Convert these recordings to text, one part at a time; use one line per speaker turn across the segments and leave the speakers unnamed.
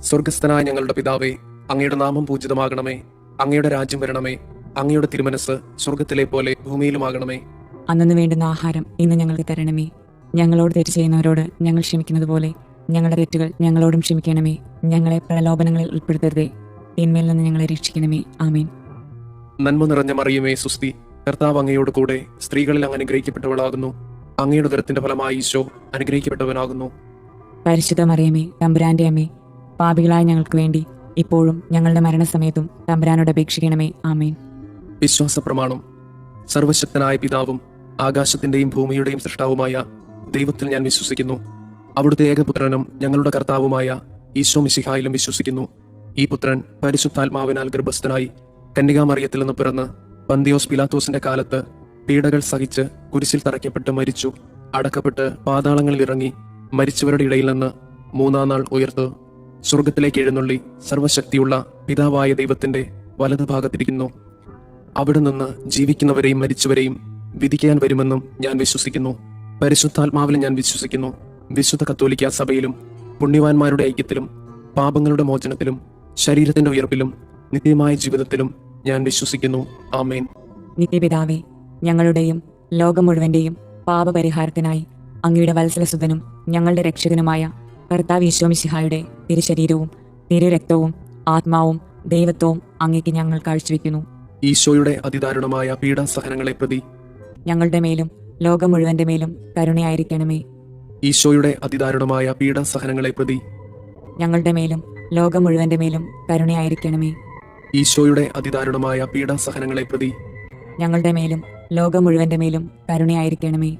സ്വർഗസ്ഥനായ ഞങ്ങളുടെ പിതാവേ, അങ്ങയുടെ നാമം പൂജിതമാകണമേ. അങ്ങയുടെ രാജ്യം വരണമേ. അങ്ങയുടെ തിരുമനസ് സ്വർഗത്തിലെ പോലെ ഭൂമിയിലുമാകണമേ.
അന്നു വേണ്ടുന്ന ആഹാരം ഇന്ന് ഞങ്ങൾക്ക് തരണമേ. ഞങ്ങളോട് തെറ്റ് ചെയ്യുന്നവരോട് ഞങ്ങൾ ക്ഷമിക്കുന്നത് പോലെ ഞങ്ങളുടെ തെറ്റുകൾ ഞങ്ങളോടും ക്ഷമിക്കണമേ. ഞങ്ങളെ പ്രലോഭനങ്ങളിൽ ഉൾപ്പെടുത്തരുതേ, തിന്മയിൽ നിന്ന് ഞങ്ങളെ രക്ഷിക്കണമേ. ആമേൻ.
നന്മ നിറഞ്ഞ മറിയമേ, സുസ്തി. കർത്താവ് അങ്ങയോട് കൂടെ സ്ത്രീകളിൽ അങ്ങ് അനുഗ്രഹിക്കപ്പെട്ടവളാകുന്നു. അങ്ങയുടെ ഉദരത്തിന്റെ ഫലമായി ഈശോ അനുഗ്രഹിക്കപ്പെട്ടവനാകുന്നു.
പരിശുദ്ധ മറിയമേ, തമ്പുരാന്റെ അമ്മേ, പാപികളായ ഞങ്ങൾക്ക് വേണ്ടി ഇപ്പോഴും ഞങ്ങളുടെ മരണസമയത്തും തമ്പുരാനോട് അപേക്ഷിക്കണമേ. ആമേൻ.
വിശ്വാസ പ്രമാണം. സർവശക്തനായ പിതാവും ആകാശത്തിന്റെയും ഭൂമിയുടെയും സൃഷ്ടാവുമായ ദൈവത്തിൽ ഞാൻ വിശ്വസിക്കുന്നു. അവിടുത്തെ ഏകപുത്രനും ഞങ്ങളുടെ കർത്താവുമായ ഈശോ മിശിഹായിലും വിശ്വസിക്കുന്നു. ഈ പുത്രൻ പരിശുദ്ധാത്മാവിനാൽ ഗർഭസ്ഥനായി കന്യകാമറിയത്തിൽ നിന്ന് പിറന്ന് പന്തിയോസ് പിലാത്തോസിന്റെ കാലത്ത് പീഡകൾ സഹിച്ച് കുരിശിൽ തറയ്ക്കപ്പെട്ട് മരിച്ചു, അടക്കപ്പെട്ട് പാതാളങ്ങളിൽ ഇറങ്ങി, മരിച്ചവരുടെ ഇടയിൽ നിന്ന് മൂന്നാം നാൾ ഉയർത്ത് സ്വർഗത്തിലേക്ക് എഴുന്നള്ളി സർവശക്തിയുള്ള പിതാവായ ദൈവത്തിന്റെ വലതുഭാഗത്തിരിക്കുന്നു. അവിടെ നിന്ന് ജീവിക്കുന്നവരെയും മരിച്ചവരെയും വിധിക്കാൻ വരുമെന്നും ഞാൻ വിശ്വസിക്കുന്നു. പരിശുദ്ധാത്മാവിലും ഞാൻ വിശ്വസിക്കുന്നു. വിശുദ്ധ കത്തോലിക്ക സഭയിലും പുണ്യവാന്മാരുടെ ഐക്യത്തിലും പാപങ്ങളുടെ മോചനത്തിലും ശരീരത്തിന്റെ ഉയർപ്പിലും നിത്യമായ ജീവിതത്തിലും ഞാൻ വിശ്വസിക്കുന്നു. ആമേൻ.
നിത്യപിതാവേ, ഞങ്ങളുടെയും ലോകം മുഴുവന്റെയും പാപപരിഹാരത്തിനായി അങ്ങയുടെ വത്സലസുതനും ഞങ്ങളുടെ രക്ഷകനുമായ കർത്താവ് ഈശോ മിശിഹായുടെ തിരുശരീരവും തിരുരക്തവും ആത്മാവും ദൈവത്വവും അങ്ങേക്ക് ഞങ്ങൾ കാഴ്ചവെക്കുന്നു.
ഈശോയുടെ അതിദാരുണമായ പീഡാസഹനങ്ങളെ പ്രതി
ഞങ്ങളുടെ മേലും ലോകം മുഴുവന്റെ മേലും കരുണയായിരിക്കണമേ.
ഈശോയുടെ അതിദാരുണമായ പീഡാസഹനങ്ങളെ പ്രതി
ഞങ്ങളുടെ മേലും ലോകം മുഴുവന്റെ മേലും കരുണയായിരിക്കണമേ.
ഈശോയുടെ അതിദാരുണമായ പീഡാസഹനങ്ങളെ പ്രതി
ഞങ്ങളുടെ മേലും ലോകം മുഴുവന്റെ മേലും കരുണയായിരിക്കണമേ.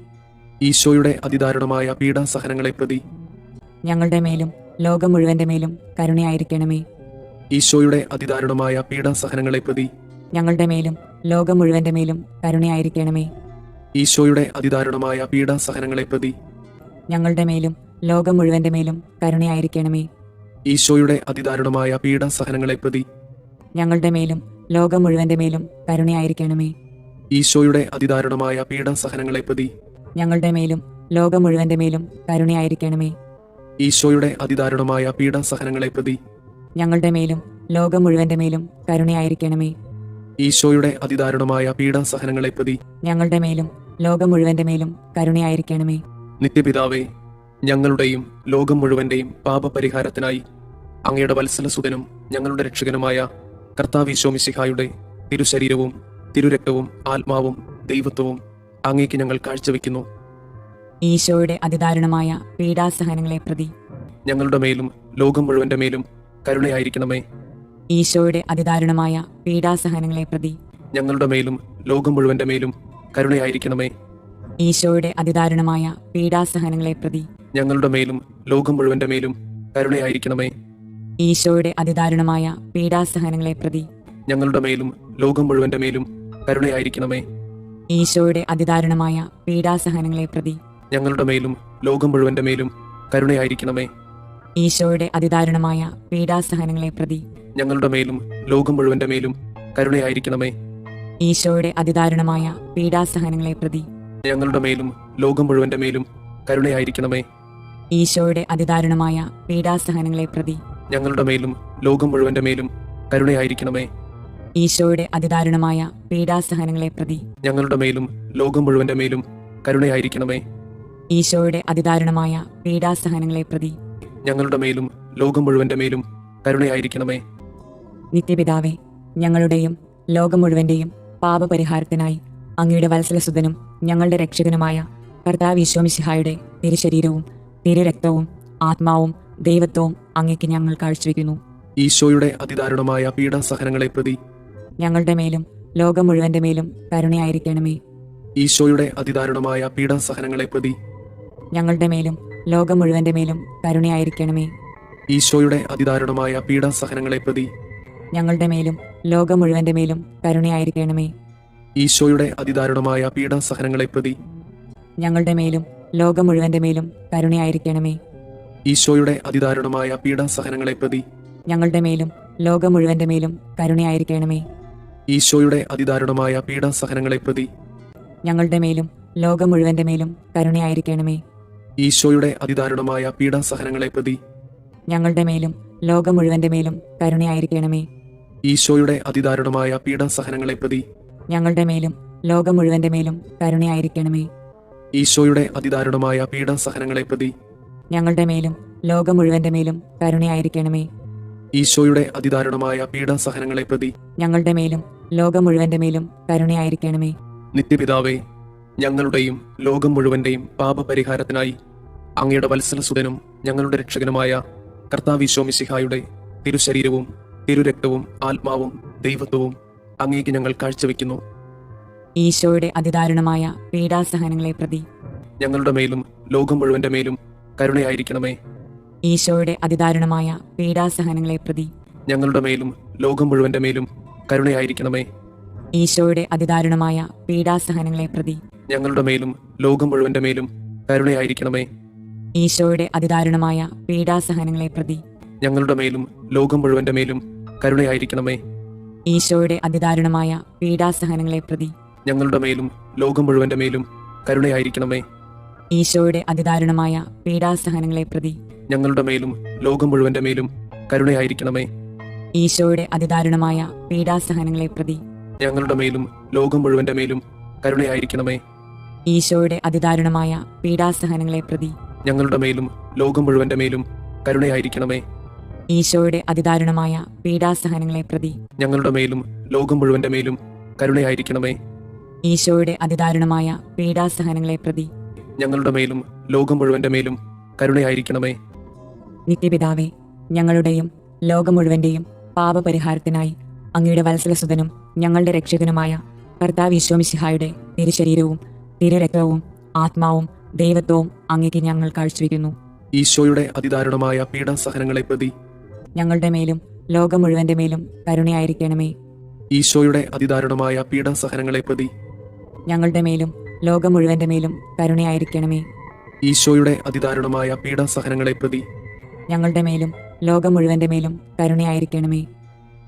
ഈശോയുടെ അതിദാരുണമായ പീഡാസഹനങ്ങളെ പ്രതി
ഞങ്ങളുടെ മേലും ലോകം മുഴുവന്റെ മേലും കരുണയായിരിക്കണമേ.
ഈശോയുടെ അതിദാരുണമായ പീഡാസഹനങ്ങളെ പ്രതി
ഞങ്ങളുടെ മേലും ലോകം മുഴുവന്റെ മേലും കരുണയായിരിക്കണമേ.
ഈശോയുടെ അതിദാരുണമായ പീഡാസഹനങ്ങളെ പ്രതി
ഞങ്ങളുടെ മേലും ലോകം മുഴുവന്റെ മേലും കരുണയായിരിക്കണമേ.
ഈശോയുടെ അതിദാരുണമായ പീഡാസഹനങ്ങളെ പ്രതി
ഞങ്ങളുടെ മേലും ലോകം മുഴുവന്റെ മേലും കരുണയായിരിക്കണമേ.
ഈശോയുടെ അതിദാരുണമായ പീഡാസഹനങ്ങളെ പ്രതി
ഞങ്ങളുടെ മേലും ലോകം മുഴുവന്റെ മേലും കരുണയായിരിക്കണമേ.
ഈശോയുടെ അതിദാരുണമായ പീഡാസഹനങ്ങളെ പ്രതി
ഞങ്ങളുടെ മേലും ലോകം മുഴുവന്റെ മേലും കരുണയായിരിക്കണമേ.
ഈശോയുടെ അതിദാരുണമായ പീഡാസഹനങ്ങളെ പ്രതി
ഞങ്ങളുടെ മേലും ലോകം മുഴുവന്റെ മേലും കരുണയായിരിക്കണമേ.
നിത്യപിതാവേ, ഞങ്ങളുടെയും ലോകം മുഴുവന്റെയും പാപപരിഹാരത്തിനായി അങ്ങയുടെ വത്സലസുതനും ഞങ്ങളുടെ രക്ഷകനുമായ കർത്താവ് ഈശോ മിശിഹായുടെ തിരുശരീരവും തിരുരക്തവും ആത്മാവും ദൈവത്വവും അങ്ങേക്ക് ഞങ്ങൾ കാഴ്ചവെക്കുന്നു.
ഈശോയുടെ അതിദാരുണമായ പീഡാസഹനങ്ങളെ പ്രതി
ഞങ്ങളുടെ മേലും ലോകം മുഴുവന്റെ മേലും കരുണയായിരിക്കണമേ.
ഈശോയുടെ അതിദാരുണമായ പീഡാസഹനങ്ങളെ പ്രതി
ഞങ്ങളുടെ മേലും ലോകം മുഴുവന്റെ മേലും കരുണയായിരിക്കണമേ.
ഈശോയുടെ അതിദാരുണമായ പീഡാസഹനങ്ങളെ പ്രതി
ഞങ്ങളുടെ മേലും ലോകം മുഴുവന്റെ മേലും കരുണയായിരിക്കണമേ.
ഈശോയുടെ അതിദാരുണമായ പീഡാസഹനങ്ങളെ പ്രതി
ഞങ്ങളുടെ മേലും ലോകം മുഴുവന്റെ മേലും കരുണയായിരിക്കണമേ.
ഈശോയുടെ അതിദാരുണമായ പീഡാസഹനങ്ങളെ പ്രതി
ഞങ്ങളുടെ മേലും ലോകം മുഴുവന്റെ മേലും കരുണയായിരിക്കണമേ.
ഈശോയുടെ അതിദാരുണമായ പീഡാസഹനങ്ങളെ പ്രതി
ഞങ്ങളുടെ മേലും ലോകം മുഴുവന്റെ മേലും കരുണയായിരിക്കണമേ.
ഈശോയുടെ അതിദാരുണമായ പീഡാസഹനങ്ങളെ പ്രതി
ഞങ്ങളുടെ മേലും ലോകം മുഴുവന്റെ മേലും കരുണയായിരിക്കണമേ.
ഈശോയുടെ അതിദാരുണമായ പീഡാസഹനങ്ങളെ പ്രതി
ഞങ്ങളുടെ മേലും ലോകം മുഴുവന്റെ മേലും കരുണയായിരിക്കണമേ.
ഈശോയുടെ അതിദാരുണമായ പീഡാസഹനങ്ങളെ പ്രതി
ഞങ്ങളുടെ മേലും ലോകം മുഴുവന്റെ മേലും കരുണയായിരിക്കണമേ.
ഈശോയുടെ അതിദാരുണമായ പീഡാസഹനങ്ങളെ പ്രതി
ഞങ്ങളുടെ മേലും ലോകം മുഴുവന്റെ മേലും കരുണയായിരിക്കണമേ.
നിത്യപിതാവേ, ഞങ്ങളുടെയും ലോകം മുഴുവന്റെയും പാപപരിഹാരത്തിനായി അങ്ങയുടെ വത്സലസുതനും ഞങ്ങളുടെ രക്ഷകനുമായ കർത്താവ് ഈശോ മിശിഹായുടെ തിരുശരീരവും തിരുരക്തവും ആത്മാവും ദൈവത്വവും അങ്ങേക്ക് ഞങ്ങൾ കാഴ്ചവെക്കുന്നു.
ഈശോയുടെ അതിദാരുണമായ പീഡാസഹനങ്ങളെ പ്രതി
ഞങ്ങളുടെ മേലും ലോകം മുഴുവന്റെ മേലും കരുണയായിരിക്കണമേ.
ഈശോയുടെ അതിദാരുണമായ പീഡാസഹനങ്ങളെ പ്രതി
ഞങ്ങളുടെ മേലും ലോകം മുഴുവന്റെ മേലും കരുണയായിരിക്കണമേ.
ഈശോയുടെ അതിദാരുണമായ പീഡാസഹനങ്ങളെ പ്രതി
ഞങ്ങളുടെ മേലും ലോകം മുഴുവന്റെ മേലും കരുണയായിരിക്കണമേ.
ഈശോയുടെ അതിദാരുണമായ പീഡാസഹനങ്ങളെ പ്രതി
ഞങ്ങളുടെ മേലും ലോകം മുഴുവന്റെ മേലും കരുണയായിരിക്കണമേ.
ഈശോയുടെ അതിദാരുണമായ പീഡാസഹനങ്ങളെ പ്രതി
ഞങ്ങളുടെ മേലും ലോകം മുഴുവന്റെ മേലും കരുണയായിരിക്കണമേ.
ഈശോയുടെ അതിദാരുണമായ പീഡാസഹനങ്ങളെ പ്രതി
ഞങ്ങളുടെ മേലും ലോകം മുഴുവന്റെ മേലും കരുണയായിരിക്കണമേ.
ഈശോയുടെ അതിദാരുണമായ പീഡാസഹനങ്ങളെ പ്രതി
ഞങ്ങളുടെ മേലും ലോകം മുഴുവന്റെ മേലും കരുണയായിരിക്കണമേ.
ഈശോയുടെ അതിദാരുണമായ പീഡാസഹനങ്ങളെ പ്രതി
ഞങ്ങളുടെ മേലും ലോകം മുഴുവന്റെ മേലും കരുണയായിരിക്കണമേ.
ഈശോയുടെ അതിദാരുണമായ പീഡാസഹനങ്ങളെ പ്രതി
ഞങ്ങളുടെ മേലും ലോകം മുഴുവന്റെ മേലും കരുണയായിരിക്കണമേ.
ഈശോയുടെ അതിദാരുണമായ പീഡാസഹനങ്ങളെ പ്രതി
ഞങ്ങളുടെ മേലും ലോകം മുഴുവന്റെ മേലും കരുണയായിരിക്കണമേ.
നിത്യപിതാവേ, ഞങ്ങളുടെയും ലോകം മുഴുവന്റെയും പാപപരിഹാരത്തിനായി അങ്ങയുടെ വത്സലസുതനും ഞങ്ങളുടെ രക്ഷകനുമായ കർത്താവ് മിശിഹായുടെ തിരുശരീരവും തിരുരക്തവും ആത്മാവും ദൈവത്വവും അങ്ങേക്ക് ഞങ്ങൾ കാഴ്ചവെക്കുന്നു.
ഈശോയുടെ അതിദാരുണമായ പീഡാസഹനങ്ങളെ പ്രതി
ഞങ്ങളുടെ മേലും ലോകം മുഴുവന്റെ മേലും കരുണയായിരിക്കണമേ.
ഈശോയുടെ അതിദാരുണമായ പീഡാസഹനങ്ങളെ പ്രതി
ഞങ്ങളുടെ മേലും ലോകം മുഴുവന്റെ മേലും കരുണയായിരിക്കണമേ.
ഈശോയുടെ അതിദാരുണമായ പീഡാസഹനങ്ങളെ പ്രതി
ഞങ്ങളുടെ മേലും ലോകം മുഴുവന്റെ മേലും കരുണയായിരിക്കണമേ.
ഈശോയുടെ അതിദാരുണമായ പീഡാസഹനങ്ങളെ പ്രതി
ഞങ്ങളുടെ മേലും ലോകം മുഴുവന്റെ മേലും കരുണയായിരിക്കണമേ.
ഈശോയുടെ അതിദാരുണമായ പീഡാസഹനങ്ങളെ പ്രതി
ഞങ്ങളുടെ മേലും ലോകം മുഴുവന്റെ മേലും കരുണയായിരിക്കണമേ.
ഈശോയുടെ അതിദാരുണമായ പീഡാസഹനങ്ങളെ പ്രതി
ഞങ്ങളുടെ മേലും ലോകം മുഴുവന്റെ മേലും കരുണയായിരിക്കണമേ.
ഈശോയുടെ അതിദാരുണമായ പീഡാസഹനങ്ങളെ പ്രതി
ഞങ്ങളുടെ മേലും ലോകം മുഴുവന്റെ മേലും കരുണയായിരിക്കണമേ.
ഈശോയുടെ അതിദാരുണമായ പീഡാസഹനങ്ങളെ പ്രതി
ഞങ്ങളുടെ മേലും ലോകം മുഴുവന്റെ മേലും കരുണയായിരിക്കണമേ.
ഈശോയുടെ അതിദാരുണമായ പീഡാസഹനങ്ങളെ പ്രതി
ഞങ്ങളുടെ മേലും ലോകം മുഴുവന്റെ മേലും കരുണയായിരിക്കണമേ.
ഈശോയുടെ അതിദാരുണമായ പീഡാസഹനങ്ങളെ പ്രതി
ഞങ്ങളുടെ മേലും ലോകം മുഴുവന്റെ മേലും കരുണയായിരിക്കണമേ.
നിത്യപിതാവേ, ഞങ്ങളുടെയും ലോകം മുഴുവന്റെയും പാപപരിഹാരത്തിനായി അങ്ങയുടെ വത്സലസുതനും ഞങ്ങളുടെ രക്ഷകനുമായ കർത്താവ് മിശിഹായുടെ തിരുശരീരവും തിരുരക്തവും ആത്മാവും ദൈവത്വവും അങ്ങേക്ക് ഞങ്ങൾ കാഴ്ചവെക്കുന്നു.
ഈശോയുടെ അതിദാരുണമായ പീഡാസഹനങ്ങളെ പ്രതി
ഞങ്ങളുടെ മേലും ലോകം മുഴുവന്റെ മേലും കരുണയായിരിക്കണമേ.
ഈശോയുടെ അതിദാരുണമായ പീഡാസഹനങ്ങളെ പ്രതി
ഞങ്ങളുടെ മേലും ലോകം മുഴുവന്റെ മേലും കരുണയായിരിക്കണമേ.
ഈശോയുടെ അതിദാരുണമായ പീഡാസഹനങ്ങളെ പ്രതി
ഞങ്ങളുടെ മേലും ലോകം മുഴുവന്റെ മേലും കരുണയായിരിക്കണമേ.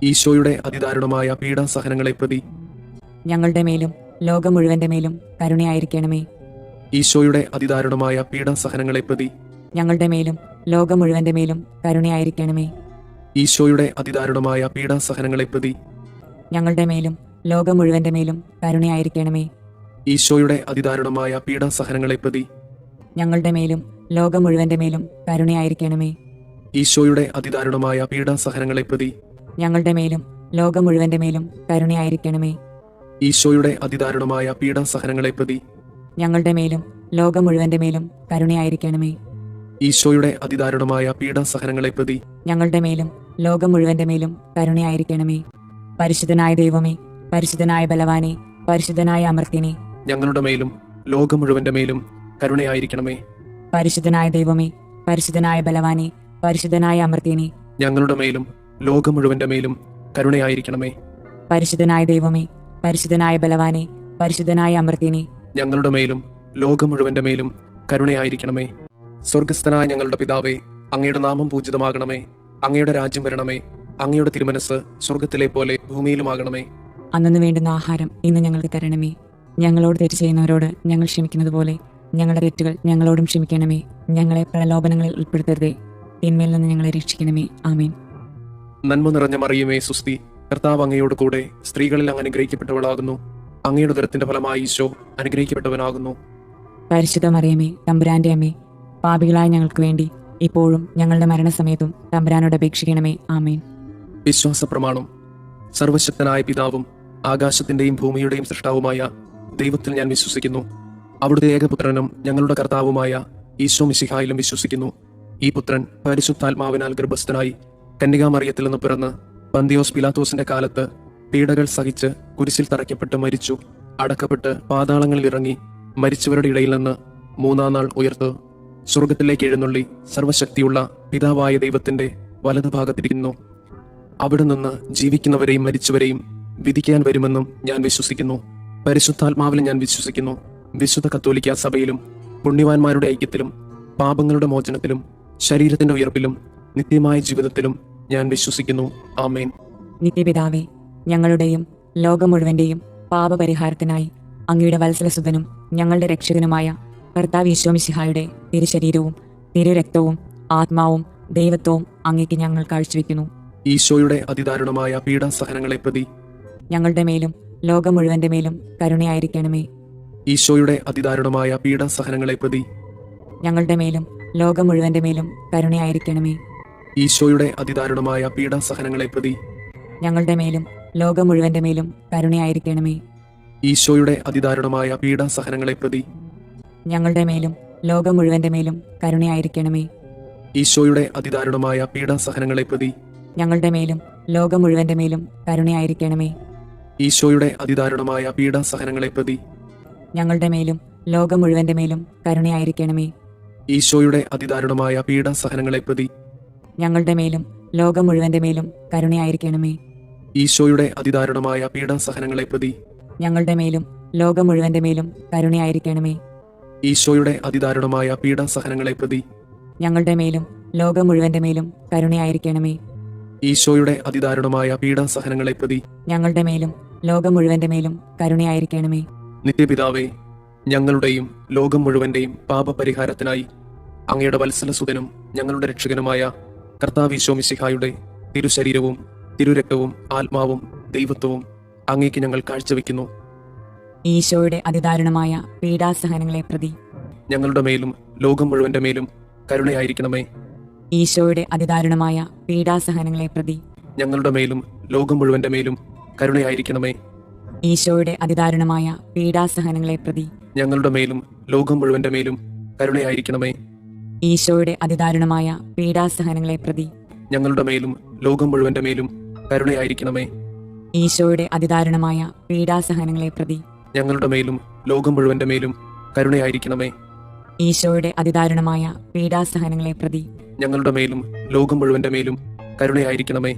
ഈശോയുടെ അതിദാരുണമായ പീഡാസഹനങ്ങളെ പ്രതി
ഞങ്ങളുടെ മേലും ലോകം മുഴുവന്റെ മേലും കരുണയായിരിക്കണമേ.
ഈശോയുടെ അതിദാരുണമായ പീഡാസഹനങ്ങളെ പ്രതി
ഞങ്ങളുടെ മേലും ലോകം മുഴുവന്റെ മേലും കരുണയായിരിക്കണമേ.
ഈശോയുടെ അതിദാരുണമായ പീഡാസഹനങ്ങളെ പ്രതി
ഞങ്ങളുടെ മേലും ലോകം മുഴുവന്റെ മേലും കരുണയായിരിക്കണമേ.
ഈശോയുടെ അതിദാരുണമായ പീഡാസഹനങ്ങളെ പ്രതി
ഞങ്ങളുടെ മേലും ലോകം മുഴുവന്റെ മേലും കരുണയായിരിക്കണമേ.
ഈശോയുടെ അതിദാരുണമായ പീഡാസഹനങ്ങളെ പ്രതി
ഞങ്ങളുടെ മേലും ലോകം മുഴുവന്റെ മേലും കരുണയായിരിക്കണമേ.
ഈശോയുടെ അതിദാരുണമായ പീഡാസഹനങ്ങളെ പ്രതി
ഞങ്ങളുടെ മേലും ലോകം മുഴുവന്റെ മേലും കരുണയായിരിക്കണമേ.
ഈശോയുടെ അതിദാരുണമായ പീഡാസഹനങ്ങളെ പ്രതി
ഞങ്ങളുടെ മേലും ലോകം മുഴുവന്റെ മേലും കരുണയായിരിക്കണമേ. പരിശുദ്ധനായ ദൈവമേ, പരിശുദ്ധനായ ബലവാനെ, പരിശുദ്ധനായ അമർത്തിനെ,
ഞങ്ങളുടെ മേലും ലോകം മുഴുവന്റെ മേലും കരുണയായിരിക്കണമേ.
പരിശുദ്ധനായ ദൈവമേ, പരിശുദ്ധനായ ബലവാനെ, പരിശുദ്ധനായ അമർത്തിനെ,
ഞങ്ങളുടെ മേലും ലോകം മുഴുവന്റെ മേലും കരുണയായിരിക്കണമേ.
പരിശുദ്ധനായ ദൈവമേ, പരിശുദ്ധനായ ബലവാനെ, പരിശുദ്ധനായ അമർത്തിനെ,
ഞങ്ങളുടെ മേലും ലോകം മുഴുവന്റെ മേലും കരുണയായിരിക്കണമേ. സ്വർഗസ്ഥനായ ഞങ്ങളുടെ പിതാവേ, അങ്ങയുടെ നാമം പൂജിതമാകണമേ. അങ്ങയുടെ രാജ്യം വരണമേ. അങ്ങയുടെ തിരുമനസ് സ്വർഗത്തിലെ പോലെ ഭൂമിയിലുമാകണമേ.
അന്നു വേണ്ടുന്ന ആഹാരം ഇന്ന് ഞങ്ങൾക്ക് തരണമേ. ഞങ്ങളോട് തെറ്റ് ചെയ്യുന്നവരോട് ഞങ്ങൾ ക്ഷമിക്കുന്നത് പോലെ ഞങ്ങളുടെ തെറ്റുകൾ ഞങ്ങളോടും ക്ഷമിക്കണമേ. ഞങ്ങളെ പ്രലോഭനങ്ങളിൽ ഉൾപ്പെടുത്തരുതേ, തിന്മയിൽ നിന്ന് ഞങ്ങളെ രക്ഷിക്കണമേ. ആമേൻ.
നന്മ നിറഞ്ഞ മറിയമേ സുസ്തി, കർത്താവ് അങ്ങയോട് കൂടെ സ്ത്രീകളിൽ അങ്ങ് അനുഗ്രഹിക്കപ്പെട്ടവളാകുന്നു. അങ്ങയുടെ ഉദരത്തിന്റെ ഫലമായി ഈശോ അനുഗ്രഹിക്കപ്പെട്ടവനാകുന്നു.
പരിശുദ്ധ മറിയമേ, തമ്പുരാന്റെ അമ്മേ, പാപികളായ ഞങ്ങൾക്ക് വേണ്ടി ഇപ്പോഴും ഞങ്ങളുടെ മരണസമയത്തും തമ്പുരാനോട് അപേക്ഷിക്കണമേ. ആമേൻ.
വിശ്വാസ പ്രമാണം. സർവശക്തനായ പിതാവും ആകാശത്തിന്റെയും ഭൂമിയുടെയും സൃഷ്ടാവുമായ ദൈവത്തിൽ ഞാൻ വിശ്വസിക്കുന്നു. അവിടുത്തെ ഏകപുത്രനും ഞങ്ങളുടെ കർത്താവുമായ മിശിഹായിലും വിശ്വസിക്കുന്നു. ഈ പുത്രൻ പരിശുദ്ധാത്മാവിനാൽ ഗർഭസ്ഥനായി കന്യകാമറിയത്തിൽ നിന്ന് പിറന്ന് പന്തിയോസ് പിലാത്തോസിന്റെ കാലത്ത് പീഡകൾ സഹിച്ച് കുരിശിൽ തറയ്ക്കപ്പെട്ട് മരിച്ചു, അടക്കപ്പെട്ട് പാതാളങ്ങളിൽ ഇറങ്ങി മരിച്ചവരുടെ ഇടയിൽ നിന്ന് മൂന്നാം നാൾ ഉയർത്ത് സ്വർഗത്തിലേക്ക് എഴുന്നള്ളി സർവശക്തിയുള്ള പിതാവായ ദൈവത്തിന്റെ വലതുഭാഗത്തിരിക്കുന്നു. അവിടെ നിന്ന് ജീവിക്കുന്നവരെയും മരിച്ചവരെയും വിധിക്കാൻ വരുമെന്നും ഞാൻ വിശ്വസിക്കുന്നു. പരിശുദ്ധാത്മാവിൽ ഞാൻ വിശ്വസിക്കുന്നു. വിശുദ്ധ കത്തോലിക്ക സഭയിലും പുണ്യവാന്മാരുടെ ഐക്യത്തിലും പാപങ്ങളുടെ മോചനത്തിലും ശരീരത്തിന്റെ ഉയർപ്പിലും നിത്യമായ ജീവിതത്തിലും ഞാൻ വിശ്വസിക്കുന്നു. ആമേൻ.
നിത്യപിതാവേ, ഞങ്ങളുടെയും ലോകം മുഴുവന്റെയും പാപപരിഹാരത്തിനായി അങ്ങയുടെ വത്സലസുതനും ഞങ്ങളുടെ രക്ഷകനുമായ കർത്താവ് മിശിഹായുടെ തിരുശരീരവും തിരുരക്തവും ആത്മാവും ദൈവത്വവും അങ്ങേക്ക് ഞങ്ങൾ കാഴ്ചവെക്കുന്നു.
ഈശോയുടെ അതിദാരുണമായ പീഡാസഹനങ്ങളെ പ്രതി
ഞങ്ങളുടെ മേലും ലോകം മുഴുവന്റെ മേലും കരുണയായിരിക്കണമേ.
ഈശോയുടെ അതിദാരുണമായ പീഡാസഹനങ്ങളെ പ്രതി
ഞങ്ങളുടെ മേലും ലോകം മുഴുവന്റെ മേലും കരുണയായിരിക്കണമേ.
ഈശോയുടെ അതിദാരുണമായ പീഡാസഹനങ്ങളെ പ്രതി
ഞങ്ങളുടെ മേലും ലോകം മുഴുവന്റെ മേലും കരുണയായിരിക്കണമേ.
ഈശോയുടെ അതിദാരുണമായ പീഡാസഹനങ്ങളെ പ്രതി
ഞങ്ങളുടെ മേലും ലോകം മുഴുവന്റെ മേലും കരുണയായിരിക്കണമേ.
ഈശോയുടെ അതിദാരുണമായ പീഡാസഹനങ്ങളെ പ്രതി
ഞങ്ങളുടെ മേലും ലോകം മുഴുവന്റെ മേലും കരുണയായിരിക്കണമേ.
ഈശോയുടെ അതിദാരുണമായ പീഡാസഹനങ്ങളെ പ്രതി
ഞങ്ങളുടെ മേലും ലോകം മുഴുവന്റെ മേലും കരുണയായിരിക്കണമേ.
ഈശോയുടെ അതിദാരുണമായ പീഡാസഹനങ്ങളെ പ്രതി
ഞങ്ങളുടെ മേലും ലോകം മുഴുവന്റെ മേലും കരുണയായിരിക്കണമേ.
ഈശോയുടെ അതിദാരുണമായ പീഡാസഹനങ്ങളെ പ്രതി
ഞങ്ങളുടെ മേലും ലോകം മുഴുവന്റെ മേലും കരുണയായിരിക്കണമേ.
ഈശോയുടെ അതിദാരുണമായ പീഡാസഹനങ്ങളെ പ്രതി
ഞങ്ങളുടെ മേലും ലോകം മുഴുവന്റെ മേലും കരുണയായിരിക്കണമേ.
ഈശോയുടെ അതിദാരുണമായ പീഡാസഹനങ്ങളെ പ്രതി
ഞങ്ങളുടെ മേലും ലോകം മുഴുവന്റെ മേലും കരുണയായിരിക്കണമേ.
നിത്യപിതാവേ, ഞങ്ങളുടെയും ലോകം മുഴുവന്റെയും പാപപരിഹാരത്തിനായി അങ്ങയുടെ വത്സലസുതനും ഞങ്ങളുടെ രക്ഷകനുമായ കർത്താവ് ഈശോ മിശിഹായുടെ തിരുശരീരവും തിരുരക്തവും ആത്മാവും ദൈവത്വവും അങ്ങേക്ക് ഞങ്ങൾ കാഴ്ചവെക്കുന്നു.
ഈശോയുടെ അതിദാരുണമായ പീഡാസഹനങ്ങളെ പ്രതി
ഞങ്ങളുടെ മേലും ലോകം മുഴുവന്റെ മേലും കരുണയായിരിക്കണമേ.
ഈശോയുടെ അതിദാരുണമായ പീഡാസഹനങ്ങളെ പ്രതി
ഞങ്ങളുടെ മേലും ലോകം മുഴുവന്റെ മേലും കരുണയായിരിക്കണമേ.
ഈശോയുടെ അതിദാരുണമായ പീഡാസഹനങ്ങളെ പ്രതി
ഞങ്ങളുടെ മേലും ലോകം മുഴുവന്റെ മേലും കരുണയായിരിക്കണമേ.
ഈശോയുടെ അതിദാരുണമായ പീഡാസഹനങ്ങളെ പ്രതി
ഞങ്ങളുടെ മേലും ലോകം മുഴുവന്റെ മേലും കരുണയായിരിക്കണമേ.
ഈശോയുടെ അതിദാരുണമായ പീഡാസഹനങ്ങളെ പ്രതി
ഞങ്ങളുടെ മേലും ലോകം മുഴുവന്റെ മേലും കരുണയായിരിക്കണമേ.
ഈശോയുടെ അതിദാരുണമായ പീഡാസഹനങ്ങളെ പ്രതി
ഞങ്ങളുടെ മേലും ലോകം മുഴുവന്റെ മേലും കരുണയായിരിക്കണമേ.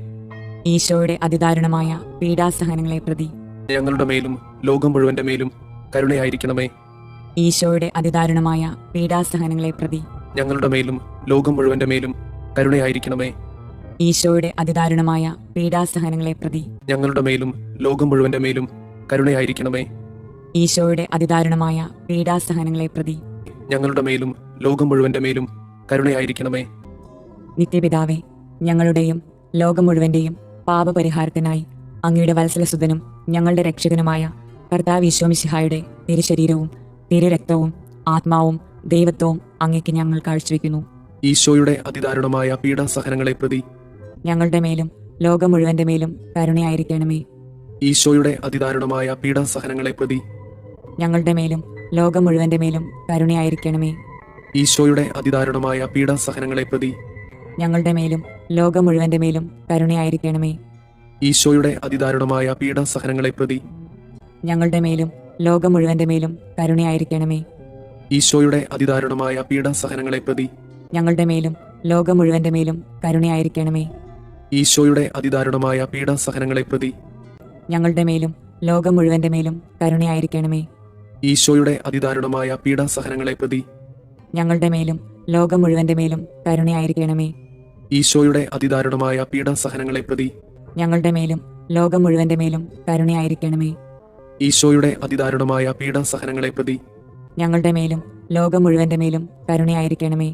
ഈശോയുടെ അതിദാരുണമായ പീഡാസഹനങ്ങളെ പ്രതി
ഞങ്ങളുടെ മേലും ലോകം മുഴുവന്റെ മേലും കരുണയായിരിക്കണമേ.
ഈശോയുടെ അതിദാരുണമായ പീഡാസഹനങ്ങളെ പ്രതി
ഞങ്ങളുടെ മേലും ലോകം മുഴുവന്റെ മേലും കരുണയായിരിക്കണമേ.
ഈശോയുടെ അതിദാരുണമായ പീഡാസഹനങ്ങളെ പ്രതി
ഞങ്ങളുടെ മേലും ലോകം മുഴുവന്റെ മേലും കരുണയായിരിക്കണമേ.
ഈശോയുടെ അതിദാരുണമായ പീഡാസഹനങ്ങളെ പ്രതി
ഞങ്ങളുടെ മേലും ലോകം മുഴുവന്റെ മേലും കരുണയായിരിക്കണമേ.
നിത്യപിതാവേ, ഞങ്ങളുടെയും ലോകം മുഴുവന്റെയും പാപപരിഹാരത്തിനായി അങ്ങയുടെ വത്സലസുതനും ഞങ്ങളുടെ രക്ഷകനുമായ കർത്താവ് ഈശോ മിശിഹായുടെ തിരുശരീരവും തിരുരക്തവും ആത്മാവും ദൈവത്വവും അങ്ങേക്ക് ഞങ്ങൾ കാഴ്ചവെക്കുന്നു.
ഈശോയുടെ അതിദാരുണമായ പീഡാസഹനങ്ങളെ പ്രതി
ഞങ്ങളുടെ മേലും ലോകം മുഴുവന്റെ മേലും കരുണയായിരിക്കണമേ.
ഈശോയുടെ അതിദാരുണമായ പീഡാസഹനങ്ങളെ പ്രതി
ഞങ്ങളുടെ മേലും ലോകം മുഴുവന്റെ മേലും കരുണയായിരിക്കണമേ.
ഈശോയുടെ അതിദാരുണമായ പീഡാസഹനങ്ങളെ പ്രതി
ഞങ്ങളുടെ മേലും ലോകം മുഴുവന്റെ മേലും കരുണയായിരിക്കണമേ.
ഈശോയുടെ അതിദാരുണമായ പീഡാസഹനങ്ങളെ പ്രതി
ഞങ്ങളുടെ മേലും ലോകം മുഴുവന്റെ മേലും കരുണയായിരിക്കണമേ.
ഈശോയുടെ അതിദാരുണമായ പീഡാസഹനങ്ങളെ പ്രതി
ഞങ്ങളുടെ മേലും ലോകം മുഴുവന്റെ മേലും കരുണയായിരിക്കണമേ.
ഈശോയുടെ അതിദാരുണമായ പീഡാസഹനങ്ങളെ പ്രതി
ഞങ്ങളുടെ മേലും ലോകം മുഴുവന്റെ മേലും കരുണയായിരിക്കണമേ.
ഈശോയുടെ അതിദാരുണമായ പീഡാസഹനങ്ങളെ പ്രതി
ഞങ്ങളുടെ മേലും ലോകം മുഴുവന്റെ മേലും കരുണയായിരിക്കണമേ.
ഈശോയുടെ അതിദാരുണമായ പീഡാസഹനങ്ങളെ പ്രതി
ഞങ്ങളുടെ മേലും ലോകം മുഴുവന്റെ മേലും കരുണയായിരിക്കണമേ.
ഈശോയുടെ അതിദാരുണമായ പീഡാസഹനങ്ങളെ പ്രതി
ഞങ്ങളുടെ മേലും ലോകം മുഴുവന്റെ മേലും കരുണയായിരിക്കണമേ.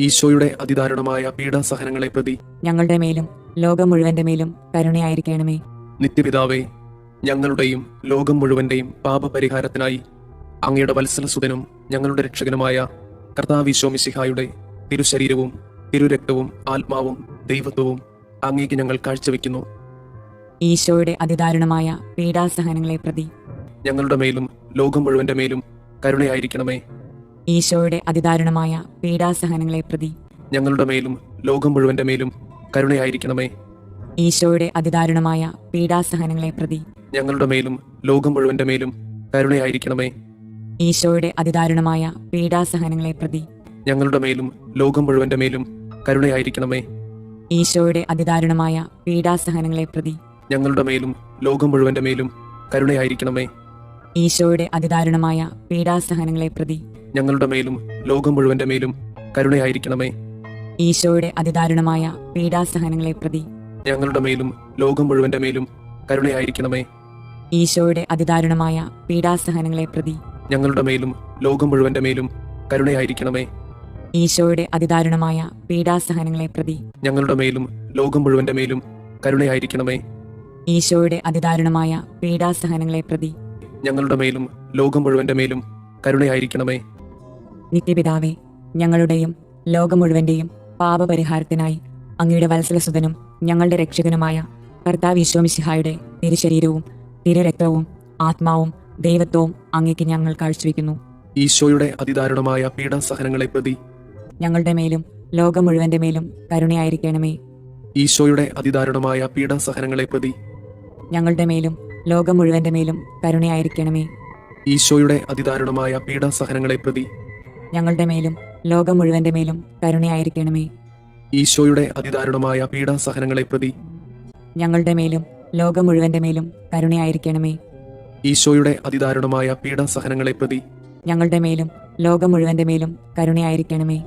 ഈശോയുടെ അതിദാരുണമായ പീഡാസഹനങ്ങളെ പ്രതി
ഞങ്ങളുടെ മേലും ലോകം മുഴുവന്റെ മേലും കരുണയായിരിക്കണമേ.
നിത്യപിതാവേ, ഞങ്ങളുടെയും ലോകം മുഴുവന്റെയും പാപപരിഹാരത്തിനായി അങ്ങയുടെ വത്സലസുതനും ഞങ്ങളുടെ രക്ഷകനുമായ കർത്താവ് ഈശോ മിശിഹായുടെ തിരുശരീരവും തിരുരക്തവും ആത്മാവും ദൈവത്വവും അങ്ങേക്ക് ഞങ്ങൾ കാഴ്ചവെക്കുന്നു.
ഈശോയുടെ അതിദാരുണമായ പീഡാസഹനങ്ങളെ പ്രതി
ഞങ്ങളുടെ മേലും ലോകം മുഴുവന്റെ മേലും കരുണയായിരിക്കണമേ.
ഈശോയുടെ അതിദാരുണമായ പീഡാസഹനങ്ങളെ പ്രതി
ഞങ്ങളുടെ മേലും ലോകം മുഴുവന്റെ മേലും കരുണയായിരിക്കണമേ.
ഈശോയുടെ അതിദാരുണമായ പീഡാസഹനങ്ങളെ പ്രതി
ഞങ്ങളുടെ മേലും ലോകം മുഴുവന്റെ മേലും കരുണയായിരിക്കണമേ.
ഈശോയുടെ അതിദാരുണമായ പീഡാസഹനങ്ങളെ പ്രതി
ഞങ്ങളുടെ മേലും ലോകം മുഴുവന്റെ മേലും കരുണയായിരിക്കണമേ.
ഈശോയുടെ അതിദാരുണമായ പീഡാസഹനങ്ങളെ പ്രതി
ഞങ്ങളുടെ മേലും ലോകം മുഴുവന്റെ മേലും കരുണയായിരിക്കണമേ.
ഈശോയുടെ അതിദാരുണമായ പീഡാസഹനങ്ങളെ പ്രതി
ഞങ്ങളുടെ മേലും ലോകം മുഴുവന്റെ മേലും കരുണയായിരിക്കണമേ.
ഈശോയുടെ അതിദാരുണമായ പീഡാസഹനങ്ങളെ പ്രതി
ഞങ്ങളുടെ മേലും ലോകം മുഴുവന്റെ മേലും കരുണയായിരിക്കണമേ.
ഈശോയുടെ അതിദാരുണമായ പീഡാസഹനങ്ങളെ പ്രതി
ഞങ്ങളുടെ മേലും ലോകം മുഴുവന്റെ മേലും കരുണയായിരിക്കണമേ.
ഈശോയുടെ അതിദാരുണമായ പീഡാസഹനങ്ങളെ പ്രതി
ഞങ്ങളുടെ മേലും ലോകം മുഴുവന്റെ മേലും കരുണയായിരിക്കണമേ.
ഈശോയുടെ അതിദാരുണമായ പീഡാസഹനങ്ങളെ പ്രതി
ഞങ്ങളുടെ മേലും ലോകം മുഴുവന്റെ മേലും കരുണയായിരിക്കണമേ.
നിത്യപിതാവേ, ഞങ്ങളുടെയും ലോകം മുഴുവന്റെയും പാപപരിഹാരത്തിനായി അങ്ങയുടെ വത്സലസുതനും ഞങ്ങളുടെ രക്ഷകനുമായ കർത്താവ് ഈശോ മിശിഹായുടെ തിരുശരീരവും തിരുരക്തവും ആത്മാവും ദൈവത്വവും അങ്ങേക്ക് ഞങ്ങൾ കാഴ്ചവെക്കുന്നു.
ഈശോയുടെ അതിദാരുണമായ പീഡാസഹനങ്ങളെ പ്രതി
ഞങ്ങളുടെ മേലും ലോകം മുഴുവന്റെ മേലും കരുണയായിരിക്കണമേ.
ഈശോയുടെ അതിദാരുണമായ പീഡാസഹനങ്ങളെ പ്രതി
ഞങ്ങളുടെ മേലും ലോകം മുഴുവന്റെ മേലും കരുണയായിരിക്കണമേ.
ഈശോയുടെ അതിദാരുണമായ പീഡാസഹനങ്ങളെ പ്രതി
ഞങ്ങളുടെ മേലും ലോകം മുഴുവന്റെ മേലും കരുണയായിരിക്കണമേ.
ഈശോയുടെ അതിദാരുണമായ പീഡാസഹനങ്ങളെ പ്രതി
ഞങ്ങളുടെ മേലും ലോകം മുഴുവന്റെ മേലും കരുണയായിരിക്കണമേ.
ഈശോയുടെ അതിദാരുണമായ പീഡാസഹനങ്ങളെ പ്രതി
ഞങ്ങളുടെ മേലും ലോകം മുഴുവന്റെ മേലും കരുണയായിരിക്കണമേ.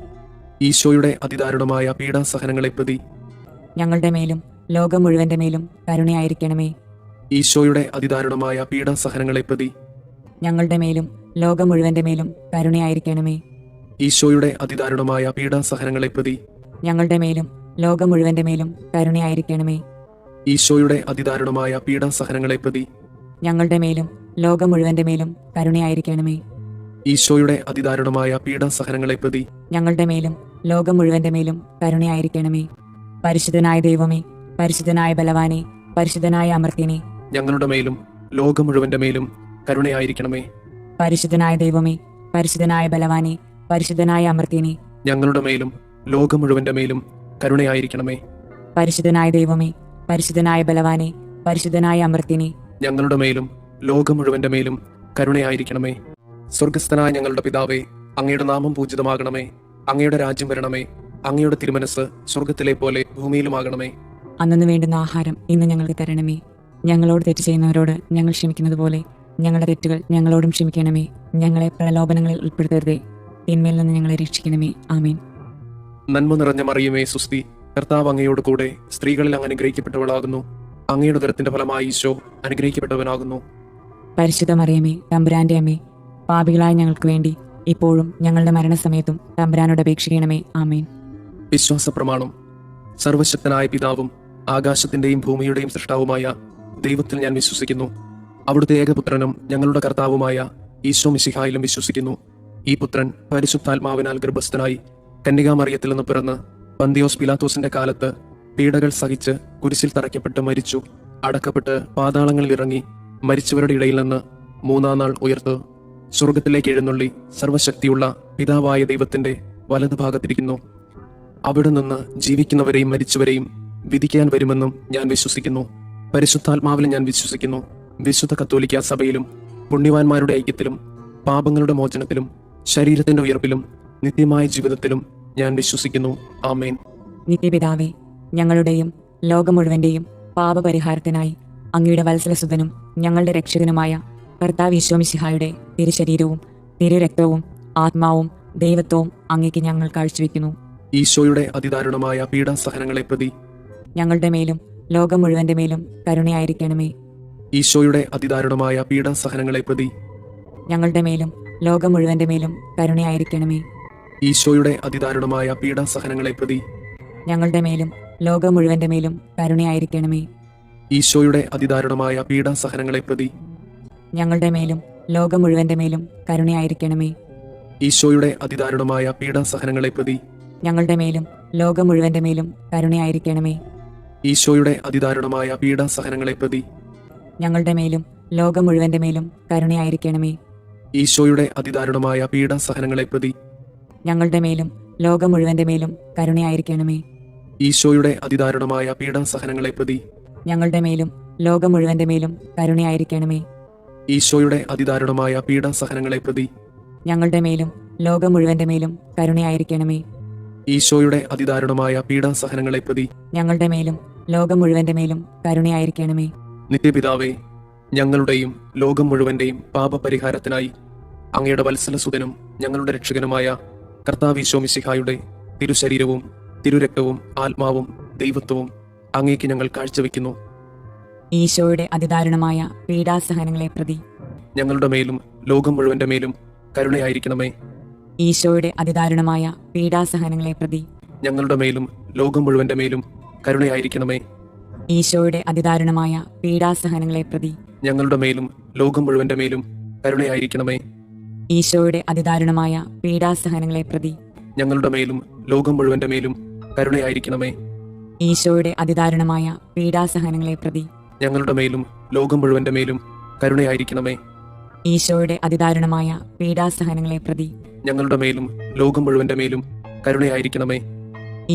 ഈശോയുടെ അതിദാരുണമായ പീഡാസഹനങ്ങളെ പ്രതി
ഞങ്ങളുടെ മേലും ലോകം മുഴുവന്റെ മേലും കരുണയായിരിക്കണമേ.
ഈശോയുടെ അതിദാരുണമായ പീഡാസഹനങ്ങളെ പ്രതി
ഞങ്ങളുടെ മേലും ലോകം മുഴുവന്റെ മേലും കരുണയായിരിക്കണമേ.
ഈശോയുടെ അതിദാരുണമായ പീഡാസഹനങ്ങളെ പ്രതി
ഞങ്ങളുടെ മേലും ലോകം മുഴുവന്റെ മേലും കരുണയായിരിക്കണമേ.
ഈശോയുടെ അതിദാരുണമായ പീഡാസഹനങ്ങളെ പ്രതി
ഞങ്ങളുടെ മേലും ലോകം മുഴുവന്റെ മേലും കരുണയായിരിക്കണമേ.
ഈശോയുടെ അതിദാരുണമായ പീഡാസഹനങ്ങളെ പ്രതി
ഞങ്ങളുടെ മേലും ലോകം മുഴുവന്റെ മേലും കരുണയായിരിക്കണമേ. പരിശുദ്ധനായ ദൈവമേ, പരിശുദ്ധനായ ബലവാനെ, പരിശുദ്ധനായ അമർത്യനെ,
ഞങ്ങളുടെ മേലും ലോകം മുഴുവന്റെ മേലും കരുണയായിരിക്കണമേ.
പരിശുദ്ധനായ ദൈവമേ, പരിശുദ്ധനായ ബലവാനെ, പരിശുദ്ധനായ അമർത്യനെ,
ഞങ്ങളുടെ മേലും ലോകം മുഴുവന്റെ മേലും കരുണയായിരിക്കണമേ.
പരിശുദ്ധനായ ദൈവമേ, പരിശുദ്ധനായ ബലവാനെ, പരിശുദ്ധനായ അമർത്യനെ,
ഞങ്ങളുടെ മേലും ലോകം മുഴുവന്റെ മേലും കരുണയായിരിക്കണമേ. സ്വർഗസ്ഥനായ ഞങ്ങളുടെ പിതാവേ, അങ്ങയുടെ നാമം പൂജിതമാകണമേ. അങ്ങയുടെ രാജ്യം വരണമേ. അങ്ങയുടെ തിരുമനസ് സ്വർഗത്തിലെ പോലെ ഭൂമിയിലുമാകണമേ.
അന്നു വേണ്ടുന്ന ആഹാരം ഇന്ന് ഞങ്ങൾക്ക് തരണമേ. ഞങ്ങളോട് തെറ്റ് ചെയ്യുന്നവരോട് ഞങ്ങൾ ക്ഷമിക്കുന്നത് പോലെ ഞങ്ങളുടെ തെറ്റുകൾ ഞങ്ങളോടും ക്ഷമിക്കണമേ. ഞങ്ങളെ പ്രലോഭനങ്ങളിൽ ഉൾപ്പെടുത്തരുതേ, തിന്മയിൽ നിന്ന് ഞങ്ങളെ രക്ഷിക്കണമേ. ആമേൻ.
നന്മ നിറഞ്ഞ മറിയമേ, സുസ്തി, കർത്താവ് അങ്ങയോട് കൂടെ സ്ത്രീകളിൽ അങ്ങ് അനുഗ്രഹിക്കപ്പെട്ടവളാകുന്നു. അങ്ങയുടെ ഉദരത്തിന്റെ ഫലമായി ഈശോ അനുഗ്രഹിക്കപ്പെട്ടവനാകുന്നു.
പരിശുദ്ധ മറിയമേ, തമ്പുരാന്റെ അമ്മേ, പാപികളായ ഞങ്ങൾക്ക് വേണ്ടി ഇപ്പോഴും ഞങ്ങളുടെ മരണസമയത്തും തമ്പുരാനോട് അപേക്ഷിക്കണമേ. ആമേൻ.
വിശ്വാസ പ്രമാണം. സർവശക്തനായ പിതാവും ആകാശത്തിന്റെയും ഭൂമിയുടെയും സൃഷ്ടാവുമായ ദൈവത്തിൽ ഞാൻ വിശ്വസിക്കുന്നു. അവിടുത്തെ ഏകപുത്രനും ഞങ്ങളുടെ കർത്താവുമായ ഈശോ മിശിഹായിലും വിശ്വസിക്കുന്നു. ഈ പുത്രൻ പരിശുദ്ധാത്മാവിനാൽ ഗർഭസ്ഥനായി കന്യകാമറിയത്തിൽ നിന്ന് പിറന്ന് പന്തിയോസ് പിലാത്തോസിന്റെ കാലത്ത് പീഡകൾ സഹിച്ച് കുരിശിൽ തറയ്ക്കപ്പെട്ട് മരിച്ചു, അടക്കപ്പെട്ട് പാതാളങ്ങളിൽ ഇറങ്ങി, മരിച്ചവരുടെ ഇടയിൽ നിന്ന് മൂന്നാം നാൾ ഉയർത്ത് സ്വർഗത്തിലേക്ക് എഴുന്നള്ളി സർവശക്തിയുള്ള പിതാവായ ദൈവത്തിന്റെ വലതുഭാഗത്തിരിക്കുന്നു. അവിടെ നിന്ന് ജീവിക്കുന്നവരെയും മരിച്ചവരെയും വിധിക്കാൻ വരുമെന്നും ഞാൻ വിശ്വസിക്കുന്നു. പരിശുദ്ധാത്മാവിൽ ഞാൻ വിശ്വസിക്കുന്നു. വിശുദ്ധ കത്തോലിക്ക സഭയിലും പുണ്യവാന്മാരുടെ ഐക്യത്തിലും പാപങ്ങളുടെ മോചനത്തിലും ശരീരത്തിന്റെ ഉയർപ്പിലും നിത്യമായ ജീവിതത്തിലും ഞാൻ വിശ്വസിക്കുന്നു. ആമേൻ.
നിത്യപിതാവേ, ഞങ്ങളുടെയും ലോകം മുഴുവന്റെയും പാപപരിഹാരത്തിനായി അങ്ങയുടെ വത്സലസുതനും ഞങ്ങളുടെ രക്ഷകനുമായ കർത്താവ് ഈശോ മിശിഹായുടെ തിരുശരീരവും തിരുരക്തവും ആത്മാവും ദൈവത്വവും അങ്ങേക്ക് ഞങ്ങൾ കാഴ്ചവെക്കുന്നു.
ഈശോയുടെ അതിദാരുണമായ പീഡാസഹനങ്ങളെ പ്രതി
ഞങ്ങളുടെ മേലും ലോകം മുഴുവന്റെ മേലും കരുണയായിരിക്കണമേ.
ഈശോയുടെ അതിദാരുണമായ പീഡാസഹനങ്ങളെ പ്രതി
ഞങ്ങളുടെ മേലും ലോകം മുഴുവന്റെ മേലും കരുണയായിരിക്കണമേ.
ഈശോയുടെ അതിദാരുണമായ പീഡാസഹനങ്ങളെ പ്രതി
ഞങ്ങളുടെ മേലും ലോകം മുഴുവന്റെ മേലും കരുണയായിരിക്കണമേ.
ഈശോയുടെ അതിദാരുണമായ പീഡാസഹനങ്ങളെ പ്രതി
ഞങ്ങളുടെ മേലും ലോകം മുഴുവന്റെ മേലും കരുണയായിരിക്കണമേ.
ഈശോയുടെ അതിദാരുണമായ പീഡാസഹനങ്ങളെ പ്രതി
ഞങ്ങളുടെ മേലും ലോകം മുഴുവന്റെ മേലും കരുണയായിരിക്കണമേ.
ഈശോയുടെ അതിദാരുണമായ പീഡാസഹനങ്ങളെ പ്രതി
ഞങ്ങളുടെ മേലും ലോകം മുഴുവന്റെ മേലും കരുണയായിരിക്കണമേ.
ഈശോയുടെ അതിദാരുണമായ പീഡാസഹനങ്ങളെ പ്രതി
ഞങ്ങളുടെ മേലും ലോകം മുഴുവന്റെ മേലും കരുണയായിരിക്കണമേ.
ഈശോയുടെ അതിദാരുണമായ പീഡാസഹനങ്ങളെ പ്രതി
ഞങ്ങളുടെ മേലും ലോകം മുഴുവന്റെ മേലും കരുണയായിരിക്കണമേ.
ഈശോയുടെ അതിദാരുണമായ പീഡാസഹനങ്ങളെ പ്രതി
ഞങ്ങളുടെ മേലും ലോകം മുഴുവന്റെ മേലും കരുണയായിരിക്കണമേ.
ഈശോയുടെ അതിദാരുണമായ പീഡാസഹനങ്ങളെ പ്രതി
ഞങ്ങളുടെ മേലും ലോകം മുഴുവന്റെ മേലും കരുണയായിരിക്കണമേ.
നിത്യപിതാവേ, ഞങ്ങളുടെയും ലോകം മുഴുവന്റെയും പാപപരിഹാരത്തിനായി അങ്ങയുടെ വത്സലസുതനും ഞങ്ങളുടെ രക്ഷകനുമായ കർത്താവ് ഈശോ മിശിഹായുടെ തിരുശരീരവും തിരുരക്തവും ആത്മാവും ദൈവത്വവും അങ്ങേക്ക് ഞങ്ങൾ കാഴ്ചവെക്കുന്നു.
ഈശോയുടെ അതിദാരുണമായ പീഡാസഹനങ്ങളെ പ്രതി
ഞങ്ങളുടെ മേലും ലോകം മുഴുവന്റെ മേലും കരുണയായിരിക്കണമേ.
ഈശോയുടെ അതിദാരുണമായ പീഡാസഹനങ്ങളെ പ്രതി
ഞങ്ങളുടെ മേലും ലോകം മുഴുവന്റെ മേലും കരുണയായിരിക്കണമേ.
ഈശോയുടെ അതിദാരുണമായ പീഡാസഹനങ്ങളെ പ്രതി
ഞങ്ങളുടെ മേലും ലോകം മുഴുവന്റെ മേലും കരുണയായിരിക്കണമേ.
ഈശോയുടെ അതിദാരുണമായ പീഡാസഹനങ്ങളെ പ്രതി
ഞങ്ങളുടെ മേലും ലോകം മുഴുവന്റെ മേലും കരുണയായിരിക്കണമേ.
ഈശോയുടെ അതിദാരുണമായ പീഡാസഹനങ്ങളെ പ്രതി
ഞങ്ങളുടെ മേലും ലോകം മുഴുവന്റെ മേലും കരുണയായിരിക്കണമേ.
ഈശോയുടെ അതിദാരുണമായ പീഡാസഹനങ്ങളെ പ്രതി
ഞങ്ങളുടെ മേലും ലോകം മുഴുവന്റെ മേലും കരുണയായിരിക്കണമേ.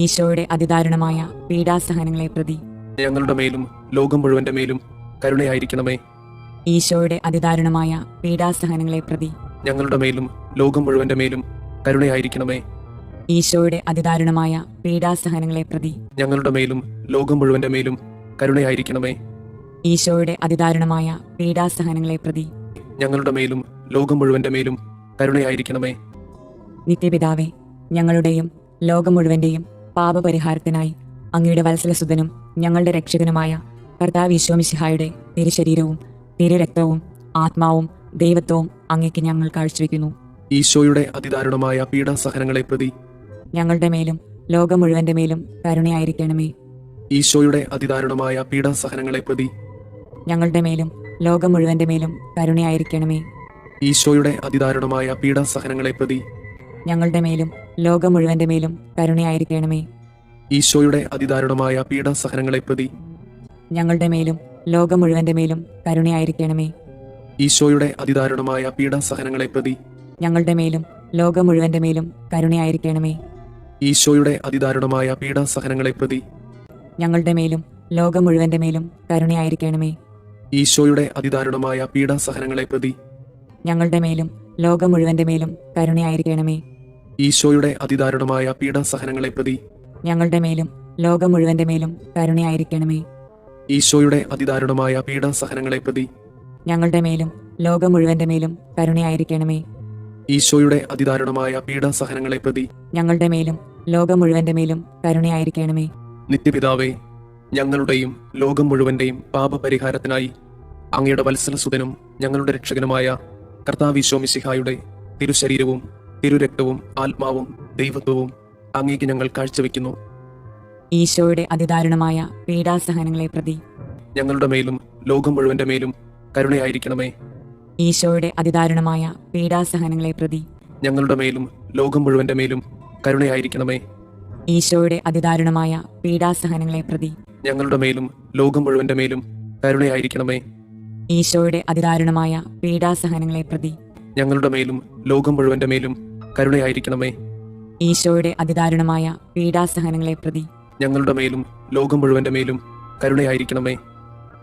ഈശോയുടെ അതിദാരുണമായ പീഡാസഹനങ്ങളെ പ്രതി
ഞങ്ങളുടെ മേലും ലോകം മുഴുവന്റെ മേലും കരുണയായിരിക്കണമേ.
ഈശോയുടെ അതിദാരുണമായ പീഡാസഹനങ്ങളെ പ്രതി
ഞങ്ങളുടെ മേലും ലോകം മുഴുവന്റെ മേലും കരുണയായിരിക്കണമേ.
ഈശോയുടെ അതിദാരുണമായ പീഡാസഹനങ്ങളെ പ്രതി
ഞങ്ങളുടെ മേലും ലോകം മുഴുവന്റെ മേലും കരുണയായിരിക്കണമേ.
ഈശോയുടെ അതിദാരുണമായ പീഡാസഹനങ്ങളെ പ്രതി
ഞങ്ങളുടെ മേലും ലോകം മുഴുവന്റെ മേലും കരുണയായിരിക്കണമേ.
നിത്യപിതാവേ, ഞങ്ങളുടെയും ലോകം മുഴുവന്റെയും പാപപരിഹാരത്തിനായി അങ്ങയുടെ വത്സലസുതനും ഞങ്ങളുടെ രക്ഷകനുമായ കർത്താവ് ഈശോ മിശിഹായുടെ തിരുശരീരവും തിരുരക്തവും ആത്മാവും ദൈവത്വവും അങ്ങേക്ക് ഞങ്ങൾ കാഴ്ചവെക്കുന്നു.
ഈശോയുടെ അതിദാരുണമായ പീഡാസഹനങ്ങളെ പ്രതി
ഞങ്ങളുടെ മേലും ലോകം മുഴുവന്റെ മേലും കരുണയായിരിക്കണമേ.
ഈശോയുടെ അതിദാരുണമായ പീഡാസഹനങ്ങളെ പ്രതി
ഞങ്ങളുടെ മേലും ലോകം മുഴുവന്റെ മേലും കരുണയായിരിക്കണമേ.
ഈശോയുടെ അതിദാരുണമായ പീഡാസഹനങ്ങളെ പ്രതി
ഞങ്ങളുടെ മേലും ലോകം മുഴുവന്റെ മേലും കരുണയായിരിക്കണമേ.
ഈശോയുടെ അതിദാരുണമായ പീഡാസഹനങ്ങളെ പ്രതി
ഞങ്ങളുടെ മേലും ലോകം മുഴുവന്റെ മേലും കരുണയായിരിക്കണമേ.
ഈശോയുടെ അതിദാരുണമായ പീഡാസഹനങ്ങളെ പ്രതി
ഞങ്ങളുടെ മേലും ലോകം മുഴുവന്റെ മേലും കരുണയായിരിക്കണമേ.
ഈശോയുടെ അതിദാരുണമായ പീഡാസഹനങ്ങളെ പ്രതി
ഞങ്ങളുടെ മേലും ലോകം മുഴുവന്റെ മേലും കരുണയായിരിക്കണമേ.
ഈശോയുടെ അതിദാരുണമായ പീഡാസഹനങ്ങളെ പ്രതി
ഞങ്ങളുടെ മേലും ലോകം മുഴുവന്റെ മേലും കരുണയായിരിക്കണമേ.
ഈശോയുടെ അതിദാരുണമായ പീഡാസഹനങ്ങളെ പ്രതി
ഞങ്ങളുടെ മേലും ലോകം മുഴുവന്റെ മേലും കരുണയായിരിക്കണമേ.
ഈശോയുടെ അതിദാരുണമായ പീഡാസഹനങ്ങളെ പ്രതി
ഞങ്ങളുടെ മേലും ലോകം മുഴുവന്റെ മേലും കരുണയായിരിക്കണമേ.
ഈശോയുടെ അതിദാരുണമായ പീഡാസഹനങ്ങളെ പ്രതി
ഞങ്ങളുടെ മേലും ലോകം മുഴുവന്റെ മേലും കരുണയായിരിക്കണമേ.
നിത്യപിതാവേ, ഞങ്ങളുടെയും ലോകം മുഴുവന്റെയും പാപപരിഹാരത്തിനായി അങ്ങയുടെ വത്സലസുതനും ഞങ്ങളുടെ രക്ഷകനുമായ കർത്താവ് ഈശോ മിശിഹായുടെ തിരുശരീരവും തിരുരക്തവും ആത്മാവും ദൈവത്വവും അങ്ങേക്ക് ഞങ്ങൾ കാഴ്ചവെക്കുന്നു.
ഈശോയുടെ അതിദാരുണമായ പീഡാസഹനങ്ങളെ പ്രതി
ഞങ്ങളുടെ മേലും ലോകം മുഴുവന്റെ മേലും കരുണയായിരിക്കണമേ.
ഈശോയുടെ അതിദാരുണമായ പീഡാസഹനങ്ങളെ പ്രതി
ഞങ്ങളുടെ മേലും ലോകം മുഴുവന്റെ മേലും കരുണയായിരിക്കണമേ.
ഈശോയുടെ അതിദാരുണമായ പീഡാസഹനങ്ങളെ പ്രതി
ഞങ്ങളുടെ മേലും ലോകം മുഴുവന്റെ മേലും കരുണയായിരിക്കണമേ.
ഈശോയുടെ അതിദാരുണമായ പീഡാസഹനങ്ങളെ പ്രതി
ഞങ്ങളുടെ മേലും ലോകം മുഴുവന്റെ മേലും കരുണയായിരിക്കണമേ.
ഈശോയുടെ അതിദാരുണമായ പീഡാസഹനങ്ങളെ പ്രതി
ഞങ്ങളുടെ മേലും ലോകം മുഴുവന്റെ മേലും കരുണയായിരിക്കണമേ.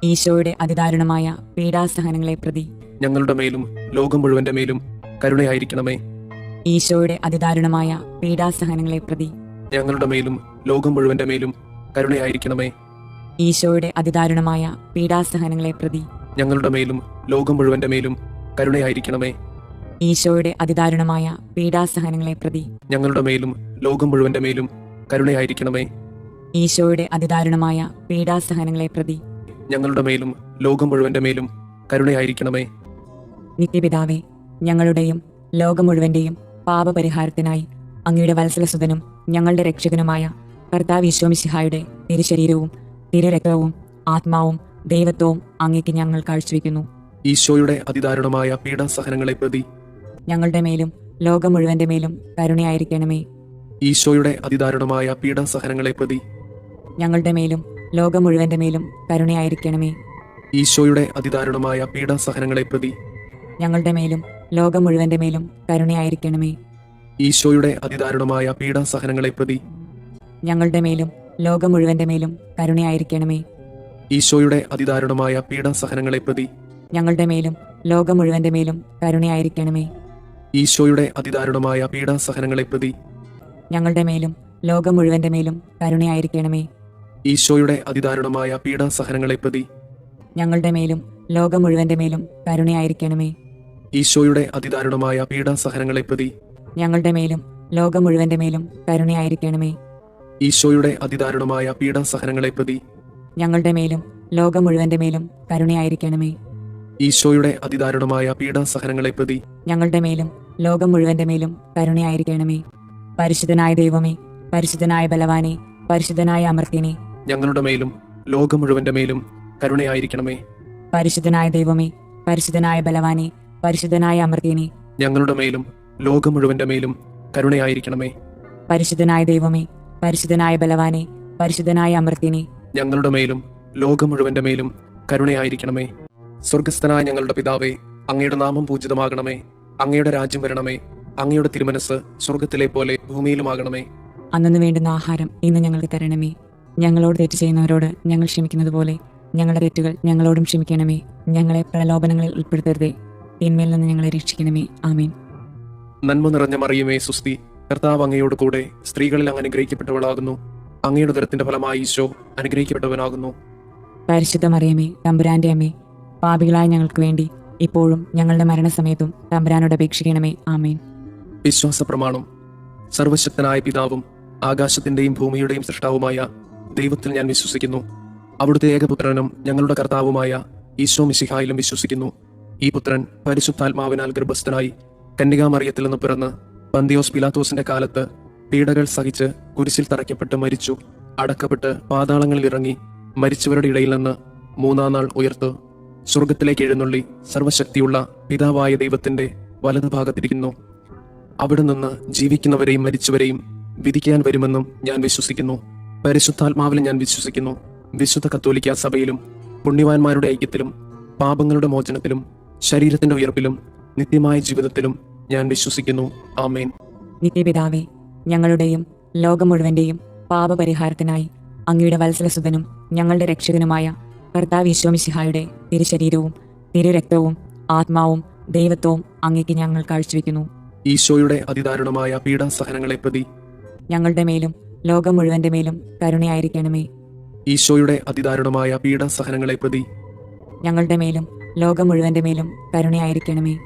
ഈശോയുടെ അതിദാരുണമായ പീഡാസഹനങ്ങളെ പ്രതി
ഞങ്ങളുടെ മേലും ലോകം മുഴുവന്റെ മേലും കരുണയായിരിക്കണമേ.
ഈശോയുടെ അതിദാരുണമായ പീഡാസഹനങ്ങളെ പ്രതി
ഞങ്ങളുടെ മേലും ലോകം മുഴുവന്റെ മേലും കരുണയായിരിക്കണമേ.
ഈശോയുടെ അതിദാരുണമായ പീഡാസഹനങ്ങളെ പ്രതി
ഞങ്ങളുടെ മേലും ലോകം മുഴുവന്റെ മേലും കരുണയായിരിക്കണമേ.
ഈശോയുടെ അതിദാരുണമായ പീഡാസഹനങ്ങളെ പ്രതി
ഞങ്ങളുടെ മേലും ലോകം മുഴുവന്റെ മേലും കരുണയായിരിക്കണമേ.
ഈശോയുടെ അതിദാരുണമായ പീഡാസഹനങ്ങളെ പ്രതി
ഞങ്ങളുടെ മേലും ലോകം മുഴുവന്റെ മേലും കരുണയായിരിക്കണമേ.
നിത്യപിതാവേ, ഞങ്ങളുടെയും ലോകം മുഴുവന്റെയും പാപപരിഹാരത്തിനായി അങ്ങയുടെ വത്സലസുതനും ഞങ്ങളുടെ രക്ഷകനുമായ കർത്താവ് ഈശോ മിശിഹായുടെ തിരുശരീരവും തിരുരക്തവും ആത്മാവും ദൈവത്വവും അങ്ങേക്ക് ഞങ്ങൾ കാഴ്ചവെക്കുന്നു.
ഈശോയുടെ അതിദാരുണമായ പീഡാസഹനങ്ങളെ പ്രതി
ഞങ്ങളുടെ മേലും ലോകം മുഴുവന്റെ മേലും കരുണയായിരിക്കണമേ.
ഈശോയുടെ അതിദാരുണമായ പീഡാസഹനങ്ങളെ പ്രതി
ഞങ്ങളുടെ മേലും ലോകം മുഴുവന്റെ മേലും കരുണയായിരിക്കണമേ.
ഈശോയുടെ അതിദാരുണമായ പീഡാസഹനങ്ങളെ പ്രതി
ഞങ്ങളുടെ മേലും ലോകം മുഴുവന്റെ മേലും കരുണയായിരിക്കണമേ.
ഈശോയുടെ അതിദാരുണമായ പീഡാസഹനങ്ങളെ പ്രതി
ഞങ്ങളുടെ മേലും ലോകം മുഴുവന്റെ മേലും കരുണയായിരിക്കണമേ.
ഈശോയുടെ അതിദാരുണമായ പീഡാസഹനങ്ങളെ പ്രതി
ഞങ്ങളുടെ മേലും ലോകം മുഴുവന്റെ മേലും കരുണയായിരിക്കണമേ.
ഈശോയുടെ അതിദാരുണമായ പീഡാസഹനങ്ങളെ പ്രതി
ഞങ്ങളുടെ മേലും ലോകം മുഴുവന്റെ മേലും കരുണയായിരിക്കണമേ.
ഈശോയുടെ അതിദാരുണമായ പീഡാസഹനങ്ങളെ പ്രതി
ഞങ്ങളുടെ മേലും ലോകം മുഴുവന്റെ മേലും കരുണയായിരിക്കണമേ.
ഈശോയുടെ അതിദാരുണമായ പീഡാസഹനങ്ങളെ പ്രതി
ഞങ്ങളുടെ മേലും ലോകം മുഴുവന്റെ മേലും കരുണയായിരിക്കണമേ.
ഈശോയുടെ അതിദാരുണമായ പീഡാസഹനങ്ങളെ പ്രതി
ഞങ്ങളുടെ മേലും ലോകം മുഴുവന്റെ മേലും കരുണയായിരിക്കണമേ.
ഈശോയുടെ അതിദാരുണമായ പീഡാസഹനങ്ങളെ പ്രതി
ഞങ്ങളുടെ മേലും ലോകം മുഴുവന്റെ മേലും കരുണയായിരിക്കണമേ. പരിശുദ്ധനായ ദൈവമേ, പരിശുദ്ധനായ ബലവാനെ, പരിശുദ്ധനായ അമർത്യനെ,
ഞങ്ങളുടെ മേലും ലോകം മുഴുവന്റെ മേലും കരുണയായിരിക്കണമേ.
പരിശുദ്ധനായ ദൈവമേ, പരിശുദ്ധനായ ബലവാനെ, പരിശുദ്ധനായ അമർത്യനെ,
ഞങ്ങളുടെ മേലും ലോകം മുഴുവന്റെ മേലും കരുണയായിരിക്കണമേ.
പരിശുദ്ധനായ ദൈവമേ, പരിശുദ്ധനായ ബലവാനെ, പരിശുദ്ധനായ അമർത്യനെ,
ഞങ്ങളുടെ മേലും ലോകം മുഴുവന്റെ മേലും കരുണയായിരിക്കണമേ. സ്വർഗസ്ഥനായ ഞങ്ങളുടെ പിതാവേ, അങ്ങയുടെ നാമം പൂജിതമാകണമേ. അങ്ങയുടെ രാജ്യം വരണമേ. അങ്ങയുടെ തിരുമനസ് സ്വർഗത്തിലെ പോലെ ഭൂമിയിലുമാകണമേ.
അന്നു വേണ്ടുന്ന ആഹാരം ഇന്ന് ഞങ്ങൾക്ക് തരണമേ. ഞങ്ങളോട് തെറ്റ് ചെയ്യുന്നവരോട് ഞങ്ങൾ ക്ഷമിക്കുന്നത് പോലെ ഞങ്ങളുടെ തെറ്റുകൾ ഞങ്ങളോടും ക്ഷമിക്കണമേ. ഞങ്ങളെ പ്രലോഭനങ്ങളിൽ ഉൾപ്പെടുത്തരുതേ, തിന്മയിൽ നിന്ന് ഞങ്ങളെ രക്ഷിക്കണമേ. ആമേൻ.
നന്മ നിറഞ്ഞ മറിയമേ, സുസ്തി, കർത്താവ് അങ്ങയോട് കൂടെ സ്ത്രീകളിൽ അങ്ങ് അനുഗ്രഹിക്കപ്പെട്ടവളാകുന്നു. അങ്ങയുടെ ഉദരത്തിന്റെ ഫലമായി ഈശോ അനുഗ്രഹിക്കപ്പെട്ടവനാകുന്നു.
പരിശുദ്ധ മറിയമേ, തമ്പുരാന്റെ അമ്മേ, പാപികളായ ഞങ്ങൾക്ക് വേണ്ടി ഇപ്പോഴും ഞങ്ങളുടെ മരണസമയത്തും തമ്പുരാനോട് അപേക്ഷിക്കണമേ. ആമേൻ.
വിശ്വാസ പ്രമാണം. സർവശക്തനായ പിതാവും ആകാശത്തിന്റെയും ഭൂമിയുടെയും സൃഷ്ടാവുമായ ദൈവത്തിൽ ഞാൻ വിശ്വസിക്കുന്നു. അവിടുത്തെ ഏകപുത്രനും ഞങ്ങളുടെ കർത്താവുമായ ഈശോ മിശിഹായിലും വിശ്വസിക്കുന്നു. ഈ പുത്രൻ പരിശുദ്ധാത്മാവിനാൽ ഗർഭസ്ഥനായി കന്യകാമറിയത്തിൽ നിന്ന് പിറന്ന് പന്തിയോസ് പിലാത്തോസിന്റെ കാലത്ത് പീഡകൾ സഹിച്ച് കുരിശിൽ തറയ്ക്കപ്പെട്ട് മരിച്ചു, അടക്കപ്പെട്ട് പാതാളങ്ങളിൽ ഇറങ്ങി, മരിച്ചവരുടെ ഇടയിൽ നിന്ന് മൂന്നാം നാൾ ഉയർത്തു, സ്വർഗത്തിലേക്ക് എഴുന്നള്ളി സർവശക്തിയുള്ള പിതാവായ ദൈവത്തിന്റെ വലതുഭാഗത്തിരിക്കുന്നു. അവിടെ നിന്ന് ജീവിക്കുന്നവരെയും മരിച്ചവരെയും വിധിക്കാൻ വരുമെന്നും ഞാൻ വിശ്വസിക്കുന്നു. പരിശുദ്ധാത്മാവിൽ ഞാൻ വിശ്വസിക്കുന്നു. വിശുദ്ധ കത്തോലിക്ക സഭയിലും പുണ്യവാന്മാരുടെ ഐക്യത്തിലും പാപങ്ങളുടെ മോചനത്തിലും ശരീരത്തിന്റെ ഉയർപ്പിലും നിത്യമായ ജീവിതത്തിലും ഞാൻ വിശ്വസിക്കുന്നു. ആമേൻ.
നിത്യപിതാവേ, ഞങ്ങളുടെയും ലോകം മുഴുവന്റെയും പാപപരിഹാരത്തിനായി അങ്ങയുടെ വത്സലസുതനും ഞങ്ങളുടെ രക്ഷകനുമായ കർത്താവ് ഈശോ മിശിഹായുടെ തിരുശരീരവും തിരുരക്തവും ആത്മാവും ദൈവത്വവും അങ്ങേക്ക് ഞങ്ങൾ കാഴ്ചവെക്കുന്നു.
ഈശോയുടെ അതിദാരുണമായ പീഡാസഹനങ്ങളെ പ്രതി
ഞങ്ങളുടെ മേലും ലോകം മുഴുവന്റെ മേലും കരുണയായിരിക്കണമേ.
ഈശോയുടെ അതിദാരുണമായ പീഡാസഹനങ്ങളെ പ്രതി
ഞങ്ങളുടെ മേലും ലോകം മുഴുവന്റെ മേലും കരുണയായിരിക്കണമേ.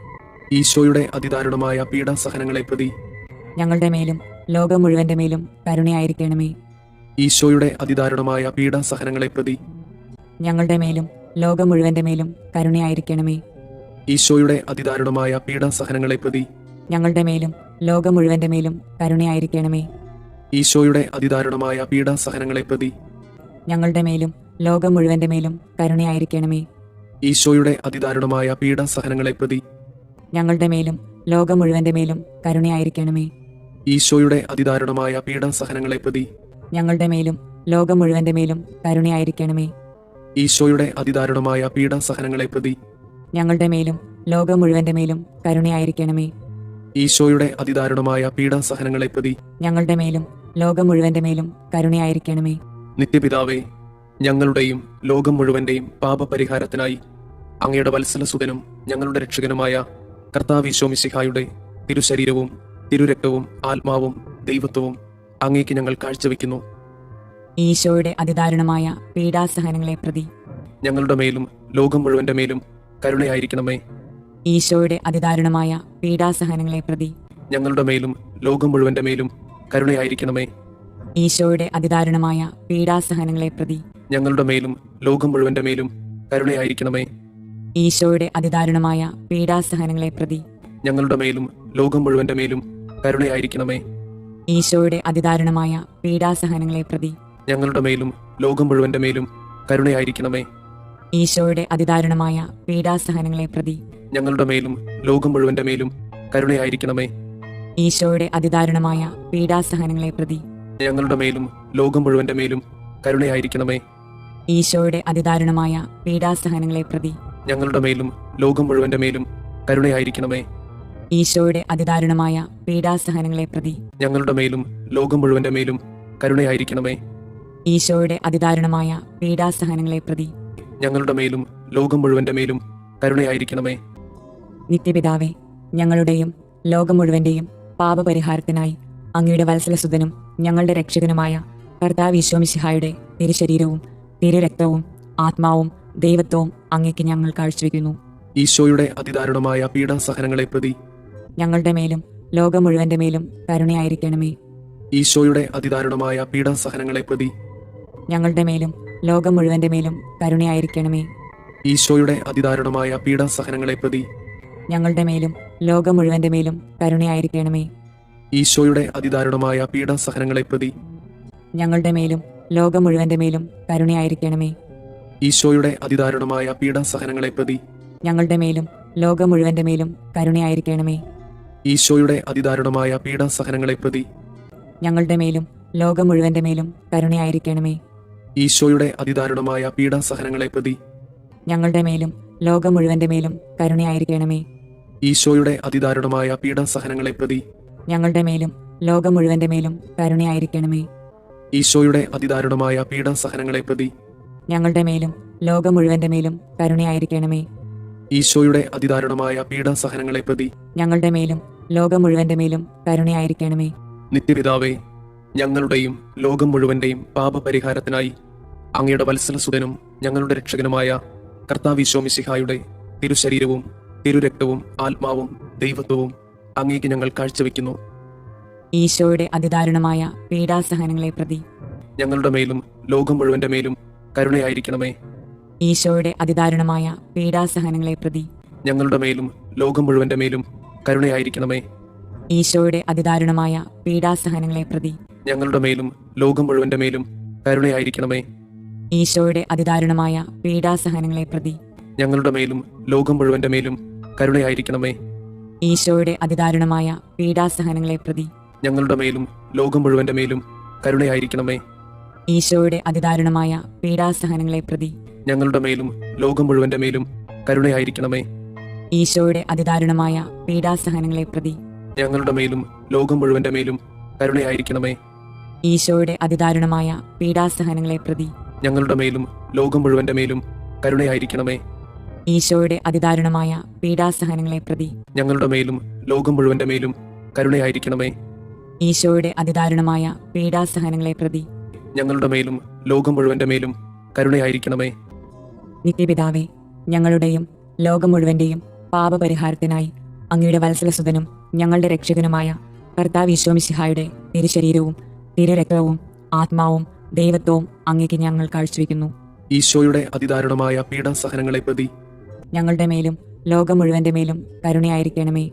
ഈശോയുടെ അതിദാരുണമായ പീഡാസഹനങ്ങളെ പ്രതി
ഞങ്ങളുടെ മേലും ലോകം മുഴുവന്റെ മേലും കരുണയായിരിക്കണമേ.
ഈശോയുടെ അതിദാരുണമായ പീഡാസഹനങ്ങളെ പ്രതി
ഞങ്ങളുടെ മേലും ലോകം മുഴുവന്റെ മേലും കരുണയായിരിക്കണമേ.
ഈശോയുടെ അതിദാരുണമായ പീഡാസഹനങ്ങളെ പ്രതി
ഞങ്ങളുടെ മേലും ലോകം മുഴുവന്റെ മേലും കരുണയായിരിക്കണമേ.
ഈശോയുടെ അതിദാരുണമായ പീഡാസഹനങ്ങളെ പ്രതി
ഞങ്ങളുടെ മേലും ലോകം മുഴുവന്റെ മേലും കരുണയായിരിക്കണമേ.
ഈശോയുടെ അതിദാരുണമായ പീഡാസഹനങ്ങളെ പ്രതി
ഞങ്ങളുടെ മേലും ലോകം മുഴുവന്റെ മേലും കരുണയായിരിക്കണമേ.
ഈശോയുടെ അതിദാരുണമായ പീഡാസഹനങ്ങളെ പ്രതി
ഞങ്ങളുടെ മേലും ലോകം മുഴുവന്റെ മേലും കരുണയായിരിക്കണമേ.
ഈശോയുടെ അതിദാരുണമായ പീഡാസഹനങ്ങളെ പ്രതി
ഞങ്ങളുടെ മേലും ലോകം മുഴുവന്റെ മേലും കരുണയായിരിക്കണമേ.
ഈശോയുടെ അതിദാരുണമായ പീഡാസഹനങ്ങളെ പ്രതി
ഞങ്ങളുടെ മേലും ലോകം മുഴുവന്റെ മേലും കരുണയായിരിക്കണമേ.
നിത്യപിതാവേ, ഞങ്ങളുടെയും ലോകം മുഴുവന്റെയും പാപപരിഹാരത്തിനായി അങ്ങയുടെ വത്സലസുതനും ഞങ്ങളുടെ രക്ഷകനുമായ കർത്താവ് ഈശോ മിശിഹായുടെ തിരുശരീരവും തിരുരക്തവും ആത്മാവും ദൈവത്വവും അങ്ങേക്ക് ഞങ്ങൾ കാഴ്ചവെക്കുന്നു.
ഈശോയുടെ അതിദാരുണമായ പീഡാസഹനങ്ങളെ പ്രതി
ഞങ്ങളുടെ മേലും ലോകം മുഴുവന്റെ മേലും കരുണയായിരിക്കണമേ.
ഈശോയുടെ അതിദാരുണമായ പീഡാസഹനങ്ങളെ പ്രതി
ഞങ്ങളുടെ മേലും ലോകം മുഴുവന്റെ മേലും കരുണയായിരിക്കണമേ.
ഈശോയുടെ അതിദാരുണമായ പീഡാസഹനങ്ങളെ പ്രതി
ഞങ്ങളുടെ മേലും ലോകം മുഴുവന്റെ മേലും കരുണയായിരിക്കണമേ.
ഈശോയുടെ അതിദാരുണമായ പീഡാസഹനങ്ങളെ പ്രതി
ഞങ്ങളുടെ മേലും ലോകം മുഴുവന്റെ മേലും കരുണയായിരിക്കണമേ.
ഈശോയുടെ അതിദാരുണമായ പീഡാസഹനങ്ങളെ പ്രതി
ഞങ്ങളുടെ മേലും ലോകം മുഴുവന്റെ മേലും കരുണയായിരിക്കണമേ.
ഈശോയുടെ അതിദാരുണമായ പീഡാസഹനങ്ങളെ പ്രതി
ഞങ്ങളുടെ മേലും ലോകം മുഴുവന്റെ മേലും കരുണയായിരിക്കണമേ.
ഈശോയുടെ അതിദാരുണമായ പീഡാസഹനങ്ങളെ പ്രതി
ഞങ്ങളുടെ മേലും ലോകം മുഴുവന്റെ മേലും കരുണയായിരിക്കണമേ.
ഈശോയുടെ അതിദാരുണമായ പീഡാസഹനങ്ങളെ പ്രതി
ഞങ്ങളുടെ മേലും ലോകം മുഴുവന്റെ മേലും കരുണയായിരിക്കണമേ.
ഈശോയുടെ അതിദാരുണമായ പീഡാസഹനങ്ങളെ പ്രതി
ഞങ്ങളുടെ മേലും ലോകം മുഴുവന്റെ മേലും കരുണയായിരിക്കണമേ.
ഈശോയുടെ അതിദാരുണമായ പീഡാസഹനങ്ങളെ പ്രതി
ഞങ്ങളുടെ മേലും ലോകം മുഴുവന്റെ മേലും കരുണയായിരിക്കണമേ.
നിത്യപിതാവേ, ഞങ്ങളുടെയും ലോകം മുഴുവന്റെയും പാപപരിഹാരത്തിനായി അങ്ങയുടെ വത്സലസുതനും ഞങ്ങളുടെ രക്ഷകനുമായ കർത്താവ് ഈശോ മിശിഹായുടെ തിരുശരീരവും തിരുരക്തവും ആത്മാവും ദൈവത്വവും അങ്ങേക്ക് ഞങ്ങൾ കാഴ്ചവെക്കുന്നു.
ഈശോയുടെ അതിദാരുണമായ പീഡാസഹനങ്ങളെ പ്രതി
ഞങ്ങളുടെ മേലും ലോകം മുഴുവന്റെ മേലും കരുണയായിരിക്കണമേ.
ഈശോയുടെ അതിദാരുണമായ പീഡാസഹനങ്ങളെ പ്രതി
ഞങ്ങളുടെ മേലും ലോകം മുഴുവന്റെ മേലും കരുണയായിരിക്കണമേ.
ഈശോയുടെ അതിദാരുണമായ പീഡാസഹനങ്ങളെ പ്രതി
ഞങ്ങളുടെ മേലും ലോകം മുഴുവന്റെ മേലും കരുണയായിരിക്കണമേ.
ഈശോയുടെ അതിദാരുണമായ പീഡാസഹനങ്ങളെ പ്രതി
ഞങ്ങളുടെ മേലും ലോകം മുഴുവന്റെ മേലും കരുണയായിരിക്കണമേ.
ഈശോയുടെ അതിദാരുണമായ പീഡാസഹനങ്ങളെ പ്രതി
ഞങ്ങളുടെ മേലും ലോകം മുഴുവന്റെ മേലും കരുണയായിരിക്കണമേ.
ഈശോയുടെ അതിദാരുണമായ പീഡാസഹനങ്ങളെ പ്രതി
ഞങ്ങളുടെ മേലും ലോകം മുഴുവന്റെ മേലും കരുണയായിരിക്കണമേ.
ഈശോയുടെ അതിദാരുണമായ പീഡാസഹനങ്ങളെ പ്രതി
ഞങ്ങളുടെ മേലും ലോകം മുഴുവന്റെ മേലും കരുണയായിരിക്കണമേ.
ഈശോയുടെ അതിദാരുണമായ പീഡാസഹനങ്ങളെ പ്രതി
ഞങ്ങളുടെ മേലും ലോകം മുഴുവന്റെ മേലും കരുണയായിരിക്കണമേ.
ഈശോയുടെ അതിദാരുണമായ പീഡാസഹനങ്ങളെ പ്രതി
ഞങ്ങളുടെ മേലും ലോകം മുഴുവന്റെ മേലും കരുണയായിരിക്കണമേ.
ഈശോയുടെ അതിദാരുണമായ പീഡാസഹനങ്ങളെ പ്രതി
ഞങ്ങളുടെ മേലും ലോകം മുഴുവന്റെ മേലും കരുണയായിരിക്കണമേ.
നിത്യപിതാവേ, ഞങ്ങളുടെയും ലോകം മുഴുവന്റെയും പാപപരിഹാരത്തിനായി അങ്ങയുടെ വത്സലസുതനും ഞങ്ങളുടെ രക്ഷകനുമായ കർത്താവീശോ മിശിഹായുടെ തിരുശരീരവും തിരുരക്തവും ആത്മാവും ദൈവത്വവും അങ്ങേക്ക് ഞങ്ങൾ കാഴ്ചവെക്കുന്നു.
ഈശോയുടെ അതിദാരുണമായ പീഡാസഹനങ്ങളെ പ്രതി
ഞങ്ങളുടെ മേലും ലോകം മുഴുവന്റെ മേലും കരുണയായിരിക്കണമേ.
ഈശോയുടെ അതിദാരുണമായ പീഡാസഹനങ്ങളെ പ്രതി
ഞങ്ങളുടെ മേലും ലോകം മുഴുവന്റെ മേലും കരുണയായിരിക്കണമേ.
ഈശോയുടെ അതിദാരുണമായ പീഡാസഹനങ്ങളെ പ്രതി
ഞങ്ങളുടെ മേലും ലോകം മുഴുവന്റെ മേലും കരുണയായിരിക്കണമേ.
ഈശോയുടെ അതിദാരുണമായ പീഡാസഹനങ്ങളെ പ്രതി
ഞങ്ങളുടെ മേലും ലോകം മുഴുവന്റെ മേലും കരുണയായിരിക്കണമേ.
ഈശോയുടെ അതിദാരുണമായ പീഡാസഹനങ്ങളെ പ്രതി
ഞങ്ങളുടെ മേലും ലോകം മുഴുവന്റെ മേലും കരുണയായിരിക്കണമേ.
ഈശോയുടെ അതിദാരുണമായ പീഡാസഹനങ്ങളെ പ്രതി
ഞങ്ങളുടെ മേലും ലോകം മുഴുവന്റെ മേലും കരുണയായിരിക്കണമേ.
ഈശോയുടെ അതിദാരുണമായ പീഡാസഹനങ്ങളെ പ്രതി
ഞങ്ങളുടെ മേലും ലോകം മുഴുവന്റെ മേലും കരുണയായിരിക്കണമേ.
ഈശോയുടെ അതിദാരുണമായ പീഡാസഹനങ്ങളെ പ്രതി
ഞങ്ങളുടെ മേലും ലോകം മുഴുവന്റെ മേലും കരുണയായിരിക്കണമേ.
ഈശോയുടെ അതിദാരുണമായ പീഡാസഹനങ്ങളെ പ്രതി
ഞങ്ങളുടെ മേലും ലോകം മുഴുവന്റെ മേലും കരുണയായിരിക്കണമേ.
ഈശോയുടെ അതിദാരുണമായ പീഡാസഹനങ്ങളെ പ്രതി
ഞങ്ങളുടെ മേലും ലോകം മുഴുവന്റെ മേലും കരുണയായിരിക്കണമേ.
നിത്യപിതാവേ, ഞങ്ങളുടെയും ലോകം മുഴുവന്റെയും പാപപരിഹാരത്തിനായി അങ്ങയുടെ വത്സലസുതനും ഞങ്ങളുടെ രക്ഷകനുമായ കർത്താവ് ഈശോ മിശിഹായുടെ തിരുശരീരവും തിരുരക്തവും ആത്മാവും ദൈവത്വവും അങ്ങേക്ക് ഞങ്ങൾ കാഴ്ചവെക്കുന്നു.
ഈശോയുടെ അതിദാരുണമായ പീഡാസഹനങ്ങളെ പ്രതി
ഞങ്ങളുടെ മേലും ലോകം മുഴുവന്റെ മേലും കരുണയായിരിക്കണമേ.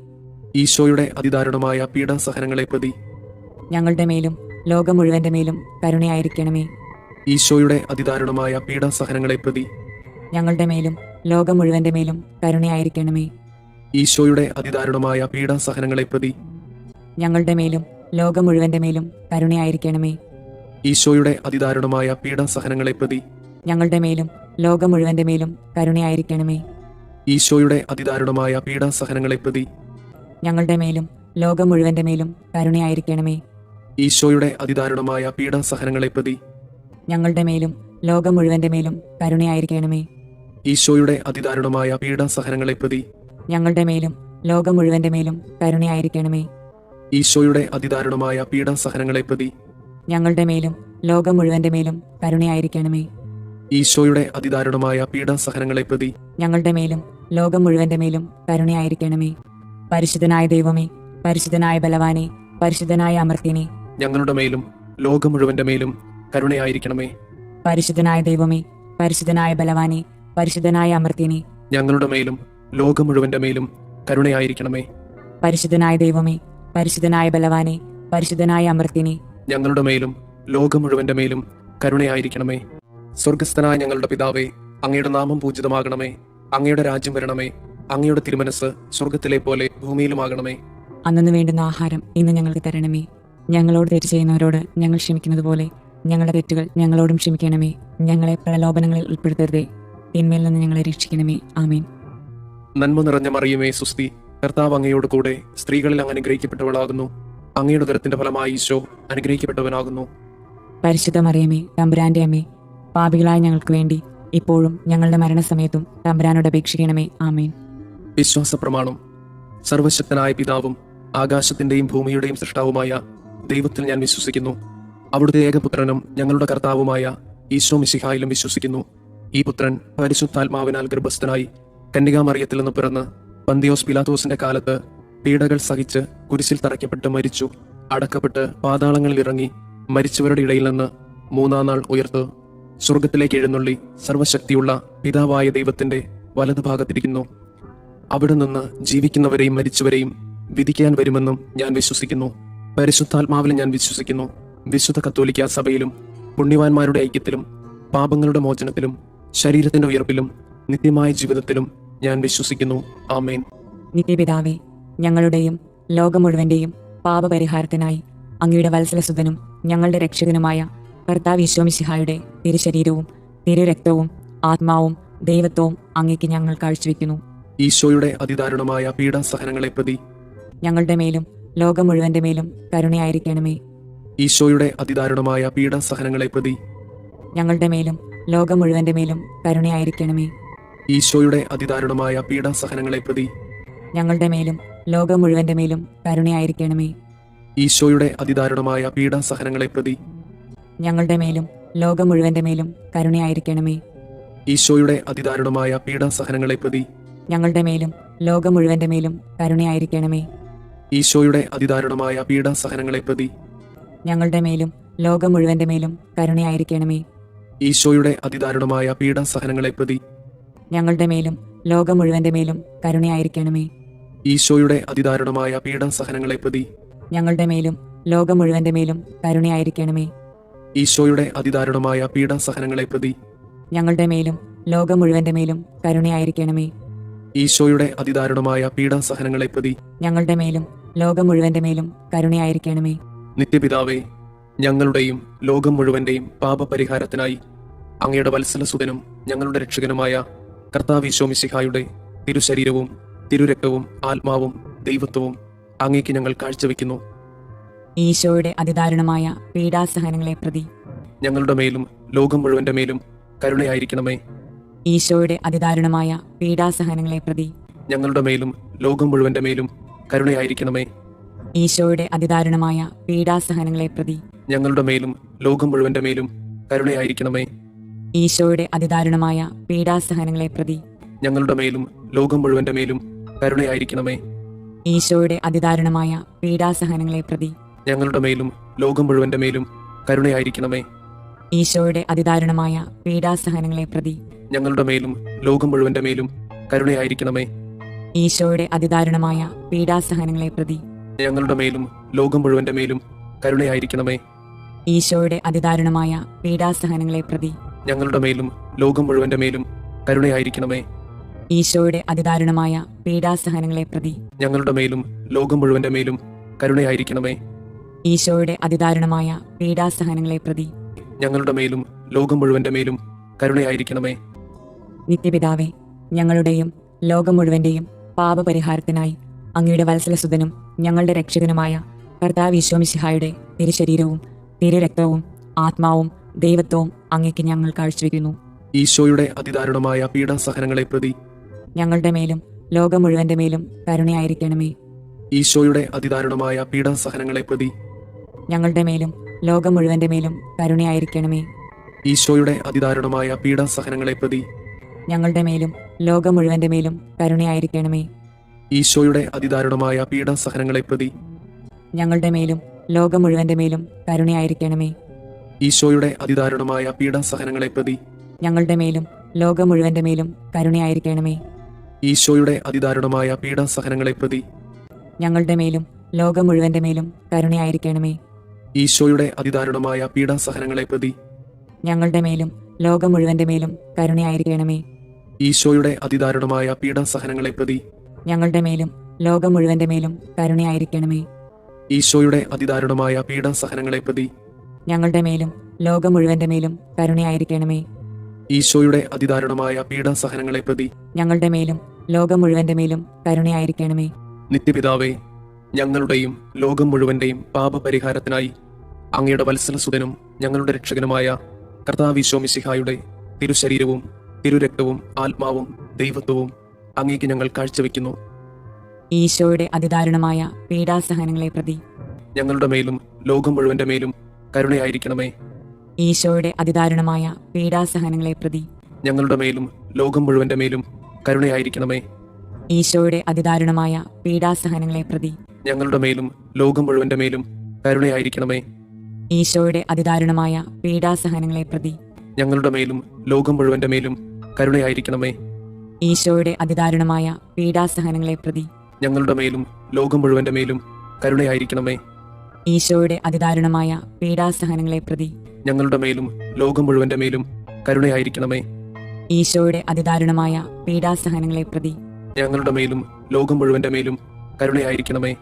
ഈശോയുടെ അതിദാരുണമായ പീഡാസഹനങ്ങളെ പ്രതി
ഞങ്ങളുടെ മേലും ലോകം മുഴുവന്റെ മേലും കരുണയായിരിക്കണമേ.
ഈശോയുടെ അതിദാരുണമായ പീഡാസഹനങ്ങളെ പ്രതി
ഞങ്ങളുടെ മേലും ലോകം മുഴുവന്റെ മേലും കരുണയായിരിക്കണമേ.
ഈശോയുടെ അതിദാരുണമായ പീഡാസഹനങ്ങളെ പ്രതി
ഞങ്ങളുടെ മേലും ലോകം മുഴുവന്റെ മേലും കരുണയായിരിക്കണമേ.
ഈശോയുടെ അതിദാരുണമായ പീഡാസഹനങ്ങളെ പ്രതി
ഞങ്ങളുടെ മേലും ലോകം മുഴുവന്റെ മേലും കരുണയായിരിക്കണമേ.
ഈശോയുടെ അതിദാരുണമായ പീഡാസഹനങ്ങളെ പ്രതി
ഞങ്ങളുടെ മേലും ലോകം മുഴുവന്റെ മേലും കരുണയായിരിക്കണമേ.
ഈശോയുടെ അതിദാരുണമായ പീഡാസഹനങ്ങളെ പ്രതി
ഞങ്ങളുടെ മേലും ലോകം മുഴുവന്റെ മേലും കരുണയായിരിക്കണമേ.
ഈശോയുടെ അതിദാരുണമായ പീഡാസഹനങ്ങളെ പ്രതി
ഞങ്ങളുടെ മേലും ലോകം മുഴുവന്റെ മേലും കരുണയായിരിക്കണമേ.
ഈശോയുടെ അതിദാരുണമായ പീഡാസഹനങ്ങളെ പ്രതി
ഞങ്ങളുടെ മേലും ലോകം മുഴുവന്റെ മേലും കരുണയായിരിക്കണമേ.
ഈശോയുടെ അതിദാരുണമായ പീഡാസഹനങ്ങളെ പ്രതി
ഞങ്ങളുടെ മേലും ലോകം മുഴുവന്റെ മേലും കരുണയായിരിക്കണമേ. പരിശുദ്ധനായ ദൈവമേ, പരിശുദ്ധനായ ബലവാനെ, പരിശുദ്ധനായ അമർത്യനെ,
ഞങ്ങളുടെ മേലും ലോകം മുഴുവന്റെ മേലും കരുണയായിരിക്കണമേ.
പരിശുദ്ധനായ ദൈവമേ, പരിശുദ്ധനായ ബലവാനെ, പരിശുദ്ധനായ അമർത്യനെ,
ഞങ്ങളുടെ മേലും ലോകം മുഴുവന്റെ മേലും കരുണയായിരിക്കണമേ.
പരിശുദ്ധനായ ദൈവമേ, പരിശുദ്ധനായ ബലവാനെ, പരിശുദ്ധനായ അമർത്യനെ,
ഞങ്ങളുടെ മേലും ലോകം മുഴുവന്റെ മേലും കരുണയായിരിക്കണമേ. സ്വർഗസ്ഥനായ ഞങ്ങളുടെ പിതാവേ, അങ്ങയുടെ നാമം പൂജിതമാകണമേ. അങ്ങയുടെ രാജ്യം വരണമേ. അങ്ങയുടെ തിരുമനസ് സ്വർഗത്തിലെ പോലെ ഭൂമിയിലുമാകണമേ.
അന്നു വേണ്ടുന്ന ആഹാരം ഇന്ന് ഞങ്ങൾക്ക് തരണമേ. ഞങ്ങളോട് തെറ്റ് ചെയ്യുന്നവരോട് ഞങ്ങൾ ക്ഷമിക്കുന്നത് പോലെ ഞങ്ങളുടെ തെറ്റുകൾ ഞങ്ങളോടും ക്ഷമിക്കണമേ. ഞങ്ങളെ പ്രലോഭനങ്ങളിൽ ഉൾപ്പെടുത്തരുതേ, തിന്മയിൽ നിന്ന് ഞങ്ങളെ രക്ഷിക്കണമേ. ആമേൻ.
നന്മ നിറഞ്ഞ മറിയമേ, സുസ്തി, കർത്താവ് അങ്ങയോട് കൂടെ സ്ത്രീകളിൽ അങ്ങ് അനുഗ്രഹിക്കപ്പെട്ടവളാകുന്നു. അങ്ങയുടെ ഉദരത്തിന്റെ ഫലമായി ഈശോ അനുഗ്രഹിക്കപ്പെട്ടവനാകുന്നു.
പരിശുദ്ധ മറിയമേ, തമ്പുരാന്റെ അമ്മേ, പാപികളായ ഞങ്ങൾക്ക് വേണ്ടി ഇപ്പോഴും ഞങ്ങളുടെ മരണസമയത്തും തമ്പുരാനോട് അപേക്ഷിക്കണമേ. ആമേൻ.
വിശ്വാസ പ്രമാണം. സർവശക്തനായ പിതാവും ആകാശത്തിന്റെയും ഭൂമിയുടെയും സൃഷ്ടാവുമായ ദൈവത്തിൽ ഞാൻ വിശ്വസിക്കുന്നു. അവിടുത്തെ ഏകപുത്രനും ഞങ്ങളുടെ കർത്താവുമായ ഈശോ മിശിഹായിലും വിശ്വസിക്കുന്നു. ഈ പുത്രൻ പരിശുദ്ധാത്മാവിനാൽ ഗർഭസ്ഥനായി കന്യകാമറിയത്തിൽ നിന്ന് പിറന്ന് പന്തിയോസ് പിലാത്തോസിന്റെ കാലത്ത് പീഡകൾ സഹിച്ച് കുരിശിൽ തറയ്ക്കപ്പെട്ട് മരിച്ചു, അടക്കപ്പെട്ട് പാതാളങ്ങളിൽ ഇറങ്ങി മരിച്ചവരുടെ ഇടയിൽ നിന്ന് മൂന്നാം നാൾ ഉയർത്ത് സ്വർഗത്തിലേക്ക് എഴുന്നള്ളി സർവശക്തിയുള്ള പിതാവായ ദൈവത്തിന്റെ വലതുഭാഗത്തിരിക്കുന്നു. അവിടെ നിന്ന് ജീവിക്കുന്നവരെയും മരിച്ചവരെയും വിധിക്കാൻ വരുമെന്നും ഞാൻ വിശ്വസിക്കുന്നു. പരിശുദ്ധാത്മാവിലും ഞാൻ വിശ്വസിക്കുന്നു. വിശുദ്ധ കത്തോലിക്കാ സഭയിലും പുണ്യവാന്മാരുടെ ഐക്യത്തിലും പാപങ്ങളുടെ മോചനത്തിലും ശരീരത്തിന്റെ ഉയർപ്പിലും നിത്യമായ ജീവിതത്തിലും ഞാൻ വിശ്വസിക്കുന്നു. ആമേൻ.
നിത്യപിതാവേ, ഞങ്ങളുടെയും ലോകം മുഴുവന്റെയും പാപപരിഹാരത്തിനായി അങ്ങയുടെ വത്സലസുതനും ഞങ്ങളുടെ രക്ഷകനുമായ കർത്താവ് ഈശോ മിശിഹായുടെ തിരുശരീരവും തിരുരക്തവും ആത്മാവും ദൈവത്വവും അങ്ങേക്ക് ഞങ്ങൾ കാഴ്ചവെക്കുന്നു.
ഈശോയുടെ അതിദാരുണമായ പീഡാസഹനങ്ങളെ പ്രതി
ഞങ്ങളുടെ മേലും ലോകം മുഴുവന്റെ മേലും കരുണയായിരിക്കണമേ.
ഈശോയുടെ അതിദാരുണമായ പീഡാസഹനങ്ങളെ പ്രതി
ഞങ്ങളുടെ മേലും ലോകം മുഴുവന്റെ മേലും കരുണയായിരിക്കണമേ.
ഈശോയുടെ അതിദാരുണമായ പീഡാസഹനങ്ങളെ പ്രതി
ഞങ്ങളുടെ മേലും ലോകം മുഴുവന്റെ മേലും കരുണയായിരിക്കണമേ.
ഈശോയുടെ അതിദാരുണമായ പീഡാസഹനങ്ങളെ പ്രതി
ഞങ്ങളുടെ മേലും ലോകം മുഴുവന്റെ മേലും കരുണയായിരിക്കണമേ.
ഈശോയുടെ അതിദാരുണമായ പീഡാസഹനങ്ങളെ പ്രതി
ഞങ്ങളുടെ മേലും ലോകം മുഴുവന്റെ മേലും കരുണയായിരിക്കണമേ.
ഈശോയുടെ അതിദാരുണമായ പീഡാസഹനങ്ങളെ പ്രതി
ഞങ്ങളുടെ മേലും ലോകം മുഴുവന്റെ മേലും കരുണയായിരിക്കണമേ.
ഈശോയുടെ അതിദാരുണമായ പീഡാസഹനങ്ങളെ പ്രതി
ഞങ്ങളുടെ മേലും ലോകം മുഴുവന്റെ മേലും കരുണയായിരിക്കണമേ.
ഈശോയുടെ അതിദാരുണമായ പീഡാസഹനങ്ങളെ പ്രതി
ഞങ്ങളുടെ മേലും ലോകം മുഴുവന്റെ മേലും കരുണയായിരിക്കണമേ.
ഈശോയുടെ അതിദാരുണമായ പീഡാസഹനങ്ങളെ പ്രതി
ഞങ്ങളുടെ മേലും ലോകം മുഴുവന്റെ മേലും കരുണയായിരിക്കണമേ.
ഈശോയുടെ അതിദാരുണമായ പീഡാസഹനങ്ങളെ പ്രതി
ഞങ്ങളുടെ മേലും ലോകം മുഴുവന്റെ മേലും കരുണയായിരിക്കണമേ.
നിത്യപിതാവേ, ഞങ്ങളുടെയും ലോകം മുഴുവന്റെയും പാപപരിഹാരത്തിനായി അങ്ങയുടെ വത്സലസുതനും ഞങ്ങളുടെ രക്ഷകനുമായ കർത്താവ് ഈശോ മിശിഹായുടെ തിരുശരീരവും തിരുരക്തവും ആത്മാവും ദൈവത്വവും അങ്ങേക്ക് ഞങ്ങൾ കാഴ്ചവെക്കുന്നു.
ഈശോയുടെ അതിദാരുണമായ പീഡാസഹനങ്ങളെ പ്രതി
ഞങ്ങളുടെ മേലും ലോകം മുഴുവന്റെ മേലും കരുണയായിരിക്കണമേ.
ഈശോയുടെ അതിദാരുണമായ പീഡാസഹനങ്ങളെ പ്രതി
ഞങ്ങളുടെ മേലും ലോകം മുഴുവന്റെ മേലും കരുണയായിരിക്കണമേ.
ഈശോയുടെ അതിദാരുണമായ പീഡാസഹനങ്ങളെ പ്രതി
ഞങ്ങളുടെ മേലും ലോകം മുഴുവന്റെ മേലും കരുണയായിരിക്കണമേ.
ഈശോയുടെ അതിദാരുണമായ പീഡാസഹനങ്ങളെ പ്രതി
ഞങ്ങളുടെ മേലും ലോകം മുഴുവന്റെ മേലും കരുണയായിരിക്കണമേ.
ഈശോയുടെ അതിദാരുണമായ പീഡാസഹനങ്ങളെ പ്രതി
ഞങ്ങളുടെ മേലും ലോകം മുഴുവന്റെ മേലും കരുണയായിരിക്കണമേ.
ഈശോയുടെ അതിദാരുണമായ പീഡാസഹനങ്ങളെ പ്രതി
ഞങ്ങളുടെ മേലും ലോകം മുഴുവന്റെ മേലും കരുണയായിരിക്കണമേ.
ഈശോയുടെ അതിദാരുണമായ പീഡാസഹനങ്ങളെ പ്രതി
ഞങ്ങളുടെ മേലും ലോകം മുഴുവന്റെ മേലും കരുണയായിരിക്കണമേ.
ഈശോയുടെ അതിദാരുണമായ പീഡാസഹനങ്ങളെ പ്രതി
ഞങ്ങളുടെ മേലും ലോകം മുഴുവന്റെ മേലും കരുണയായിരിക്കണമേ.
ഈശോയുടെ അതിദാരുണമായ പീഡാസഹനങ്ങളെ പ്രതി
ഞങ്ങളുടെ മേലും ലോകം മുഴുവന്റെ മേലും കരുണയായിരിക്കണമേ.
ഈശോയുടെ അതിദാരുണമായ പീഡാസഹനങ്ങളെ പ്രതി
ഞങ്ങളുടെ മേലും ലോകം മുഴുവന്റെ മേലും കരുണയായിരിക്കണമേ.
നിത്യപിതാവേ, ഞങ്ങളുടെയും ലോകം മുഴുവന്റെയും പാപപരിഹാരത്തിനായി അങ്ങയുടെ വത്സലസുതനും ഞങ്ങളുടെ രക്ഷകനുമായ കർത്താവ് ഈശോ മിശിഹായുടെ തിരുശരീരവും തിരുരക്തവും ആത്മാവും ദൈവത്വവും അങ്ങേക്ക് ഞങ്ങൾ കാഴ്ചവെക്കുന്നു.
ഈശോയുടെ അതിദാരുണമായ പീഡാസഹനങ്ങളെ പ്രതി
ഞങ്ങളുടെ മേലും ലോകം മുഴുവന്റെ മേലും കരുണയായിരിക്കണമേ.
ഈശോയുടെ അതിദാരുണമായ പീഡാസഹനങ്ങളെ പ്രതി
ഞങ്ങളുടെ മേലും ലോകം മുഴുവന്റെ മേലും കരുണയായിരിക്കണമേ.
ഈശോയുടെ അതിദാരുണമായ പീഡാസഹനങ്ങളെ പ്രതി
ഞങ്ങളുടെ മേലും ലോകം മുഴുവന്റെ മേലും കരുണയായിരിക്കണമേ.
ഈശോയുടെ അതിദാരുണമായ പീഡാസഹനങ്ങളെ പ്രതി
ഞങ്ങളുടെ മേലും ലോകം മുഴുവന്റെ മേലും കരുണയായിരിക്കണമേ.
ഈശോയുടെ അതിദാരുണമായ പീഡാസഹനങ്ങളെ പ്രതി
ഞങ്ങളുടെ മേലും ലോകം മുഴുവന്റെ മേലും കരുണയായിരിക്കണമേ.
ഈശോയുടെ അതിദാരുണമായ പീഡാസഹനങ്ങളെ പ്രതി
ഞങ്ങളുടെ മേലും ലോകം മുഴുവന്റെ മേലും കരുണയായിരിക്കണമേ.
ഈശോയുടെ അതിദാരുണമായ പീഡാസഹനങ്ങളെ പ്രതി
ഞങ്ങളുടെ മേലും ലോകം മുഴുവന്റെ മേലും കരുണയായിരിക്കണമേ.
ഈശോയുടെ അതിദാരുണമായ പീഡാസഹനങ്ങളെ പ്രതി
ഞങ്ങളുടെ മേലും ലോകം മുഴുവന്റെ മേലും കരുണയായിരിക്കണമേ.
ഈശോയുടെ അതിദാരുണമായ പീഡാസഹനങ്ങളെ പ്രതി
ഞങ്ങളുടെ മേലും ലോകം മുഴുവന്റെ മേലും കരുണയായിരിക്കണമേ.
ഈശോയുടെ അതിദാരുണമായ പീഡാസഹനങ്ങളെ പ്രതി
ഞങ്ങളുടെ മേലും ലോകം മുഴുവന്റെ മേലും കരുണയായിരിക്കണമേ.
നിത്യപിതാവേ, ഞങ്ങളുടെയും ലോകം മുഴുവന്റെയും പാപപരിഹാരത്തിനായി അങ്ങയുടെ വത്സലസുതനും ഞങ്ങളുടെ രക്ഷകനുമായ കർത്താവ് ഈശോ മിശിഹായുടെ തിരുശരീരവും തിരുരക്തവും ആത്മാവും ദൈവത്വവും അങ്ങേക്ക് ഞങ്ങൾ കാഴ്ചവെക്കുന്നു.
ഈശോയുടെ അതിദാരുണമായ പീഡാസഹനങ്ങളെ പ്രതി
ഞങ്ങളുടെ മേലും ലോകം മുഴുവന്റെ മേലും കരുണയായിരിക്കണമേ.
ഈശോയുടെ അതിദാരുണമായ പീഡാസഹനങ്ങളെ പ്രതി
ഞങ്ങളുടെ മേലും ലോകം മുഴുവന്റെ മേലും കരുണയായിരിക്കണമേ.
ഈശോയുടെ അതിദാരുണമായ പീഡാസഹനങ്ങളെ പ്രതി
ഞങ്ങളുടെ മേലും ലോകം മുഴുവന്റെ മേലും കരുണയായിരിക്കണമേ.
ഈശോയുടെ അതിദാരുണമായ പീഡാസഹനങ്ങളെ പ്രതി
ഞങ്ങളുടെ മേലും ലോകം മുഴുവന്റെ മേലും കരുണയായിരിക്കണമേ.
ഈശോയുടെ അതിദാരുണമായ പീഡാസഹനങ്ങളെ പ്രതി
ഞങ്ങളുടെ മേലും ലോകം മുഴുവന്റെ മേലും കരുണയായിരിക്കണമേ.
ഈശോയുടെ അതിദാരുണമായ പീഡാസഹനങ്ങളെ പ്രതി
ഞങ്ങളുടെ മേലും ലോകം മുഴുവന്റെ മേലും കരുണയായിരിക്കണമേ.
ഈശോയുടെ അതിദാരുണമായ പീഡാസഹനങ്ങളെ പ്രതി
ഞങ്ങളുടെ മേലും ലോകം മുഴുവന്റെ മേലും കരുണയായിരിക്കണമേ.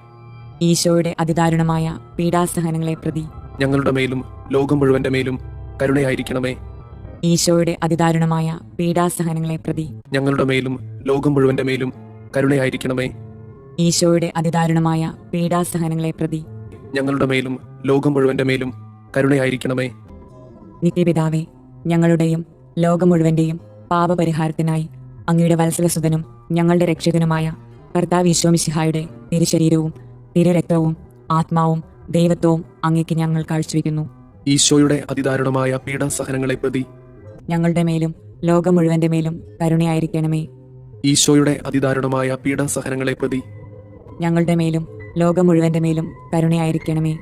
ഈശോയുടെ അതിദാരുണമായ പീഡാസഹനങ്ങളെ പ്രതി
ഞങ്ങളുടെ മേലും ലോകം മുഴുവന്റെ മേലും കരുണയായിരിക്കണമേ.
ഈശോയുടെ അതിദാരുണമായ പീഡാസഹനങ്ങളെ പ്രതി
ഞങ്ങളുടെ മേലും ലോകം മുഴുവന്റെ മേലും കരുണയായിരിക്കണമേ.
ഈശോയുടെ അതിദാരുണമായ പീഡാസഹനങ്ങളെ പ്രതി
ഞങ്ങളുടെ മേലും ലോകം മുഴുവന്റെ മേലും കരുണയായിരിക്കണമേ.
നിത്യപിതാവേ, ഞങ്ങളുടെയും ലോകം മുഴുവന്റെയും പാപപരിഹാരത്തിനായി അങ്ങയുടെ വത്സലസുതനും ഞങ്ങളുടെ രക്ഷകനുമായ കർത്താവ് ഈശോമിശിഹായുടെ തിരുശരീരവും തിരുരക്തവും ആത്മാവും ദൈവത്വവും അങ്ങേക്ക് ഞങ്ങൾ കാഴ്ചവെക്കുന്നു.
ഈശോയുടെ അതിദാരുണമായ പീഡാസഹനങ്ങളെ പ്രതി
ഞങ്ങളുടെ മേലും ലോകം മുഴുവന്റെ മേലും കരുണയായിരിക്കണമേ.
ഈശോയുടെ അതിദാരുണമായ പീഡാസഹനങ്ങളെ പ്രതി
ഞങ്ങളുടെ മേലും ലോകം മുഴുവന്റെ മേലും കരുണയായിരിക്കണമേ.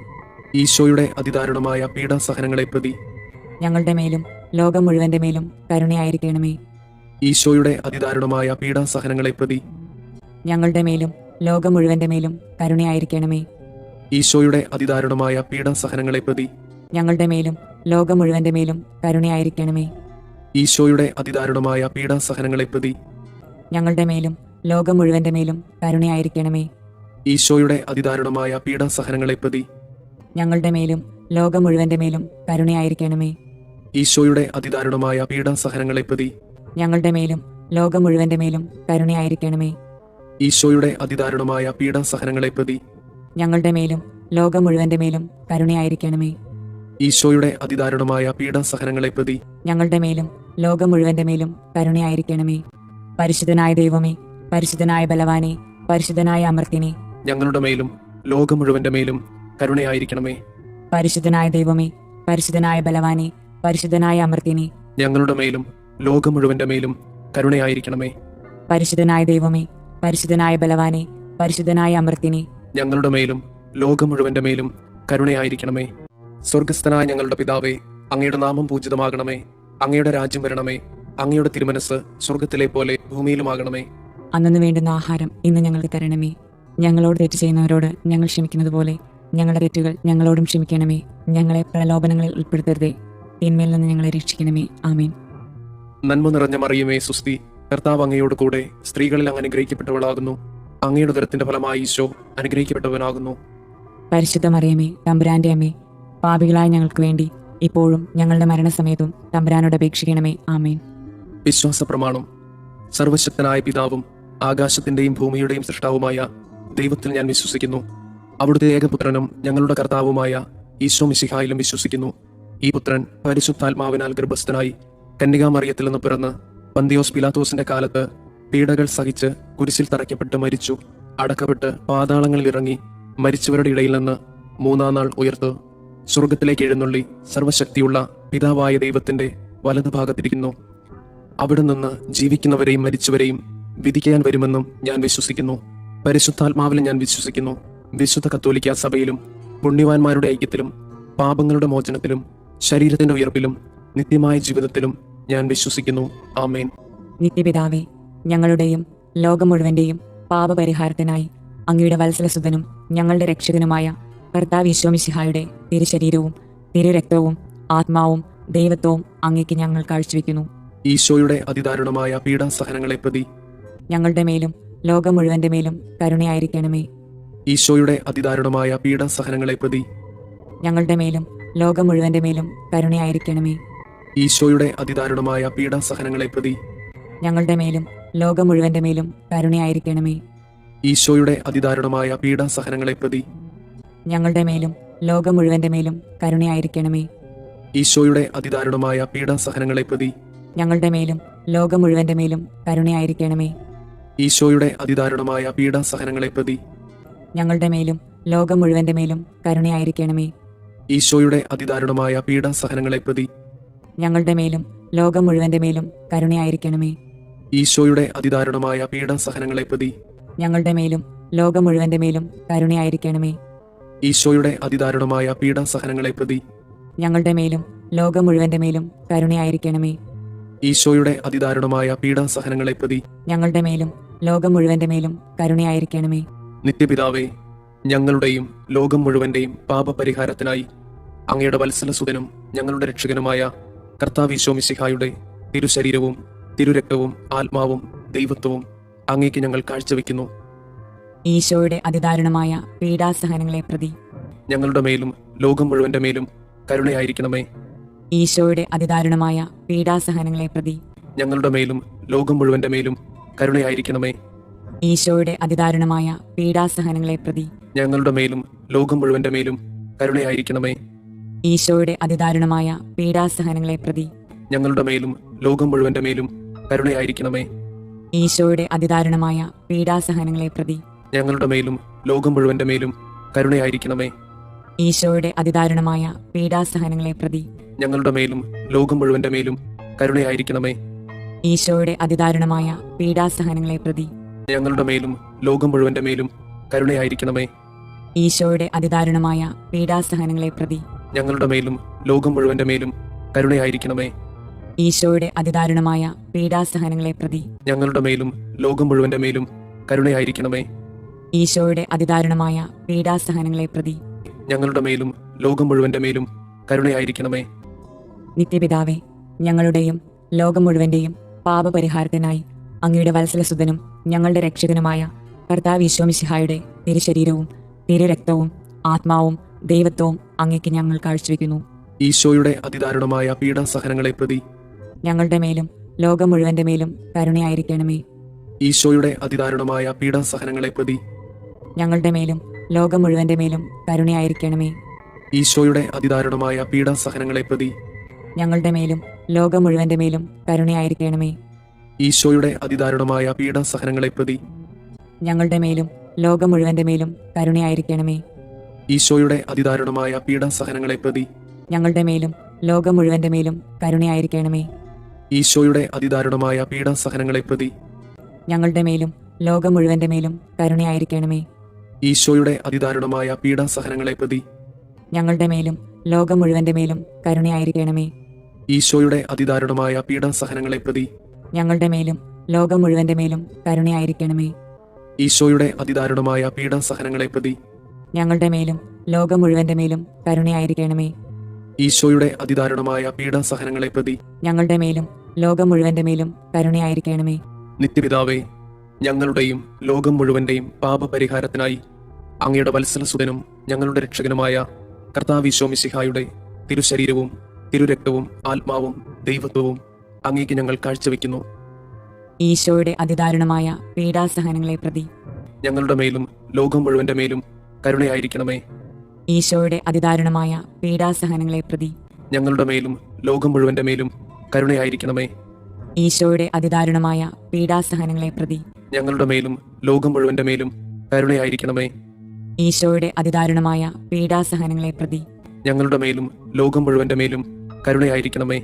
ഈശോയുടെ അതിദാരുണമായ പീഡാസഹനങ്ങളെ പ്രതി
ഞങ്ങളുടെ മേലും ലോകം മുഴുവന്റെ മേലും കരുണയായിരിക്കണമേ.
ഈശോയുടെ അതിദാരുണമായ പീഡാസഹനങ്ങളെ പ്രതി
ഞങ്ങളുടെ മേലും ലോകം മുഴുവന്റെ മേലും കരുണയായിരിക്കണമേ.
ഈശോയുടെ അതിദാരുണമായ പീഡാസഹനങ്ങളെ പ്രതി
ഞങ്ങളുടെ മേലും ലോകം മുഴുവന്റെ മേലും കരുണയായിരിക്കണമേ.
ഈശോയുടെ അതിദാരുണമായ പീഡാസഹനങ്ങളെ പ്രതി
ഞങ്ങളുടെ മേലും ലോകം മുഴുവന്റെ മേലും കരുണയായിരിക്കണമേ.
ഈശോയുടെ അതിദാരുണമായ പീഡാസഹനങ്ങളെ പ്രതി
ഞങ്ങളുടെ മേലും ലോകം മുഴുവന്റെ മേലും കരുണയായിരിക്കണമേ.
ഈശോയുടെ അതിദാരുണമായ പീഡാസഹനങ്ങളെ പ്രതി
ഞങ്ങളുടെ മേലും ലോകം മുഴുവന്റെ മേലും കരുണയായിരിക്കണമേ.
ഈശോയുടെ അതിദാരുണമായ പീഡാസഹനങ്ങളെ പ്രതി
ഞങ്ങളുടെ മേലും ലോകം മുഴുവന്റെ മേലും കരുണയായിരിക്കണമേ.
ഈശോയുടെ അതിദാരുണമായ പീഡാസഹനങ്ങളെ പ്രതി
ഞങ്ങളുടെ മേലും ലോകം മുഴുവന്റെ മേലും കരുണയായിരിക്കണമേ. പരിശുദ്ധനായ ദൈവമേ, പരിശുദ്ധനായ ബലവാനെ, പരിശുദ്ധനായ അമർത്തിനെ,
ഞങ്ങളുടെ മേലും ലോകം മുഴുവന്റെ മേലും കരുണയായിരിക്കണമേ.
പരിശുദ്ധനായ ദൈവമേ, പരിശുദ്ധനായ ബലവാനെ, പരിശുദ്ധനായ അമർത്തിനെ,
ഞങ്ങളുടെ മേലും ലോകം മുഴുവന്റെ മേലും കരുണയായിരിക്കണമേ.
പരിശുദ്ധനായ ദൈവമേ, പരിശുദ്ധനായ ബലവാനെ, പരിശുദ്ധനായ അമർത്തിനെ,
ഞങ്ങളുടെ മേലും ലോകം മുഴുവന്റെ മേലും കരുണയായിരിക്കണമേ. സ്വർഗസ്ഥനായ ഞങ്ങളുടെ പിതാവേ, അങ്ങയുടെ നാമം പൂജിതമാകണമേ. അങ്ങയുടെ രാജ്യം വരണമേ. അങ്ങയുടെ തിരുമനസ് സ്വർഗത്തിലെ പോലെ ഭൂമിയിലുമാകണമേ.
അന്നു വേണ്ടുന്ന ആഹാരം ഇന്ന് ഞങ്ങൾക്ക് തരണമേ. ഞങ്ങളോട് തെറ്റ് ചെയ്യുന്നവരോട് ഞങ്ങൾ ക്ഷമിക്കുന്നത് പോലെ ഞങ്ങളുടെ തെറ്റുകൾ ഞങ്ങളോടും ക്ഷമിക്കണമേ. ഞങ്ങളെ പ്രലോഭനങ്ങളിൽ ഉൾപ്പെടുത്തരുതേ, തിന്മയിൽ നിന്ന് ഞങ്ങളെ രക്ഷിക്കണമേ. ആമേൻ.
നന്മ നിറഞ്ഞ മറിയമേ, സുസ്തി, കർത്താവ് അങ്ങയോട് കൂടെ സ്ത്രീകളിൽ അങ്ങ് അനുഗ്രഹിക്കപ്പെട്ടവളാകുന്നു. അങ്ങയുടെ ഉദരത്തിന്റെ ഫലമായി ഈശോ അനുഗ്രഹിക്കപ്പെട്ടവനാകുന്നു.
പരിശുദ്ധ മറിയമേ, തമ്പുരാന്റെ അമ്മേ, പാപികളായ ഞങ്ങൾക്ക് വേണ്ടി ഇപ്പോഴും ഞങ്ങളുടെ മരണസമയത്തും തമ്പുരാനോട് അപേക്ഷിക്കണമേ. ആമേൻ.
വിശ്വാസ പ്രമാണം. സർവശക്തനായ പിതാവും ആകാശത്തിന്റെയും ഭൂമിയുടെയും സൃഷ്ടാവുമായ ദൈവത്തിൽ ഞാൻ വിശ്വസിക്കുന്നു. അവിടുത്തെ ഏകപുത്രനും ഞങ്ങളുടെ കർത്താവുമായ ഈശോ മിശിഹായിലും വിശ്വസിക്കുന്നു. ഈ പുത്രൻ പരിശുദ്ധാത്മാവിനാൽ ഗർഭസ്ഥനായി കന്യകാമറിയത്തിൽ നിന്ന് പിറന്ന് പന്തിയോസ് പിലാത്തോസിന്റെ കാലത്ത് പീഡകൾ സഹിച്ച് കുരിശിൽ തറയ്ക്കപ്പെട്ട് മരിച്ചു, അടക്കപ്പെട്ട് പാതാളങ്ങളിൽ ഇറങ്ങി മരിച്ചവരുടെ ഇടയിൽ നിന്ന് മൂന്നാം നാൾ ഉയർത്ത് സ്വർഗത്തിലേക്ക് എഴുന്നള്ളി സർവശക്തിയുള്ള പിതാവായ ദൈവത്തിന്റെ വലതുഭാഗത്തിരിക്കുന്നു. അവിടെ നിന്ന് ജീവിക്കുന്നവരെയും മരിച്ചവരെയും വിധിക്കാൻ വരുമെന്നും ഞാൻ വിശ്വസിക്കുന്നു. പരിശുദ്ധാത്മാവിലും ഞാൻ വിശ്വസിക്കുന്നു. വിശുദ്ധ കത്തോലിക്ക സഭയിലും പുണ്യവാന്മാരുടെ ഐക്യത്തിലും പാപങ്ങളുടെ മോചനത്തിലും ശരീരത്തിന്റെ ഉയർപ്പിലും നിത്യമായ ജീവിതത്തിലും ഞാൻ വിശ്വസിക്കുന്നു. ആമേൻ.
നിത്യപിതാവേ, ഞങ്ങളുടെയും ലോകം മുഴുവന്റെയും പാപപരിഹാരത്തിനായി അങ്ങയുടെ വത്സലസുതനും ഞങ്ങളുടെ രക്ഷകനുമായ കർത്താവ് ഈശോമിശിഹായുടെ തിരുശരീരവും തിരുരക്തവും ആത്മാവും ദൈവത്വവും അങ്ങേക്ക് ഞങ്ങൾ കാഴ്ചവെക്കുന്നു.
ഈശോയുടെ അതിദാരുണമായ പീഡാസഹനങ്ങളെ പ്രതി
ഞങ്ങളുടെ മേലും ലോകം മുഴുവന്റെ മേലും കരുണയായിരിക്കണമേ.
ഈശോയുടെ അതിദാരുണമായ പീഡാസഹനങ്ങളെ പ്രതി
ഞങ്ങളുടെ മേലും ലോകം മുഴുവന്റെ മേലും കരുണയായിരിക്കണമേ.
ഈശോയുടെ അതിദാരുണമായ പീഡാസഹനങ്ങളെ പ്രതി
ഞങ്ങളുടെ മേലും ലോകം മുഴുവന്റെ മേലും കരുണയായിരിക്കണമേ.
ഈശോയുടെ അതിദാരുണമായ പീഡാസഹനങ്ങളെ പ്രതി
ഞങ്ങളുടെ മേലും ലോകം മുഴുവന്റെ മേലും കരുണയായിരിക്കണമേ.
ഈശോയുടെ അതിദാരുണമായ പീഡാസഹനങ്ങളെ പ്രതി
ഞങ്ങളുടെ മേലും ലോകം മുഴുവന്റെ മേലും കരുണയായിരിക്കണമേ.
ഈശോയുടെ അതിദാരുണമായ പീഡാസഹനങ്ങളെ പ്രതി
ഞങ്ങളുടെ മേലും ലോകം മുഴുവന്റെ മേലും കരുണയായിരിക്കണമേ.
ഈശോയുടെ അതിദാരുണമായ പീഡാസഹനങ്ങളെ പ്രതി
ഞങ്ങളുടെ മേലും ലോകം മുഴുവന്റെ മേലും കരുണയായിരിക്കണമേ.
ഈശോയുടെ അതിദാരുണമായ പീഡാസഹനങ്ങളെ പ്രതി
ഞങ്ങളുടെ മേലും ലോകം മുഴുവന്റെ മേലും കരുണയായിരിക്കണമേ.
ഈശോയുടെ അതിദാരുണമായ പീഡാസഹനങ്ങളെ പ്രതി
ഞങ്ങളുടെ മേലും ലോകം മുഴുവന്റെ മേലും കരുണയായിരിക്കണമേ.
ഈശോയുടെ അതിദാരുണമായ പീഡാസഹനങ്ങളെ പ്രതി
ഞങ്ങളുടെ മേലും ലോകം മുഴുവന്റെ മേലും കരുണയായിരിക്കണമേ.
നിത്യപിതാവേ, ഞങ്ങളുടെയും ലോകം മുഴുവന്റെയും പാപപരിഹാരത്തിനായി അങ്ങയുടെ വത്സലസുതനും ഞങ്ങളുടെ രക്ഷകനുമായ കർത്താവ് മിശിഹായുടെ തിരുശരീരവും തിരുരക്തവും ആത്മാവും ദൈവത്വവും അങ്ങേക്ക് ഞങ്ങൾ കാഴ്ചവെക്കുന്നു.
ഈശോയുടെ അതിദാരുണമായ പീഡാസഹനങ്ങളെ പ്രതി
ഞങ്ങളുടെ മേലും ലോകം മുഴുവന്റെ മേലും കരുണയായിരിക്കണമേ.
ഈശോയുടെ അതിദാരുണമായ പീഡാസഹനങ്ങളെ പ്രതി
ഞങ്ങളുടെ മേലും ലോകം മുഴുവന്റെ മേലും കരുണയായിരിക്കണമേ.
ഈശോയുടെ അതിദാരുണമായ പീഡാസഹനങ്ങളെ പ്രതി
ഞങ്ങളുടെ മേലും ലോകം മുഴുവന്റെ മേലും കരുണയായിരിക്കണമേ.
ഈശോയുടെ അതിദാരുണമായ പീഡാസഹനങ്ങളെ പ്രതി
ഞങ്ങളുടെ മേലും ലോകം മുഴുവന്റെ മേലും കരുണയായിരിക്കണമേ.
ഈശോയുടെ അതിദാരുണമായ പീഡാസഹനങ്ങളെ പ്രതി
ഞങ്ങളുടെ മേലും ലോകം മുഴുവന്റെ മേലും കരുണയായിരിക്കണമേ.
ഈശോയുടെ അതിദാരുണമായ പീഡാസഹനങ്ങളെ പ്രതി
ഞങ്ങളുടെ മേലും ലോകം മുഴുവന്റെ മേലും കരുണയായിരിക്കണമേ.
ഈശോയുടെ അതിദാരുണമായ പീഡാസഹനങ്ങളെ പ്രതി
ഞങ്ങളുടെ മേലും ലോകം മുഴുവന്റെ മേലും കരുണയായിരിക്കണമേ.
ഈശോയുടെ അതിദാരുണമായ പീഡാസഹനങ്ങളെ പ്രതി
ഞങ്ങളുടെ മേലും ലോകം മുഴുവന്റെ മേലും കരുണയായിരിക്കണമേ.
ഈശോയുടെ അതിദാരുണമായ പീഡാസഹനങ്ങളെ പ്രതി
ഞങ്ങളുടെ മേലും ലോകം മുഴുവന്റെ മേലും കരുണയായിരിക്കണമേ.
ഈശോയുടെ അതിദാരുണമായ പീഡാസഹനങ്ങളെ പ്രതി
ഞങ്ങളുടെ മേലും ലോകം മുഴുവന്റെ മേലും കരുണയായിരിക്കണമേ.
നിത്യപിതാവേ, ഞങ്ങളുടെയും ലോകം മുഴുവന്റെയും പാപപരിഹാരത്തിനായി അങ്ങയുടെ വത്സലസുതനും ഞങ്ങളുടെ രക്ഷകനുമായ കർത്താവ് മിശിഹായുടെ തിരുശരീരവും തിരുരക്തവും ആത്മാവും ദൈവത്വവും അങ്ങേക്ക് ഞങ്ങൾ കാഴ്ചവെക്കുന്നു.
ഈശോയുടെ അതിദാരുണമായ പീഡാസഹനങ്ങളെ പ്രതി
ഞങ്ങളുടെ മേലും ലോകം മുഴുവന്റെ മേലും കരുണയായിരിക്കണമേ.
ഈശോയുടെ അതിദാരുണമായ പീഡാസഹനങ്ങളെ പ്രതി
ഞങ്ങളുടെ മേലും ലോകം മുഴുവന്റെ മേലും കരുണയായിരിക്കണമേ.
ഈശോയുടെ അതിദാരുണമായ പീഡാസഹനങ്ങളെ പ്രതി
ഞങ്ങളുടെ മേലും ലോകം മുഴുവന്റെ മേലും കരുണയായിരിക്കണമേ.
ഈശോയുടെ അതിദാരുണമായ പീഡാസഹനങ്ങളെ പ്രതി
ഞങ്ങളുടെ മേലും ലോകം മുഴുവന്റെ മേലും കരുണയായിരിക്കണമേ.
ഈശോയുടെ അതിദാരുണമായ പീഡാസഹനങ്ങളെ പ്രതി
ഞങ്ങളുടെ മേലും ലോകം മുഴുവന്റെ മേലും കരുണയായിരിക്കണമേ.
ഈശോയുടെ അതിദാരുണമായ പീഡാസഹനങ്ങളെ പ്രതി
ഞങ്ങളുടെ മേലും ലോകം മുഴുവന്റെ മേലും കരുണയായിരിക്കണമേ.
ഈശോയുടെ അതിദാരുണമായ പീഡാസഹനങ്ങളെ പ്രതി
ഞങ്ങളുടെ മേലും ലോകം മുഴുവന്റെ മേലും കരുണയായിരിക്കണമേ.
ഈശോയുടെ അതിദാരുണമായ പീഡാസഹനങ്ങളെ പ്രതി
ഞങ്ങളുടെ മേലും ലോകം മുഴുവന്റെ മേലും കരുണയായിരിക്കണമേ.
ഈശോയുടെ അതിദാരുണമായ പീഡാസഹനങ്ങളെ പ്രതി
ഞങ്ങളുടെ മേലും ലോകം മുഴുവന്റെ മേലും കരുണയായിരിക്കണമേ.
ഈശോയുടെ അതിദാരുണമായ പീഡാസഹനങ്ങളെ പ്രതി
ഞങ്ങളുടെ മേലും ലോകം മുഴുവന്റെ മേലും കരുണയായിരിക്കണമേ.
നിത്യപിതാവേ, ഞങ്ങളുടെയും ലോകം മുഴുവന്റെയും പാപപരിഹാരത്തിനായി അങ്ങയുടെ വത്സലസുതനും ഞങ്ങളുടെ രക്ഷകനുമായ കർത്താവ് മിശിഹായുടെ തിരുശരീരവും തിരുരക്തവും ആത്മാവും ദൈവത്വവും അങ്ങേക്ക് ഞങ്ങൾ കാഴ്ചവെക്കുന്നു.
ഈശോയുടെ അതിദാരുണമായ പീഡാസഹനങ്ങളെ പ്രതി
ഞങ്ങളുടെ മേലും ലോകം മുഴുവന്റെ മേലും കരുണയായിരിക്കണമേ.
ഈശോയുടെ അതിദാരുണമായ പീഡാസഹനങ്ങളെ പ്രതി
ഞങ്ങളുടെ മേലും ലോകം മുഴുവന്റെ മേലും കരുണയായിരിക്കണമേ.
ഈശോയുടെ അതിദാരുണമായ പീഡാസഹനങ്ങളെ പ്രതി
ഞങ്ങളുടെ മേലും ലോകം മുഴുവന്റെ മേലും കരുണയായിരിക്കണമേ.
ഈശോയുടെ അതിദാരുണമായ പീഡാസഹനങ്ങളെ പ്രതി
ഞങ്ങളുടെ മേലും ലോകം മുഴുവന്റെ മേലും കരുണയായിരിക്കണമേ.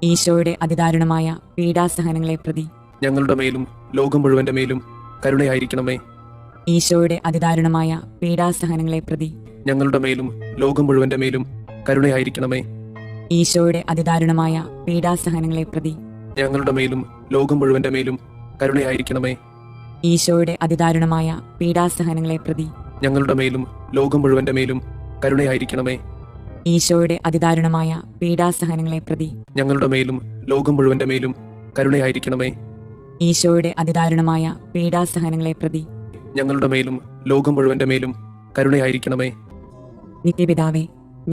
ഈശോയുടെ അതിദാരുണമായ പീഡാസഹനങ്ങളെ പ്രതി
ഞങ്ങളുടെ മേലും ലോകം മുഴുവന്റെ മേലും കരുണയായിരിക്കണമേ.
ഈശോയുടെ അതിദാരുണമായ പീഡാസഹനങ്ങളെ പ്രതി
ഞങ്ങളുടെ മേലും ലോകം മുഴുവന്റെ മേലും കരുണയായിരിക്കണമേ.
ഈശോയുടെ അതിദാരുണമായ പീഡാസഹനങ്ങളെ പ്രതി
ഞങ്ങളുടെ മേലും ലോകം മുഴുവന്റെ മേലും കരുണയായിരിക്കണമേ.
ഈശോയുടെ അതിദാരുണമായ പീഡാസഹനങ്ങളെ പ്രതി
ഞങ്ങളുടെ മേലും ലോകം മുഴുവന്റെ മേലും കരുണയായിരിക്കണമേ.
ഈശോയുടെ അതിദാരുണമായ പീഡാസഹനങ്ങളെ പ്രതി
ഞങ്ങളുടെ മേലും ലോകം മുഴുവന്റെ മേലും കരുണയായിരിക്കണമേ.
ഈശോയുടെ അതിദാരുണമായ പീഡാസഹനങ്ങളെ പ്രതി
ഞങ്ങളുടെ മേലും ലോകം മുഴുവന്റെ മേലും കരുണയായിരിക്കണമേ.
നിത്യപിതാവേ,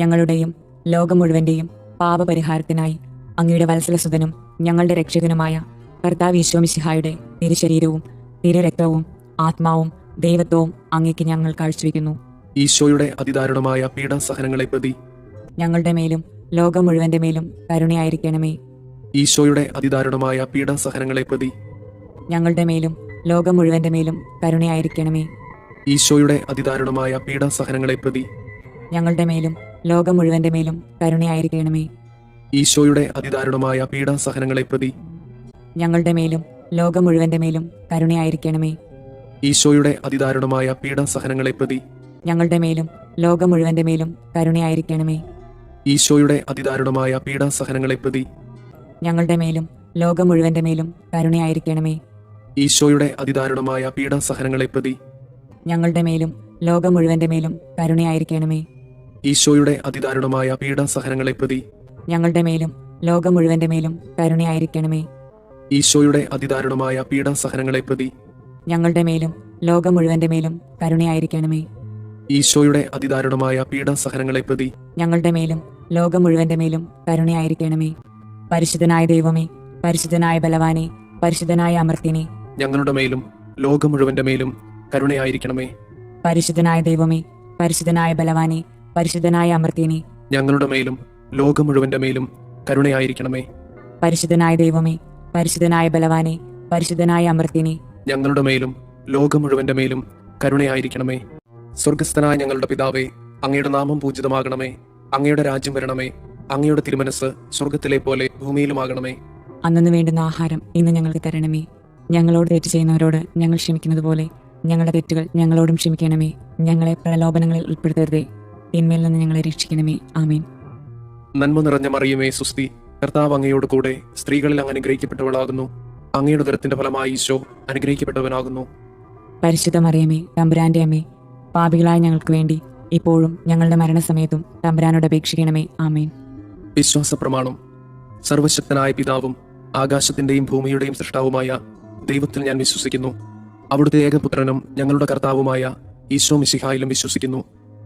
ഞങ്ങളുടെയും ലോകം മുഴുവന്റെയും പാപപരിഹാരത്തിനായി അങ്ങയുടെ വത്സലസുതനും ഞങ്ങളുടെ രക്ഷകനുമായ കർത്താവ് മിശിഹായുടെ തിരുശരീരവും തിരുരക്തവും ആത്മാവും ദൈവത്വവും അങ്ങേക്ക് ഞങ്ങൾ കാഴ്ചവെക്കുന്നു.
ഈശോയുടെ അതിദാരുണമായ പീഡാസഹനങ്ങളെ പ്രതി
ഞങ്ങളുടെ മേലും ലോകം മുഴുവന്റെ മേലും കരുണയായിരിക്കണമേ.
ഈശോയുടെ അതിദാരുണമായ പീഡാസഹനങ്ങളെ പ്രതി
ഞങ്ങളുടെ മേലും ലോകം മുഴുവന്റെ മേലും കരുണയായിരിക്കണമേ.
ഈശോയുടെ അതിദാരുണമായ പീഡാസഹനങ്ങളെ പ്രതി
ഞങ്ങളുടെ മേലും ലോകം മുഴുവന്റെ മേലും കരുണയായിരിക്കണമേ.
ഈശോയുടെ അതിദാരുണമായ പീഡാസഹനങ്ങളെ പ്രതി
ഞങ്ങളുടെ മേലും ലോകം മുഴുവന്റെ മേലും കരുണയായിരിക്കണമേ.
ഈശോയുടെ അതിദാരുണമായ പീഡാസഹനങ്ങളെ പ്രതി
ഞങ്ങളുടെ മേലും ലോകം മുഴുവന്റെ മേലും കരുണയായിരിക്കണമേ.
ഈശോയുടെ അതിദാരുണമായ പീഡാസഹനങ്ങളെ പ്രതി
ഞങ്ങളുടെ മേലും ലോകം മുഴുവന്റെ മേലും കരുണയായിരിക്കണമേ.
ഈശോയുടെ അതിദാരുണമായ പീഡാസഹനങ്ങളെ പ്രതി
ഞങ്ങളുടെ മേലും ലോകം മുഴുവന്റെ മേലും കരുണയായിരിക്കണമേ.
ഈശോയുടെ അതിദാരുണമായ പീഡാസഹനങ്ങളെ പ്രതി
ഞങ്ങളുടെ മേലും ലോകം മുഴുവന്റെ മേലും കരുണയായിരിക്കണമേ.
ഈശോയുടെ അതിദാരുണമായ പീഡാസഹനങ്ങളെ പ്രതി
ഞങ്ങളുടെ മേലും ലോകം മുഴുവന്റെ മേലും കരുണയായിരിക്കണമേ.
ഈശോയുടെ അതിദാരുണമായ പീഡാസഹനങ്ങളെ പ്രതി
ഞങ്ങളുടെ മേലും ലോകം മുഴുവന്റെ മേലും കരുണയായിരിക്കണമേ. പരിശുദ്ധനായ ദൈവമേ, പരിശുദ്ധനായ ബലവാനെ, പരിശുദ്ധനായ അമർത്യനെ,
ഞങ്ങളുടെ മേലും ലോകം മുഴുവന്റെ മേലും കരുണയായിരിക്കണമേ.
പരിശുദ്ധനായ ദൈവമേ, പരിശുദ്ധനായ ബലവാനെ, പരിശുദ്ധനായ അമർത്യനെ,
ഞങ്ങളുടെ മേലും ലോകം മുഴുവന്റെ മേലും കരുണയായിരിക്കണമേ.
പരിശുദ്ധനായ ദൈവമേ, പരിശുദ്ധനായ ബലവാനെ, പരിശുദ്ധനായ അമർത്യനെ,
ഞങ്ങളുടെ മേലും ലോകം മുഴുവന്റെ മേലും കരുണയായിരിക്കണമേ. സ്വർഗസ്ഥനായ ഞങ്ങളുടെ പിതാവേ, അങ്ങയുടെ നാമം പൂജിതമാകണമേ. അങ്ങയുടെ രാജ്യം വരണമേ. അങ്ങയുടെ തിരുമനസ് സ്വർഗത്തിലെ പോലെ ഭൂമിയിലുമാകണമേ.
അന്നു വേണ്ടുന്ന ആഹാരം ഇന്ന് ഞങ്ങൾക്ക് തരണമേ. ഞങ്ങളോട് തെറ്റ് ചെയ്യുന്നവരോട് ഞങ്ങൾ ക്ഷമിക്കുന്നത് പോലെ ഞങ്ങളുടെ തെറ്റുകൾ ഞങ്ങളോടും ക്ഷമിക്കണമേ. ഞങ്ങളെ പ്രലോഭനങ്ങളിൽ ഉൾപ്പെടുത്തരുതേ, തിന്മയിൽ നിന്ന് ഞങ്ങളെ രക്ഷിക്കണമേ. ആമേൻ.
നന്മ നിറഞ്ഞ മറിയമേ, സുസ്തി, കർത്താവ് അങ്ങയോട് കൂടെ സ്ത്രീകളിൽ അങ്ങ് അനുഗ്രഹിക്കപ്പെട്ടവളാകുന്നു. അങ്ങയുടെ ഉദരത്തിന്റെ ഫലമായി ഈശോ അനുഗ്രഹിക്കപ്പെട്ടവനാകുന്നു.
പരിശുദ്ധ മറിയമേ, തമ്പുരാന്റെ അമ്മേ, പാപികളായ ഞങ്ങൾക്ക് വേണ്ടി ഇപ്പോഴും ഞങ്ങളുടെ മരണസമയത്തും തമ്പുരാനോട് അപേക്ഷിക്കണമേ. ആമേൻ.
വിശ്വാസ പ്രമാണം. സർവശക്തനായ പിതാവും ആകാശത്തിന്റെയും ഭൂമിയുടെയും സൃഷ്ടാവുമായ ദൈവത്തിൽ ഞാൻ വിശ്വസിക്കുന്നു. അവിടുത്തെ ഏകപുത്രനും ഞങ്ങളുടെ കർത്താവുമായ ഈശോ മിശിഹായിലും വിശ്വസിക്കുന്നു.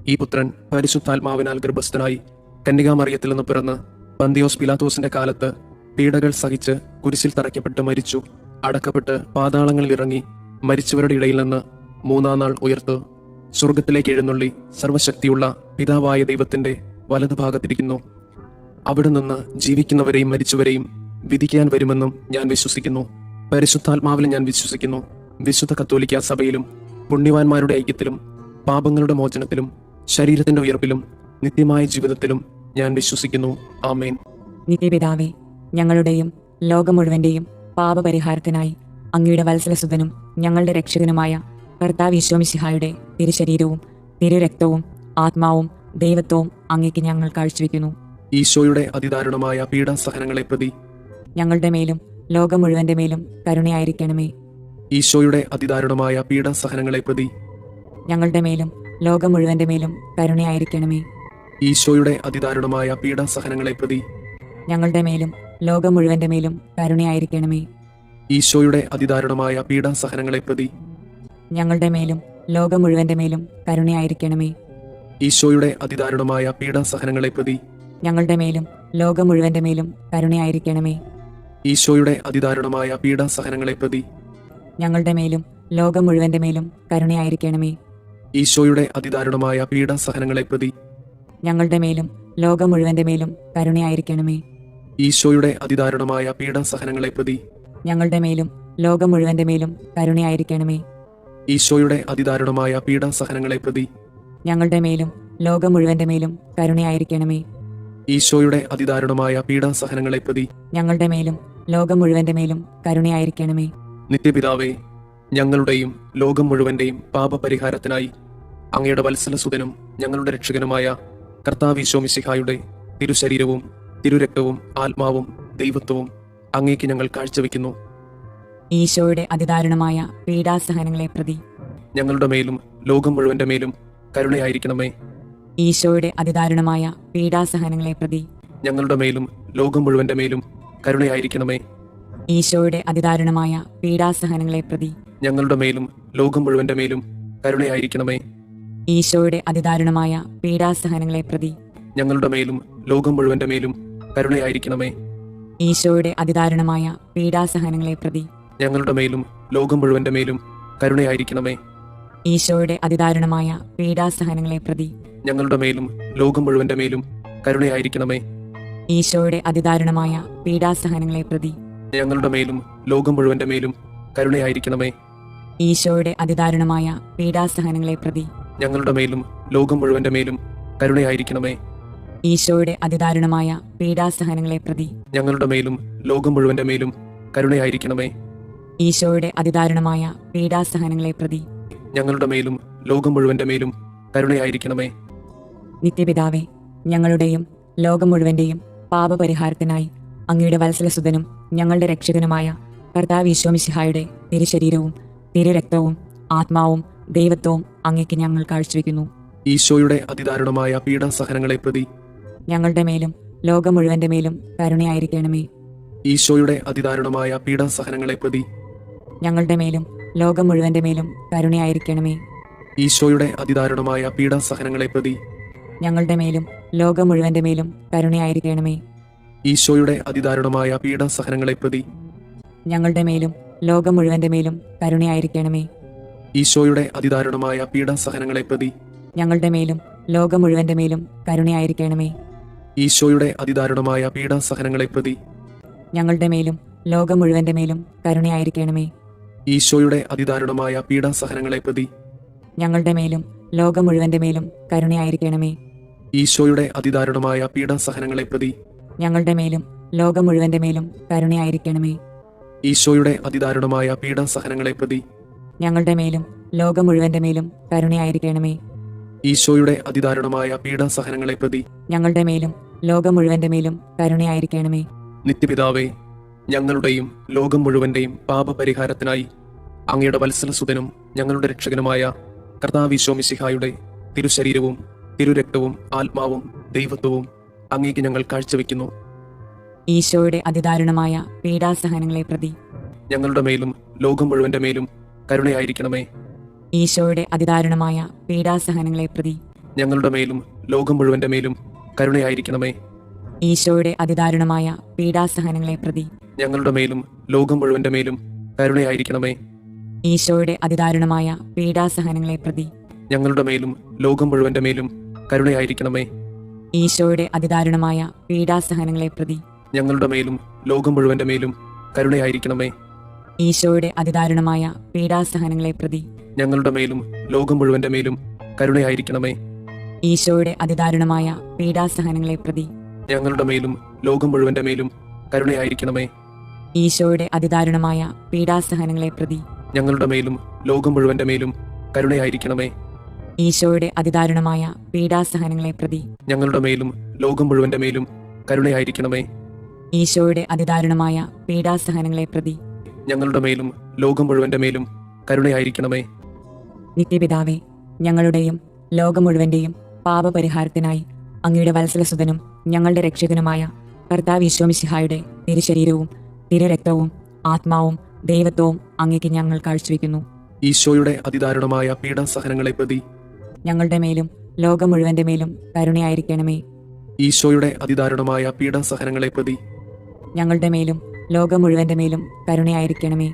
ഈ പുത്രൻ പരിശുദ്ധാത്മാവിനാൽ ഗർഭസ്ഥനായി കന്യകാമറിയത്തിൽ നിന്ന് പിറന്ന് പന്തിയോസ് പിലാത്തോസിന്റെ കാലത്ത് പീഡകൾ സഹിച്ച് കുരിശിൽ തറയ്ക്കപ്പെട്ട് മരിച്ചു, അടക്കപ്പെട്ട് പാതാളങ്ങളിൽ ഇറങ്ങി മരിച്ചവരുടെ ഇടയിൽ നിന്ന് മൂന്നാം നാൾ ഉയർത്ത് സ്വർഗത്തിലേക്ക് എഴുന്നള്ളി സർവശക്തിയുള്ള പിതാവായ ദൈവത്തിന്റെ വലതുഭാഗത്തിരിക്കുന്നു. അവിടെ നിന്ന് ജീവിക്കുന്നവരെയും മരിച്ചവരെയും വിധിക്കാൻ വരുമെന്നും ഞാൻ വിശ്വസിക്കുന്നു. പരിശുദ്ധാത്മാവിലും ഞാൻ വിശ്വസിക്കുന്നു. വിശുദ്ധ കത്തോലിക്ക സഭയിലും പുണ്യവാന്മാരുടെ ഐക്യത്തിലും പാപങ്ങളുടെ മോചനത്തിലും ശരീരത്തിന്റെ ഉയർപ്പിലും നിത്യമായ ജീവിതത്തിലും ഞാൻ വിശ്വസിക്കുന്നു. ആമേൻ.
നിത്യപിതാവേ, ഞങ്ങളുടെയും ലോകം മുഴുവന്റെയും പാപപരിഹാരത്തിനായി അങ്ങയുടെ വത്സലസുതനും ഞങ്ങളുടെ രക്ഷകനുമായ കർത്താവ് ഈശോ മിശിഹായുടെ തിരുശരീരവും തിരുരക്തവും ആത്മാവും ദൈവത്വവും അങ്ങേക്ക് ഞങ്ങൾ കാഴ്ചവെക്കുന്നു.
ഈശോയുടെ അതിദാരുണമായ പീഡാസഹനങ്ങളെ പ്രതി
ഞങ്ങളുടെ മേലും ലോകം മുഴുവന്റെ മേലും കരുണയായിരിക്കണമേ.
ഈശോയുടെ അതിദാരുണമായ പീഡാസഹനങ്ങളെ പ്രതി
ഞങ്ങളുടെ മേലും ലോകം മുഴുവന്റെ മേലും കരുണയായിരിക്കണമേ.
ഈശോയുടെ അതിദാരുണമായ പീഡാസഹനങ്ങളെ പ്രതി
ഞങ്ങളുടെ മേലും ലോകം മുഴുവന്റെ മേലും കരുണയായിരിക്കണമേ.
ഈശോയുടെ അതിദാരുണമായ പീഡാസഹനങ്ങളെ പ്രതി
ഞങ്ങളുടെ മേലും ലോകം മുഴുവന്റെ മേലും കരുണയായിരിക്കണമേ.
ഈശോയുടെ അതിദാരുണമായ പീഡാസഹനങ്ങളെ പ്രതി
ഞങ്ങളുടെ മേലും ലോകം മുഴുവന്റെ മേലും കരുണയായിരിക്കണമേ.
ഈശോയുടെ അതിദാരുണമായ പീഡാസഹനങ്ങളെ പ്രതി
ഞങ്ങളുടെ മേലും ലോകം മുഴുവന്റെ മേലും കരുണയായിരിക്കണമേ.
ഈശോയുടെ അതിദാരുണമായ പീഡാസഹനങ്ങളെ പ്രതി
ഞങ്ങളുടെ മേലും ലോകം മുഴുവന്റെ മേലും കരുണയായിരിക്കണമേ.
ഈശോയുടെ അതിദാരുണമായ പീഡാസഹനങ്ങളെ പ്രതി
ഞങ്ങളുടെ മേലും ലോകം മുഴുവന്റെ മേലും കരുണയായിരിക്കണമേ.
ഈശോയുടെ അതിദാരുണമായ പീഡാസഹനങ്ങളെ പ്രതി
ഞങ്ങളുടെ മേലും ലോകം മുഴുവന്റെ മേലും കരുണയായിരിക്കണമേ.
ഈശോയുടെ അതിദാരുണമായ പീഡാസഹനങ്ങളെ പ്രതി
ഞങ്ങളുടെ മേലും ലോകം മുഴുവന്റെ മേലും കരുണയായിരിക്കണമേ.
നിത്യപിതാവേ, ഞങ്ങളുടെയും ലോകം മുഴുവന്റെയും പാപപരിഹാരത്തിനായി അങ്ങയുടെ വത്സലസുതനും ഞങ്ങളുടെ രക്ഷകനുമായ കർത്താവ് ഈശോ മിശിഹായുടെ തിരുശരീരവും തിരുരക്തവും ആത്മാവും ദൈവത്വവും അങ്ങേക്ക് ഞങ്ങൾ കാഴ്ചവെക്കുന്നു.
ഈശോയുടെ അതിദാരുണമായ പീഡാസഹനങ്ങളെ പ്രതി
ഞങ്ങളുടെ മേലും ലോകം മുഴുവന്റെ മേലും കരുണയായിരിക്കണമേ.
ഈശോയുടെ അതിദാരുണമായ പീഡാസഹനങ്ങളെ പ്രതി
ഞങ്ങളുടെ മേലും ലോകം മുഴുവന്റെ മേലും കരുണയായിരിക്കണമേ.
ഈശോയുടെ അതിദാരുണമായ പീഡാസഹനങ്ങളെ പ്രതി
ഞങ്ങളുടെ മേലും ലോകം മുഴുവന്റെ മേലും കരുണയായിരിക്കണമേ.
ഈശോയുടെ അതിദാരുണമായ പീഡാസഹനങ്ങളെ പ്രതി
ഞങ്ങളുടെ മേലും ലോകം മുഴുവന്റെ മേലും കരുണയായിരിക്കണമേ.
ഈശോയുടെ അതിദാരുണമായ പീഡാസഹനങ്ങളെ പ്രതി
ഞങ്ങളുടെ മേലും ലോകം മുഴുവന്റെ മേലും കരുണയായിരിക്കണമേ.
ഈശോയുടെ അതിദാരുണമായ പീഡാസഹനങ്ങളെ പ്രതി
ഞങ്ങളുടെ മേലും ലോകം മുഴുവന്റെ മേലും കരുണയായിരിക്കണമേ.
ഈശോയുടെ അതിദാരുണമായ പീഡാസഹനങ്ങളെ പ്രതി
ഞങ്ങളുടെ മേലും ലോകം മുഴുവന്റെ മേലും കരുണയായിരിക്കണമേ.
ഈശോയുടെ അതിദാരുണമായ പീഡാസഹനങ്ങളെ പ്രതി
ഞങ്ങളുടെ മേലും ലോകം മുഴുവന്റെ മേലും കരുണയായിരിക്കണമേ.
ഈശോയുടെ അതിദാരുണമായ പീഡാസഹനങ്ങളെ പ്രതി
ഞങ്ങളുടെ മേലും ലോകം മുഴുവന്റെ മേലും കരുണയായിരിക്കണമേ.
ഈശോയുടെ അതിദാരുണമായ പീഡാസഹനങ്ങളെ പ്രതി
ഞങ്ങളുടെ മേലും ലോകം മുഴുവന്റെ മേലും കരുണയായിരിക്കണമേ.
നിത്യപിതാവേ, ഞങ്ങളുടെയും ലോകം മുഴുവന്റെയും പാപപരിഹാരത്തിനായി അങ്ങയുടെ വത്സലസുതനും ഞങ്ങളുടെ രക്ഷകനുമായ കർത്താവ് ഈശോമിശിഹായുടെ തിരുശരീരവും തിരുരക്തവും ആത്മാവും ദൈവത്വവും അങ്ങേക്ക് ഞങ്ങൾ കാഴ്ചവെക്കുന്നു.
ഈശോയുടെ അതിദാരുണമായ പീഡാസഹനങ്ങളെ പ്രതി
ഞങ്ങളുടെ മേലും ലോകം മുഴുവന്റെ മേലും കരുണയായിരിക്കണമേ.
ഈശോയുടെ അതിദാരുണമായ പീഡാസഹനങ്ങളെ പ്രതി
ഞങ്ങളുടെ മേലും ലോകം മുഴുവന്റെ മേലും കരുണയായിരിക്കണമേ.
ഈശോയുടെ അതിദാരുണമായ പീഡാസഹനങ്ങളെ പ്രതി
ഞങ്ങളുടെ മേലും ലോകം മുഴുവന്റെ മേലും കരുണയായിരിക്കണമേ.
ഈശോയുടെ അതിദാരുണമായ പീഡാസഹനങ്ങളെ പ്രതി
ഞങ്ങളുടെ മേലും ലോകം മുഴുവന്റെ മേലും കരുണയായിരിക്കണമേ.
ഈശോയുടെ അതിദാരുണമായ പീഡാസഹനങ്ങളെ പ്രതി
ഞങ്ങളുടെ മേലും ലോകം മുഴുവന്റെ മേലും കരുണയായിരിക്കണമേ.
ഈശോയുടെ അതിദാരുണമായ പീഡാസഹനങ്ങളെ പ്രതി
ഞങ്ങളുടെ മേലും ലോകം മുഴുവന്റെ മേലും കരുണയായിരിക്കണമേ.
ഈശോയുടെ അതിദാരുണമായ പീഡാസഹനങ്ങളെ പ്രതി
ഞങ്ങളുടെ മേലും ലോകം മുഴുവന്റെ മേലും കരുണയായിരിക്കണമേ.
ഈശോയുടെ അതിദാരുണമായ പീഡാസഹനങ്ങളെ പ്രതി
ഞങ്ങളുടെ മേലും ലോകം മുഴുവന്റെ മേലും കരുണയായിരിക്കണമേ.
ഈശോയുടെ അതിദാരുണമായ പീഡാസഹനങ്ങളെ പ്രതി
ഞങ്ങളുടെ മേലും ലോകം മുഴുവന്റെ മേലും കരുണയായിരിക്കണമേ.
ഈശോയുടെ അതിദാരുണമായ പീഡാസഹനങ്ങളെ പ്രതി
ഞങ്ങളുടെ മേലും ലോകം മുഴുവന്റെ മേലും കരുണയായിരിക്കണമേ.
നിത്യപിതാവേ, ഞങ്ങളുടെയും ലോകം മുഴുവന്റെയും പാപപരിഹാരത്തിനായി അങ്ങയുടെ വത്സലസുതനും ഞങ്ങളുടെ രക്ഷകനുമായ കർത്താവ് ഈശോമിശിഹായുടെ തിരുശരീരവും തിരുരക്തവും ആത്മാവും ദൈവത്വവും അങ്ങേക്ക് ഞങ്ങൾ കാഴ്ചവെക്കുന്നു.
ഈശോയുടെ അതിദാരുണമായ പീഡാസഹനങ്ങളെ പ്രതി
ഞങ്ങളുടെ മേലും ലോകം മുഴുവന്റെ മേലും കരുണയായിരിക്കണമേ.
ഈശോയുടെ അതിദാരുണമായ പീഡാസഹനങ്ങളെ പ്രതി
ഞങ്ങളുടെ മേലും ലോകം മുഴുവന്റെ മേലും കരുണയായിരിക്കണമേ.
ഈശോയുടെ അതിദാരുണമായ പീഡാസഹനങ്ങളെ പ്രതി
ഞങ്ങളുടെ മേലും ലോകം മുഴുവന്റെ മേലും കരുണയായിരിക്കണമേ.
ഈശോയുടെ അതിദാരുണമായ പീഡാസഹനങ്ങളെ പ്രതി
ഞങ്ങളുടെ മേലും ലോകം മുഴുവന്റെ മേലും കരുണയായിരിക്കണമേ.
ഈശോയുടെ അതിദാരുണമായ പീഡാസഹനങ്ങളെ പ്രതി
ഞങ്ങളുടെ മേലും ലോകം മുഴുവന്റെ മേലും കരുണയായിരിക്കണമേ.
ഈശോയുടെ അതിദാരുണമായ പീഡാസഹനങ്ങളെ പ്രതി
ഞങ്ങളുടെ മേലും ലോകം മുഴുവന്റെ മേലും കരുണയായിരിക്കണമേ.
ഈശോയുടെ അതിദാരുണമായ പീഡാസഹനങ്ങളെ പ്രതി
ഞങ്ങളുടെ മേലും ലോകം മുഴുവന്റെ മേലും കരുണയായിരിക്കണമേ.
ഈശോയുടെ അതിദാരുണമായ പീഡാസഹനങ്ങളെ പ്രതി
ഞങ്ങളുടെ മേലും ലോകം മുഴുവന്റെ മേലും കരുണയായിരിക്കണമേ.
ഈശോയുടെ അതിദാരുണമായ പീഡാസഹനങ്ങളെ പ്രതി
ഞങ്ങളുടെ മേലും ലോകം മുഴുവന്റെ മേലും കരുണയായിരിക്കണമേ.
ഈശോയുടെ അതിദാരുണമായ പീഡാസഹനങ്ങളെ പ്രതി
ഞങ്ങളുടെ മേലും ലോകം മുഴുവന്റെ മേലും കരുണയായിരിക്കണമേ.
നിത്യപിതാവേ, ഞങ്ങളുടെയും ലോകം മുഴുവന്റെയും പാപപരിഹാരത്തിനായി അങ്ങയുടെ വത്സലസുതനും ഞങ്ങളുടെ രക്ഷകനുമായ കർത്താവ് ഈശോമിശിഹായുടെ തിരുശരീരവും തിരുരക്തവും ആത്മാവും ദൈവത്വവും അങ്ങേക്ക് ഞങ്ങൾ കാഴ്ചവെക്കുന്നു.
ഈശോയുടെ അതിദാരുണമായ പീഡാസഹനങ്ങളെ പ്രതി
ഞങ്ങളുടെ മേലും ലോകം മുഴുവന്റെ മേലും കരുണയായിരിക്കണമേ.
ഈശോയുടെ അതിദാരുണമായ പീഡാസഹനങ്ങളെ പ്രതി
ഞങ്ങളുടെ മേലും ലോകം മുഴുവന്റെ മേലും കരുണയായിരിക്കണമേ.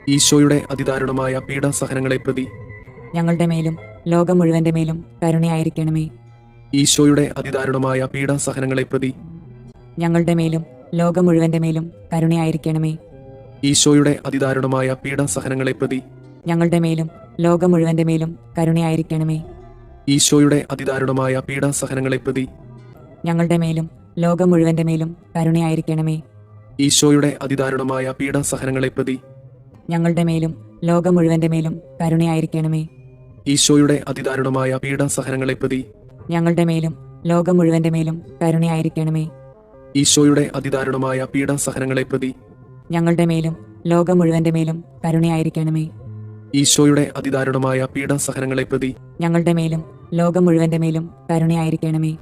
ഈശോയുടെ അതിദാരുണമായ പീഡാസഹനങ്ങളെ പ്രതി
ഞങ്ങളുടെ മേലും ലോകം മുഴുവന്റെ മേലും കരുണയായിരിക്കണമേ.
ഈശോയുടെ അതിദാരുണമായ പീഡാസഹനങ്ങളെ പ്രതി
ഞങ്ങളുടെ മേലും ലോകം മുഴുവന്റെ മേലും കരുണയായിരിക്കണമേ.
ഈശോയുടെ അതിദാരുണമായ പീഡാസഹനങ്ങളെ പ്രതി
ഞങ്ങളുടെ മേലും ലോകം മുഴുവന്റെ മേലും കരുണയായിരിക്കണമേ.
ഈശോയുടെ അതിദാരുണമായ പീഡാസഹനങ്ങളെ പ്രതി
ഞങ്ങളുടെ മേലും ലോകം മുഴുവന്റെ മേലും കരുണയായിരിക്കണമേ.
ഈശോയുടെ അതിദാരുണമായ പീഡാസഹനങ്ങളെ പ്രതി
ഞങ്ങളുടെ മേലും ലോകം മുഴുവന്റെ മേലും കരുണയായിരിക്കണമേ.
ഈശോയുടെ അതിദാരുണമായ പീഡാസഹനങ്ങളെ പ്രതി
ഞങ്ങളുടെ മേലും ലോകം മുഴുവന്റെ മേലും കരുണയായിരിക്കണമേ.
ഈശോയുടെ അതിദാരുണമായ പീഡാസഹനങ്ങളെ പ്രതി
ഞങ്ങളുടെ മേലും ലോകം മുഴുവന്റെ മേലും കരുണയായിരിക്കണമേ.
ഈശോയുടെ അതിദാരുണമായ പീഡാസഹനങ്ങളെ പ്രതി
ഞങ്ങളുടെ മേലും ലോകം മുഴുവന്റെ മേലും കരുണയായിരിക്കണമേ.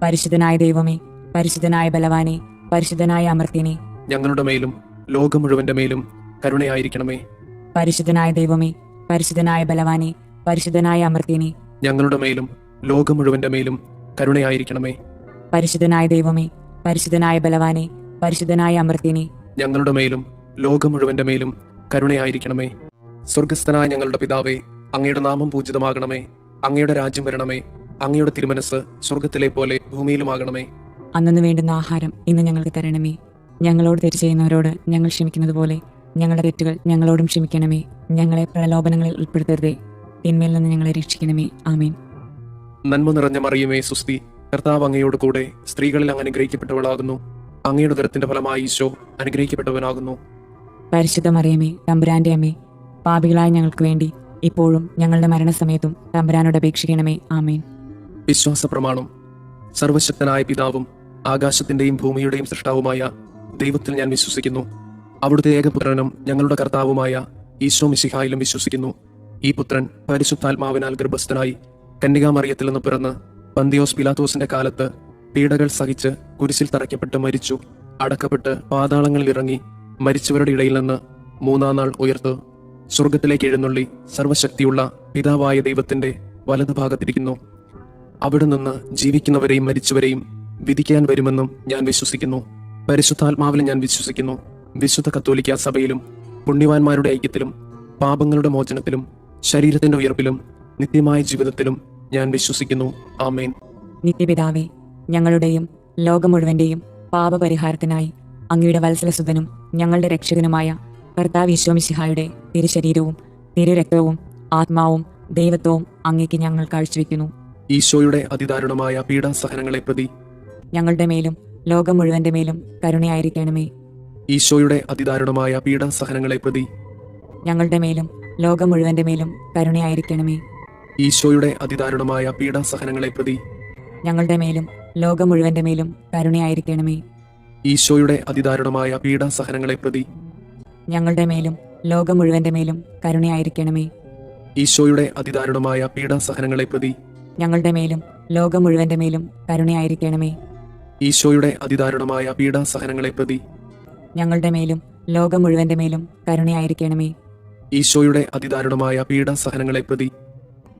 പരിശുദ്ധനായ ദൈവമേ, പരിശുദ്ധനായ ബലവാനെ, പരിശുദ്ധനായ അമർത്യനെ,
ഞങ്ങളുടെ മേലും ലോകം മുഴുവന്റെ മേലും കരുണയായിരിക്കണമേ.
പരിശുദ്ധനായ ദൈവമേ, പരിശുദ്ധനായ ബലവാനെ, പരിശുദ്ധനായ അമർത്യനെ,
ഞങ്ങളുടെ മേലും ലോകം മുഴുവന്റെ മേലും കരുണയായിരിക്കണമേ.
പരിശുദ്ധനായ ദൈവമേ, പരിശുദ്ധനായ ബലവാനെ, പരിശുദ്ധനായ അമർത്യനെ,
ഞങ്ങളുടെ മേലും ലോകം മുഴുവന്റെ മേലും കരുണയായിരിക്കണമേ. സ്വർഗസ്ഥനായ ഞങ്ങളുടെ പിതാവേ, അങ്ങയുടെ നാമം പൂജിതമാകണമേ. അങ്ങയുടെ രാജ്യം വരണമേ. അങ്ങയുടെ തിരുമനസ് സ്വർഗത്തിലെ പോലെ ഭൂമിയിലുമാകണമേ.
അന്നു വേണ്ടുന്ന ആഹാരം ഇന്ന് ഞങ്ങൾക്ക് തരണമേ. ഞങ്ങളോട് തെറ്റ് ചെയ്യുന്നവരോട് ഞങ്ങൾ ക്ഷമിക്കുന്നത് പോലെ ഞങ്ങളുടെ തെറ്റുകൾ ഞങ്ങളോടും ക്ഷമിക്കണമേ. ഞങ്ങളെ പ്രലോഭനങ്ങളിൽ ഉൾപ്പെടുത്തരുതേ, തിന്മയിൽ നിന്ന് ഞങ്ങളെ രക്ഷിക്കണമേ. ആമേൻ.
നന്മ നിറഞ്ഞ മറിയമേ, സുസ്തി, കർത്താവ് അങ്ങയോട് കൂടെ സ്ത്രീകളിൽ അങ്ങ് അനുഗ്രഹിക്കപ്പെട്ടവളാകുന്നു. അങ്ങയുടെ ഉദരത്തിന്റെ ഫലമായി ഈശോ അനുഗ്രഹിക്കപ്പെട്ടവനാകുന്നു.
പരിശുദ്ധ മറിയമേ, തമ്പുരാന്റെ അമ്മേ, പാപികളായ ഞങ്ങൾക്ക് വേണ്ടി ഇപ്പോഴും ഞങ്ങളുടെ മരണസമയത്തും തമ്പുരാനോട് അപേക്ഷിക്കണമേ. ആമേൻ.
വിശ്വാസ പ്രമാണം. സർവശക്തനായ പിതാവും ആകാശത്തിന്റെയും ഭൂമിയുടെയും സൃഷ്ടാവുമായ ദൈവത്തിൽ ഞാൻ വിശ്വസിക്കുന്നു. അവിടുത്തെ ഏകപുത്രനും ഞങ്ങളുടെ കർത്താവുമായ ഈശോ മിശിഹായിലും വിശ്വസിക്കുന്നു. ഈ പുത്രൻ പരിശുദ്ധാത്മാവിനാൽ ഗർഭസ്ഥനായി കന്യകാമറിയത്തിൽ നിന്ന് പിറന്ന് പന്തിയോസ് പിലാത്തോസിന്റെ കാലത്ത് പീഡകൾ സഹിച്ച് കുരിശിൽ തറയ്ക്കപ്പെട്ട് മരിച്ചു, അടക്കപ്പെട്ട് പാതാളങ്ങളിൽ ഇറങ്ങി മരിച്ചവരുടെ ഇടയിൽ നിന്ന് മൂന്നാം നാൾ ഉയർത്തു സ്വർഗത്തിലേക്ക് എഴുന്നള്ളി സർവശക്തിയുള്ള പിതാവായ ദൈവത്തിന്റെ വലതുഭാഗത്തിരിക്കുന്നു. അവിടെ നിന്ന് ജീവിക്കുന്നവരെയും മരിച്ചവരെയും വിധിക്കാൻ വരുമെന്നും ഞാൻ വിശ്വസിക്കുന്നു. പരിശുദ്ധാത്മാവിൽ ഞാൻ വിശ്വസിക്കുന്നു. വിശുദ്ധ കത്തോലിക്കാ സഭയിലും പുണ്യവാന്മാരുടെ ഐക്യത്തിലും പാപങ്ങളുടെ മോചനത്തിലും ശരീരത്തിന്റെ ഉയർപ്പിലും നിത്യമായ ജീവിതത്തിലും ഞാൻ വിശ്വസിക്കുന്നു. ആമേൻ.
നിത്യപിതാവേ, ഞങ്ങളുടെയും ലോകം മുഴുവന്റെയും പാപപരിഹാരത്തിനായി അങ്ങയുടെ വത്സലസുതനും ഞങ്ങളുടെ രക്ഷകനുമായ കർത്താവ് ഈശോ മിശിഹായുടെ തിരുശരീരവും തിരുരക്തവും ആത്മാവും ദൈവത്വവും അങ്ങേക്ക് ഞങ്ങൾ കാഴ്ചവെക്കുന്നു.
ഈശോയുടെ അതിദാരുണമായ പീഡാസഹനങ്ങളെ പ്രതി
ഞങ്ങളുടെ മേലും ലോകം മുഴുവന്റെ മേലും കരുണയായിരിക്കണമേ.
ഈശോയുടെ അതിദാരുണമായ പീഡാസഹനങ്ങളെ പ്രതി
ഞങ്ങളുടെ മേലും ലോകം മുഴുവന്റെ മേലും കരുണയായിരിക്കണമേ.
ഈശോയുടെ അതിദാരുണമായ പീഡാസഹനങ്ങളെ പ്രതി
ഞങ്ങളുടെ മേലും ലോകം മുഴുവന്റെ മേലും കരുണയായിരിക്കണമേ.
ഈശോയുടെ അതിദാരുണമായ പീഡാസഹനങ്ങളെ പ്രതി
ഞങ്ങളുടെ മേലും ലോകം മുഴുവന്റെ മേലും കരുണയായിരിക്കണമേ.
ഈശോയുടെ അതിദാരുണമായ പീഡാസഹനങ്ങളെ പ്രതി
ഞങ്ങളുടെ മേലും ലോകം മുഴുവന്റെ മേലും കരുണയായിരിക്കണമേ.
ഈശോയുടെ അതിദാരുണമായ പീഡാസഹനങ്ങളെ പ്രതി
ഞങ്ങളുടെ മേലും ലോകം മുഴുവന്റെ മേലും കരുണയായിരിക്കണമേ.
ഈശോയുടെ അതിദാരുണമായ പീഡാസഹനങ്ങളെ പ്രതി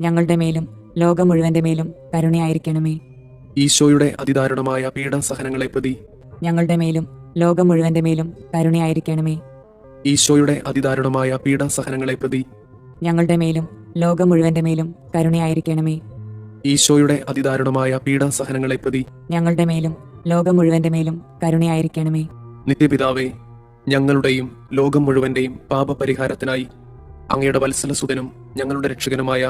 ഞങ്ങളുടെ മേലും ലോകം മുഴുവന്റെ മേലും കരുണയായിരിക്കണമേ.
ഈശോയുടെ അതിദാരുണമായ പീഡാസഹനങ്ങളെ പ്രതി
ഞങ്ങളുടെ മേലും ലോകം മുഴുവന്റെ മേലും കരുണയായിരിക്കണമേ.
ഈശോയുടെ അതിദാരുണമായ പീഡാസഹനങ്ങളെ പ്രതി
ഞങ്ങളുടെ മേലും ലോകം മുഴുവന്റെ മേലും കരുണയായിരിക്കണമേ.
ഈശോയുടെ അതിദാരുണമായ പീഡാസഹനങ്ങളെ പ്രതി
ഞങ്ങളുടെ മേലും ലോകം മുഴുവന്റെ മേലും കരുണയായിരിക്കണമേ.
നിത്യപിതാവേ, ഞങ്ങളുടെയും ലോകം മുഴുവന്റെയും പാപപരിഹാരത്തിനായി അങ്ങയുടെ വത്സലസുതനും ഞങ്ങളുടെ രക്ഷകനുമായ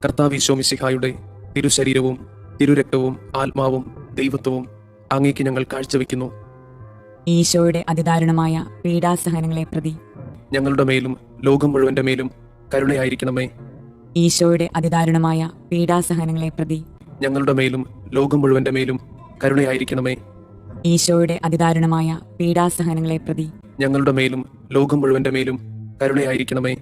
കർത്താവ് ഈശോ മിശിഹായുടെ തിരുശരീരവും തിരുരക്തവും ആത്മാവും ദൈവത്വവും അങ്ങേക്ക് ഞങ്ങൾ കാഴ്ചവെക്കുന്നു.
ഈശോയുടെ അതിദാരുണമായ പീഡാസഹനങ്ങളെ പ്രതി
ഞങ്ങളുടെ മേലും ലോകം മുഴുവന്റെ മേലും കരുണയായിരിക്കണമേ.
ഈശോയുടെ അതിദാരുണമായ പീഡാസഹനങ്ങളെ പ്രതി
ഞങ്ങളുടെ മേലും ലോകം മുഴുവന്റെ മേലും കരുണയായിരിക്കണമേ.
ഈശോയുടെ അതിദാരുണമായ പീഡാസഹനങ്ങളെ പ്രതി
ഞങ്ങളുടെ മേലും ലോകം മുഴുവന്റെ മേലും കരുണയായിരിക്കണമേ.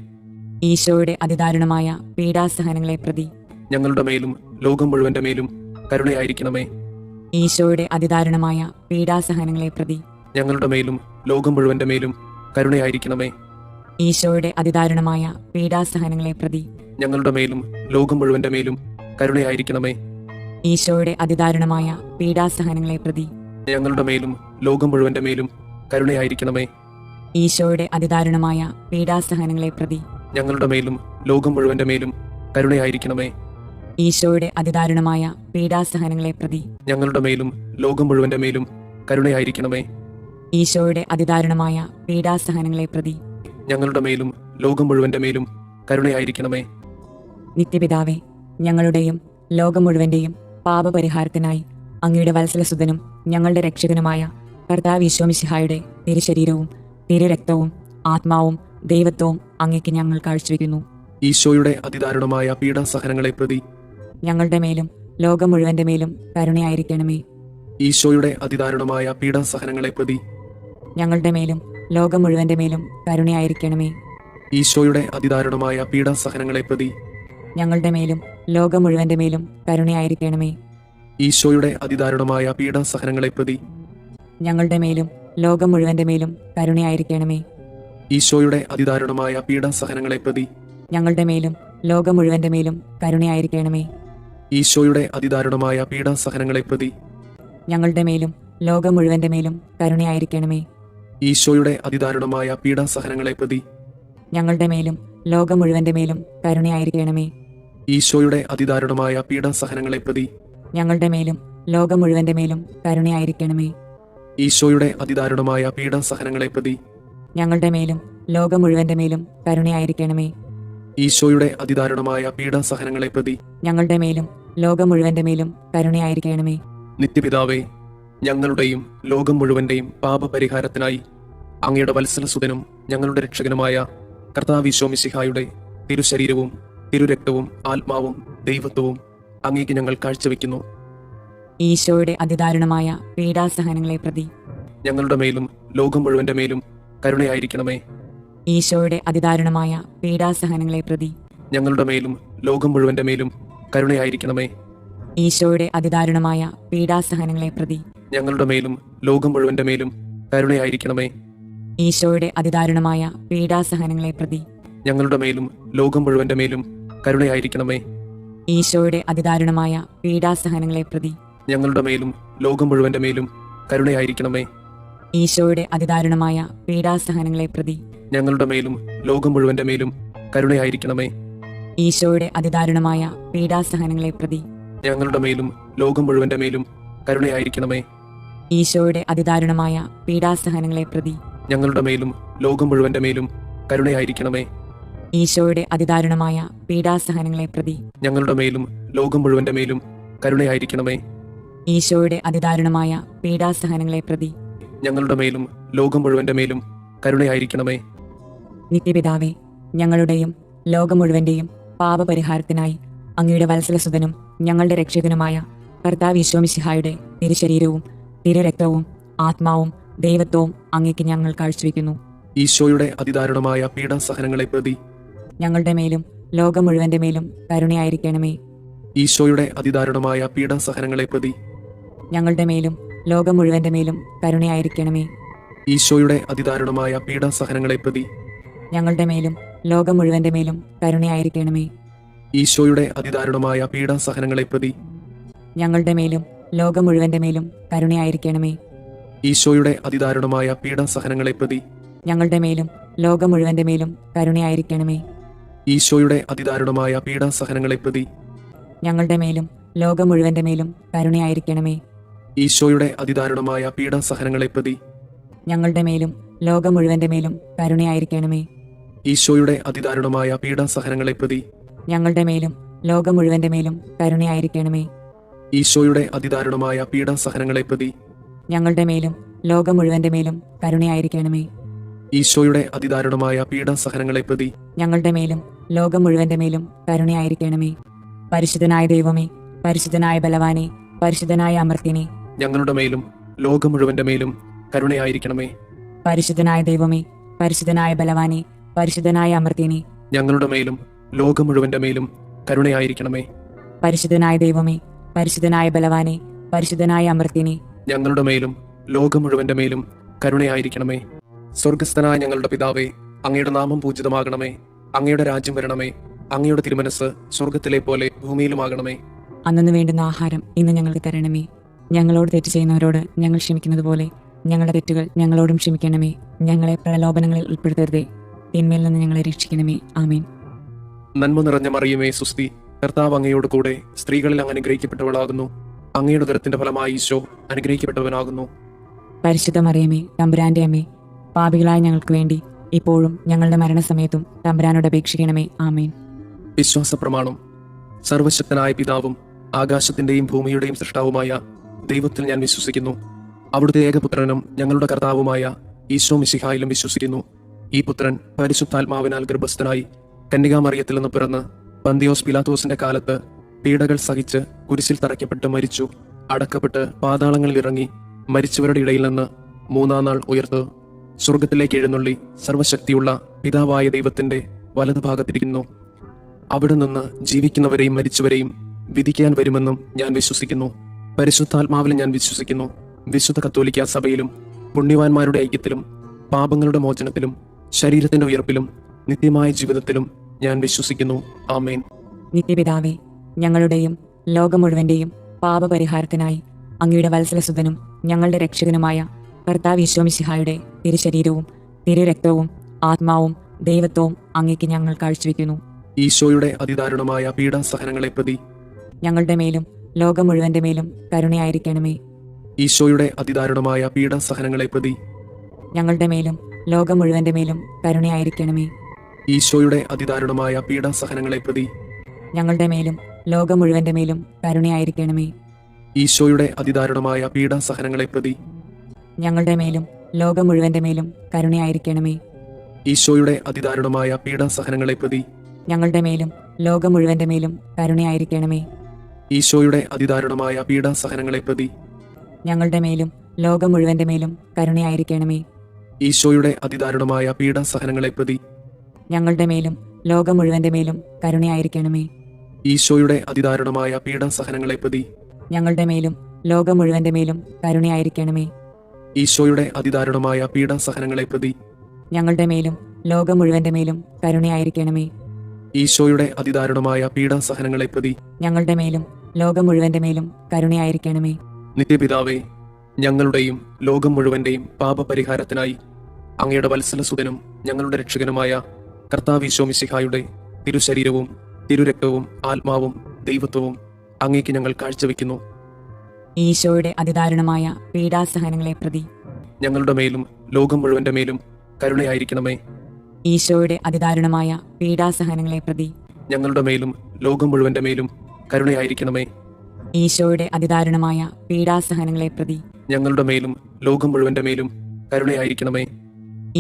ഈശോയുടെ അതിദാരുണമായ പീഡാസഹനങ്ങളെ പ്രതി
ഞങ്ങളുടെ മേലും ലോകം മുഴുവന്റെ മേലും കരുണയായിരിക്കണമേ.
ഈശോയുടെ അതിദാരുണമായ പീഡാസഹനങ്ങളെ പ്രതി
ഞങ്ങളുടെ മേലും ലോകം മുഴുവന്റെ മേലും കരുണയായിരിക്കണമേ.
ഈശോയുടെ അതിദാരുണമായ പീഡാസഹനങ്ങളെ പ്രതി
ഞങ്ങളുടെ മേലും ലോകം മുഴുവന്റെ മേലും കരുണയായിരിക്കണമേ.
ഈശോയുടെ അതിദാരുണമായ പീഡാസഹനങ്ങളെ പ്രതി
ഞങ്ങളുടെ മേലും ലോകം മുഴുവന്റെ മേലും കരുണയായിരിക്കണമേ.
ഈശോയുടെ അതിദാരുണമായ പീഡാസഹനങ്ങളെ പ്രതി
ഞങ്ങളുടെ മേലും ലോകം മുഴുവന്റെ മേലും കരുണയായിരിക്കണമേ.
ഈശോയുടെ അതിദാരുണമായ പീഡാസഹനങ്ങളെ പ്രതി
ഞങ്ങളുടെ മേലും ലോകം മുഴുവന്റെ മേലും കരുണയായിരിക്കണമേ.
ഈശോയുടെ അതിദാരുണമായ പീഡാസഹനങ്ങളെ പ്രതി
ഞങ്ങളുടെ മേലും ലോകം മുഴുവന്റെ മേലും കരുണയായിരിക്കണമേ.
നിത്യപിതാവേ, ഞങ്ങളുടെയും ലോകം മുഴുവന്റെയും പാപപരിഹാരത്തിനായി അങ്ങയുടെ വത്സലസുതനും ഞങ്ങളുടെ രക്ഷകനുമായ കർത്താവ് ഈശോ മിശിഹായുടെ തിരുശരീരവും തിരുരക്തവും ആത്മാവും ദൈവത്വവും അങ്ങേക്ക് ഞങ്ങൾ കാഴ്ചവെക്കുന്നു.
ഈശോയുടെ അതിദാരുണമായ പീഡാസഹനങ്ങളെ പ്രതി
ഞങ്ങളുടെ മേലും ലോകം മുഴുവന്റെ മേലും കരുണയായിരിക്കണമേ.
ഈശോയുടെ അതിദാരുണമായ പീഡാസഹനങ്ങളെ പ്രതി
ഞങ്ങളുടെ മേലും ലോകം മുഴുവന്റെ മേലും കരുണയായിരിക്കണമേ.
ഈശോയുടെ അതിദാരുണമായ പീഡാസഹനങ്ങളെ പ്രതി
ഞങ്ങളുടെ മേലും ലോകം മുഴുവന്റെ മേലും കരുണയായിരിക്കണമേ.
ഈശോയുടെ അതിദാരുണമായ പീഡാസഹനങ്ങളെ പ്രതി
ഞങ്ങളുടെ മേലും ലോകം മുഴുവന്റെ മേലും കരുണയായിരിക്കണമേ.
ഈശോയുടെ അതിദാരുണമായ പീഡാസഹനങ്ങളെ പ്രതി
ഞങ്ങളുടെ മേലും ലോകം മുഴുവന്റെ മേലും കരുണയായിരിക്കണമേ.
ഈശോയുടെ അതിദാരുണമായ പീഡാസഹനങ്ങളെ പ്രതി
ഞങ്ങളുടെ മേലും ലോകം മുഴുവന്റെ മേലും കരുണയായിരിക്കണമേ.
ഈശോയുടെ അതിദാരുണമായ പീഡാസഹനങ്ങളെ പ്രതി
ഞങ്ങളുടെ മേലും ലോകം മുഴുവന്റെ മേലും കരുണയായിരിക്കണമേ.
ഈശോയുടെ അതിദാരുണമായ പീഡാസഹനങ്ങളെ പ്രതി
ഞങ്ങളുടെ മേലും ലോകം മുഴുവന്റെ മേലും കരുണയായിരിക്കണമേ.
ഈശോയുടെ അതിദാരുണമായ പീഡാസഹനങ്ങളെ പ്രതി
ഞങ്ങളുടെ മേലും ലോകം മുഴുവന്റെ മേലും കരുണയായിരിക്കണമേ.
ഈശോയുടെ അതിദാരുണമായ പീഡാസഹനങ്ങളെ പ്രതി
ഞങ്ങളുടെ മേലും ലോകം മുഴുവന്റെ മേലും കരുണയായിരിക്കണമേ.
നിത്യപിതാവേ, ഞങ്ങളുടെയും ലോകം മുഴുവന്റെയും പാപപരിഹാരത്തിനായി അങ്ങയുടെ വത്സലസുതനും ഞങ്ങളുടെ രക്ഷകനുമായ കർത്താവ് ഈശോ മിശിഹായുടെ തിരുശരീരവും തിരുരക്തവും ആത്മാവും ദൈവത്വവും അങ്ങേക്ക് ഞങ്ങൾ കാഴ്ചവെക്കുന്നു.
ഈശോയുടെ അതിദാരുണമായ പീഡാസഹനങ്ങളെ പ്രതി
ഞങ്ങളുടെ മേലും ലോകം മുഴുവന്റെ മേലും കരുണയായിരിക്കണമേ.
ഈശോയുടെ അതിദാരുണമായ പീഡാസഹനങ്ങളെ പ്രതി
ഞങ്ങളുടെ മേലും ലോകം മുഴുവന്റെ മേലും കരുണയായിരിക്കണമേ.
ഈശോയുടെ അതിദാരുണമായ പീഡാസഹനങ്ങളെ പ്രതി
ഞങ്ങളുടെ മേലും ലോകം മുഴുവന്റെ മേലും കരുണയായിരിക്കണമേ.
ഈശോയുടെ അതിദാരുണമായ പീഡാസഹനങ്ങളെ പ്രതി
ഞങ്ങളുടെ മേലും ലോകം മുഴുവന്റെ മേലും കരുണയായിരിക്കണമേ.
ഈശോയുടെ അതിദാരുണമായ പീഡാസഹനങ്ങളെ പ്രതി
ഞങ്ങളുടെ മേലും ലോകം മുഴുവന്റെ മേലും കരുണയായിരിക്കണമേ.
ഈശോയുടെ അതിദാരുണമായ പീഡാസഹനങ്ങളെ പ്രതി
ഞങ്ങളുടെ മേലും ലോകം മുഴുവന്റെ മേലും കരുണയായിരിക്കണമേ.
ഈശോയുടെ അതിദാരുണമായ പീഡാസഹനങ്ങളെ പ്രതി
ഞങ്ങളുടെ മേലും ലോകം മുഴുവന്റെ മേലും കരുണയായിരിക്കണമേ.
ഈശോയുടെ അതിദാരുണമായ പീഡാസഹനങ്ങളെ പ്രതി
ഞങ്ങളുടെ മേലും ലോകം മുഴുവന്റെ മേലും കരുണയായിരിക്കണമേ.
ഈശോയുടെ അതിദാരുണമായ പീഡാസഹനങ്ങളെ പ്രതി
ഞങ്ങളുടെ മേലും ലോകം മുഴുവന്റെ മേലും കരുണയായിരിക്കണമേ.
ഈശോയുടെ അതിദാരുണമായ പീഡാസഹനങ്ങളെ പ്രതി
ഞങ്ങളുടെ മേലും ലോകം മുഴുവന്റെ മേലും കരുണയായിരിക്കണമേ.
നിത്യപിതാവേ, ഞങ്ങളുടെയും ലോകം മുഴുവന്റെയും പാപപരിഹാരത്തിനായി അങ്ങയുടെ വത്സലസുതനും ഞങ്ങളുടെ രക്ഷകനുമായ കർത്താവ് ഈശോ മിശിഹായുടെ തിരുശരീരവും തിരുരക്തവും ആത്മാവും ദൈവത്വവും അങ്ങേക്ക് ഞങ്ങൾ കാഴ്ചവെക്കുന്നു.
ഈശോയുടെ അതിദാരുണമായ പീഡാസഹനങ്ങളെ പ്രതി
ഞങ്ങളുടെ മേലും ലോകം മുഴുവന്റെ മേലും കരുണയായിരിക്കണമേ.
ഈശോയുടെ അതിദാരുണമായ പീഡാസഹനങ്ങളെ പ്രതി
ഞങ്ങളുടെ മേലും ലോകം മുഴുവന്റെ മേലും കരുണയായിരിക്കണമേ.
ഈശോയുടെ അതിദാരുണമായ പീഡാസഹനങ്ങളെ പ്രതി
ഞങ്ങളുടെ മേലും ലോകം മുഴുവന്റെ മേലും കരുണയായിരിക്കണമേ.
ഈശോയുടെ അതിദാരുണമായ പീഡാസഹനങ്ങളെ പ്രതി
ഞങ്ങളുടെ മേലും ലോകം മുഴുവന്റെ മേലും കരുണയായിരിക്കണമേ.
ഈശോയുടെ അതിദാരുണമായ പീഡാസഹനങ്ങളെ പ്രതി
ഞങ്ങളുടെ മേലും ലോകം മുഴുവന്റെ മേലും കരുണയായിരിക്കണമേ.
ഈശോയുടെ അതിദാരുണമായ പീഡാസഹനങ്ങളെ പ്രതി
ഞങ്ങളുടെ മേലും ലോകം മുഴുവന്റെ മേലും കരുണയായിരിക്കണമേ.
ഈശോയുടെ അതിദാരുണമായ പീഡാസഹനങ്ങളെ പ്രതി
ഞങ്ങളുടെ മേലും ലോകം മുഴുവന്റെ മേലും കരുണയായിരിക്കണമേ.
ഈശോയുടെ അതിദാരുണമായ പീഡാസഹനങ്ങളെ പ്രതി
ഞങ്ങളുടെ മേലും ലോകം മുഴുവന്റെ മേലും കരുണയായിരിക്കണമേ.
ഈശോയുടെ അതിദാരുണമായ പീഡാസഹനങ്ങളെ പ്രതി
ഞങ്ങളുടെ മേലും ലോകം മുഴുവന്റെ മേലും കരുണയായിരിക്കണമേ.
ഈശോയുടെ അതിദാരുണമായ പീഡാസഹനങ്ങളെ പ്രതി
ഞങ്ങളുടെ മേലും ലോകം മുഴുവന്റെ മേലും കരുണയായിരിക്കണമേ. പരിശുദ്ധനായ ദൈവമേ, പരിശുദ്ധനായ ബലവാനെ, പരിശുദ്ധനായ അമർത്തിനെ,
ഞങ്ങളുടെ മേലും ലോകം മുഴുവന്റെ മേലും കരുണയായിരിക്കണമേ.
പരിശുദ്ധനായ ദൈവമേ, പരിശുദ്ധനായ ബലവാനെ, പരിശുദ്ധനായ അമർത്തിനെ,
ഞങ്ങളുടെ മേലും ലോകം മുഴുവന്റെ മേലും കരുണയായിരിക്കണമേ.
പരിശുദ്ധനായ ദൈവമേ, പരിശുദ്ധനായ ബലവാനെ, പരിശുദ്ധനായ അമർത്തിനെ,
ഞങ്ങളുടെ മേലും ലോകം മുഴുവന്റെ മേലും കരുണയായിരിക്കണമേ. സ്വർഗസ്ഥനായ ഞങ്ങളുടെ പിതാവേ, അങ്ങയുടെ നാമം പൂജിതമാകണമേ. അങ്ങയുടെ രാജ്യം വരണമേ. അങ്ങയുടെ തിരുമനസ് സ്വർഗത്തിലെ പോലെ ഭൂമിയിലുമാകണമേ.
അന്നു വേണ്ടുന്ന ആഹാരം ഇന്ന് ഞങ്ങൾക്ക് തരണമേ. ഞങ്ങളോട് തെറ്റ് ചെയ്യുന്നവരോട് ഞങ്ങൾ ക്ഷമിക്കുന്നത് പോലെ ഞങ്ങളുടെ തെറ്റുകൾ ഞങ്ങളോടും ക്ഷമിക്കണമേ. ഞങ്ങളെ പ്രലോഭനങ്ങളിൽ ഉൾപ്പെടുത്തരുതേ, തിന്മയിൽ നിന്ന് ഞങ്ങളെ രക്ഷിക്കണമേ. ആമേൻ.
നന്മ നിറഞ്ഞ മറിയമേ, സുസ്തി, കർത്താവ് അങ്ങയോട് കൂടെ സ്ത്രീകളിൽ അങ്ങ് അനുഗ്രഹിക്കപ്പെട്ടവളാകുന്നു. അങ്ങയുടെ ഉദരത്തിന്റെ ഫലമായി ഈശോ അനുഗ്രഹിക്കപ്പെട്ടവനാകുന്നു.
പരിശുദ്ധ മറിയമേ, തമ്പുരാന്റെ അമ്മേ, പാപികളായ ഞങ്ങൾക്ക് വേണ്ടി ഇപ്പോഴും ഞങ്ങളുടെ മരണസമയത്തും തമ്പുരാനോട് അപേക്ഷിക്കണമേ. ആമേൻ.
വിശ്വാസ പ്രമാണം. സർവശക്തനായ പിതാവും ആകാശത്തിന്റെയും ഭൂമിയുടെയും സൃഷ്ടാവുമായ ദൈവത്തിൽ ഞാൻ വിശ്വസിക്കുന്നു. അവിടുത്തെ ഏകപുത്രനും ഞങ്ങളുടെ കർത്താവുമായ ഈശോ മിശിഹായിലും വിശ്വസിക്കുന്നു. ഈ പുത്രൻ പരിശുദ്ധാത്മാവിനാൽ ഗർഭസ്ഥനായി കന്യകാമറിയത്തിൽ നിന്ന് പിറന്ന് പന്തിയോസ് പിലാത്തോസിന്റെ കാലത്ത് പീഡകൾ സഹിച്ച് കുരിശിൽ തറയ്ക്കപ്പെട്ട് മരിച്ചു, അടക്കപ്പെട്ട് പാതാളങ്ങളിൽ ഇറങ്ങി, മരിച്ചവരുടെ ഇടയിൽ നിന്ന് മൂന്നാം നാൾ ഉയർത്ത് സ്വർഗത്തിലേക്ക് എഴുന്നള്ളി സർവശക്തിയുള്ള പിതാവായ ദൈവത്തിന്റെ വലതുഭാഗത്തിരിക്കുന്നു. അവിടെ നിന്ന് ജീവിക്കുന്നവരെയും മരിച്ചവരെയും വിധിക്കാൻ വരുമെന്നും ഞാൻ വിശ്വസിക്കുന്നു. പരിശുദ്ധാത്മാവിൽ ഞാൻ വിശ്വസിക്കുന്നു. വിശുദ്ധ കത്തോലിക്ക സഭയിലും പുണ്യവാന്മാരുടെ ഐക്യത്തിലും പാപങ്ങളുടെ മോചനത്തിലും ശരീരത്തിന്റെ ഉയർപ്പിലും നിത്യമായ ജീവിതത്തിലും ഞാൻ വിശ്വസിക്കുന്നു. ആമേൻ.
നിത്യപിതാവേ, ഞങ്ങളുടെയും ലോകം മുഴുവന്റെയും പാപപരിഹാരത്തിനായി അങ്ങയുടെ വത്സലസുതനും ഞങ്ങളുടെ രക്ഷകനുമായ കർത്താവ് ഈശോ മിശിഹായുടെ തിരുശരീരവും തിരുരക്തവും ആത്മാവും ദൈവത്വവും അങ്ങേക്ക് ഞങ്ങൾ കാഴ്ചവെക്കുന്നു.
ഈശോയുടെ അതിദാരുണമായ പീഡാസഹനങ്ങളെ പ്രതി
ഞങ്ങളുടെ മേലും ലോകം മുഴുവന്റെ മേലും കരുണയായിരിക്കണമേ.
ഈശോയുടെ അതിദാരുണമായ പീഡാസഹനങ്ങളെ പ്രതി
ഞങ്ങളുടെ മേലും ലോകം മുഴുവന്റെ മേലും കരുണയായിരിക്കണമേ.
ഈശോയുടെ അതിദാരുണമായ പീഡാസഹനങ്ങളെ പ്രതി
ഞങ്ങളുടെ മേലും ലോകം മുഴുവന്റെ മേലും കരുണയായിരിക്കണമേ.
ഈശോയുടെ അതിദാരുണമായ പീഡാസഹനങ്ങളെ പ്രതി
ഞങ്ങളുടെ മേലും ലോകം മുഴുവന്റെ മേലും കരുണയായിരിക്കണമേ.
ഈശോയുടെ അതിദാരുണമായ പീഡാസഹനങ്ങളെ പ്രതി
ഞങ്ങളുടെ മേലും ലോകം മുഴുവന്റെ മേലും കരുണയായിരിക്കണമേ.
ഈശോയുടെ അതിദാരുണമായ പീഡാസഹനങ്ങളെ പ്രതി
ഞങ്ങളുടെ മേലും ലോകം മുഴുവന്റെ മേലും കരുണയായിരിക്കണമേ.
ഈശോയുടെ അതിദാരുണമായ പീഡാസഹനങ്ങളെ പ്രതി
ഞങ്ങളുടെ മേലും ലോകം മുഴുവന്റെ മേലും കരുണയായിരിക്കണമേ.
ഈശോയുടെ അതിദാരുണമായ പീഡാസഹനങ്ങളെ പ്രതി
ഞങ്ങളുടെ മേലും ലോകം മുഴുവന്റെ മേലും കരുണയായിരിക്കണമേ.
ഈശോയുടെ അതിദാരുണമായ പീഡാസഹനങ്ങളെ പ്രതി
ഞങ്ങളുടെ മേലും ലോകം മുഴുവന്റെ മേലും കരുണയായിരിക്കണമേ.
ഈശോയുടെ അതിദാരുണമായ പീഡാസഹനങ്ങളെ പ്രതി
ഞങ്ങളുടെ മേലും ലോകം മുഴുവന്റെ മേലും കരുണയായിരിക്കണമേ.
നിത്യപിതാവേ, ഞങ്ങളുടെയും ലോകം മുഴുവന്റെയും പാപപരിഹാരത്തിനായി അങ്ങയുടെ വത്സലസുതനും ഞങ്ങളുടെ രക്ഷകനുമായ കർത്താവ് ഈശോ മിശിഹായുടെ തിരുശരീരവും തിരുരക്തവും ആത്മാവും ദൈവത്വവും അങ്ങേക്ക് ഞങ്ങൾ കാഴ്ചവെക്കുന്നു.
ഈശോയുടെ അതിദാരുണമായ പീഡാസഹനങ്ങളെ പ്രതി
ഞങ്ങളുടെ മേലും ലോകം മുഴുവന്റെ മേലും കരുണയായിരിക്കണമേ.
ഈശോയുടെ അതിദാരുണമായ പീഡാസഹനങ്ങളെ പ്രതി
ഞങ്ങളുടെ മേലും ലോകം മുഴുവന്റെ മേലും കരുണയായിരിക്കണമേ.
ഈശോയുടെ അതിദാരുണമായ പീഡാസഹനങ്ങളെ പ്രതി
ഞങ്ങളുടെ മേലും ലോകം മുഴുവന്റെ മേലും കരുണയായിരിക്കണമേ.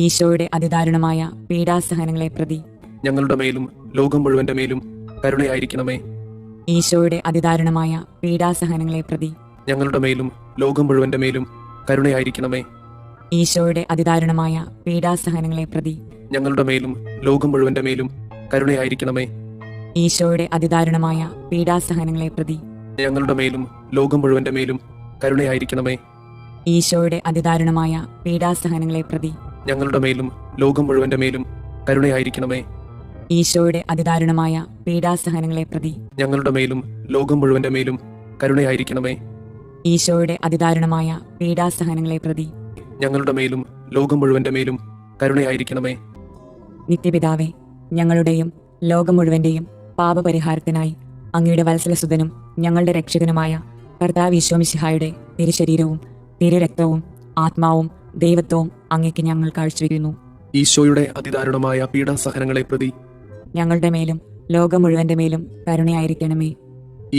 ഈശോയുടെ അതിദാരുണമായ പീഡാസഹനങ്ങളെ പ്രതി
ഞങ്ങളുടെ മേലും ലോകം മുഴുവന്റെ മേലും കരുണയായിരിക്കണമേ.
ഈശോയുടെ അതിദാരുണമായ പീഡാസഹനങ്ങളെ പ്രതി
ഞങ്ങളുടെ മേലും ലോകം മുഴുവന്റെ മേലും കരുണയായിരിക്കണമേ.
ഈശോയുടെ അതിദാരുണമായ പീഡാസഹനങ്ങളെ പ്രതി
ഞങ്ങളുടെ മേലും ലോകം മുഴുവന്റെ മേലും കരുണയായിരിക്കണമേ.
ഈശോയുടെ അതിദാരുണമായ പീഡാസഹനങ്ങളെ പ്രതി
ഞങ്ങളുടെ മേലും ലോകം മുഴുവന്റെ മേലും കരുണയായിരിക്കണമേ.
ഈശോയുടെ അതിദാരുണമായ പീഡാസഹനങ്ങളെ പ്രതി
ഞങ്ങളുടെ മേലും ലോകം മുഴുവന്റെ മേലും കരുണയായിരിക്കണമേ.
ഈശോയുടെ അതിദാരുണമായ പീഡാസഹനങ്ങളെ പ്രതി
ഞങ്ങളുടെ മേലും ലോകം മുഴുവന്റെ മേലും കരുണയായിരിക്കണമേ.
ഈശോയുടെ അതിദാരുണമായ പീഡാസഹനങ്ങളെ പ്രതി
ഞങ്ങളുടെ മേലും ലോകം മുഴുവന്റെ മേലും കരുണയായിരിക്കണമേ.
നിത്യപിതാവേ, ഞങ്ങളുടെയും ലോകം മുഴുവന്റെയും പാപപരിഹാരത്തിനായി അങ്ങയുടെ വത്സലസുതനും ഞങ്ങളുടെ രക്ഷകനുമായ കർത്താവ് ഈശോ മിശിഹായുടെ തിരുശരീരവും തിരുരക്തവും ആത്മാവും ദൈവത്വവും അങ്ങേക്ക് ഞങ്ങൾ കാഴ്ചവെക്കുന്നു.
ഈശോയുടെ അതിദാരുണമായ പീഡാസഹനങ്ങളെ പ്രതി
ഞങ്ങളുടെ മേലും ലോകം മുഴുവന്റെ മേലും കരുണയായിരിക്കണമേ.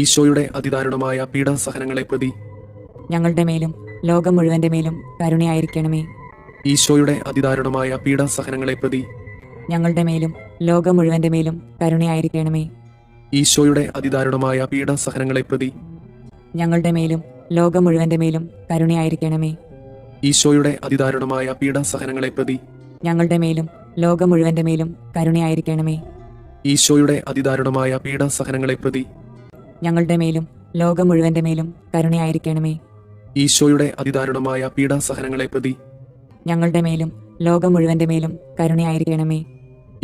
ഈശോയുടെ അതിദാരുണമായ പീഡാസഹനങ്ങളെ പ്രതി
ഞങ്ങളുടെ മേലും ലോകം മുഴുവന്റെ മേലും കരുണയായിരിക്കണമേ.
ഈശോയുടെ അതിദാരുണമായ പീഡാസഹനങ്ങളെ പ്രതി
ഞങ്ങളുടെ മേലും ലോകം മുഴുവന്റെ മേലും കരുണയായിരിക്കണമേ.
ഈശോയുടെ അതിദാരുണമായ പീഡാസഹനങ്ങളെ പ്രതി
ഞങ്ങളുടെ മേലും ലോകം മുഴുവന്റെ മേലും കരുണയായിരിക്കണമേ.
ഈശോയുടെ അതിദാരുണമായ പീഡാസഹനങ്ങളെ പ്രതി
ഞങ്ങളുടെ മേലും ലോകം മുഴുവന്റെ മേലും കരുണയായിരിക്കണമേ.
ഈശോയുടെ അതിദാരുണമായ പീഡാസഹനങ്ങളെ പ്രതി
ഞങ്ങളുടെ മേലും ലോകം മുഴുവന്റെ മേലും കരുണയായിരിക്കണമേ.
ഈശോയുടെ അതിദാരുണമായ പീഡാസഹനങ്ങളെ പ്രതി
ഞങ്ങളുടെ മേലും ലോകം മുഴുവന്റെ മേലും കരുണയായിരിക്കണമേ.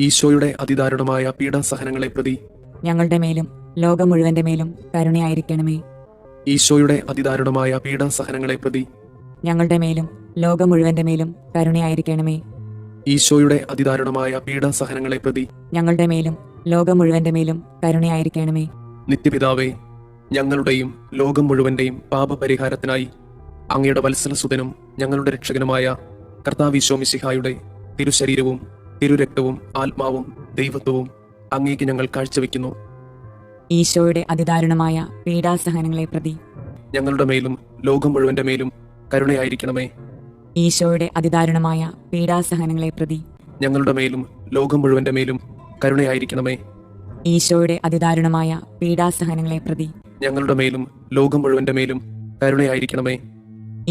ഈശോയുടെ അതിദാരുണമായ പീഡാസഹനങ്ങളെ പ്രതി
ഞങ്ങളുടെ മേലും ലോകം മുഴുവന്റെ മേലും കരുണയായിരിക്കണമേ.
ഈശോയുടെ അതിദാരുണമായ പീഡാസഹനങ്ങളെ പ്രതി
ഞങ്ങളുടെ മേലും ലോകം മുഴുവന്റെ മേലും കരുണയായിരിക്കണമേ.
ഈശോയുടെ അതിദാരുണമായ പീഡാസഹനങ്ങളെ പ്രതി
ഞങ്ങളുടെ മേലും ലോകം മുഴുവന്റെ മേലും കരുണയായിരിക്കണമേ.
നിത്യപിതാവേ, ഞങ്ങളുടെയും ലോകം മുഴുവന്റെയും പാപപരിഹാരത്തിനായി അങ്ങയുടെ വത്സലസുതനും ഞങ്ങളുടെ രക്ഷകനുമായ കർത്താവ് ഈശോ മിശിഹായുടെ തിരുശരീരവും തിരുരക്തവും ആത്മാവും ദൈവത്വവും അങ്ങേക്ക് ഞങ്ങൾ കാഴ്ചവെക്കുന്നു.
ഈശോയുടെ അതിദാരുണമായ പീഡാസഹനങ്ങളെ പ്രതി
ഞങ്ങളുടെ മേലും ലോകം മുഴുവന്റെ മേലും കരുണയായിരിക്കണമേ.
ഈശോയുടെ അതിദാരുണമായ പീഡാസഹനങ്ങളെ പ്രതി
ഞങ്ങളുടെ മേലും ലോകം മുഴുവന്റെ മേലും കരുണയായിരിക്കണമേ.
ഈശോയുടെ അതിദാരുണമായ പീഡാസഹനങ്ങളെ പ്രതി
ഞങ്ങളുടെ മേലും ലോകം മുഴുവന്റെ മേലും കരുണയായിരിക്കണമേ.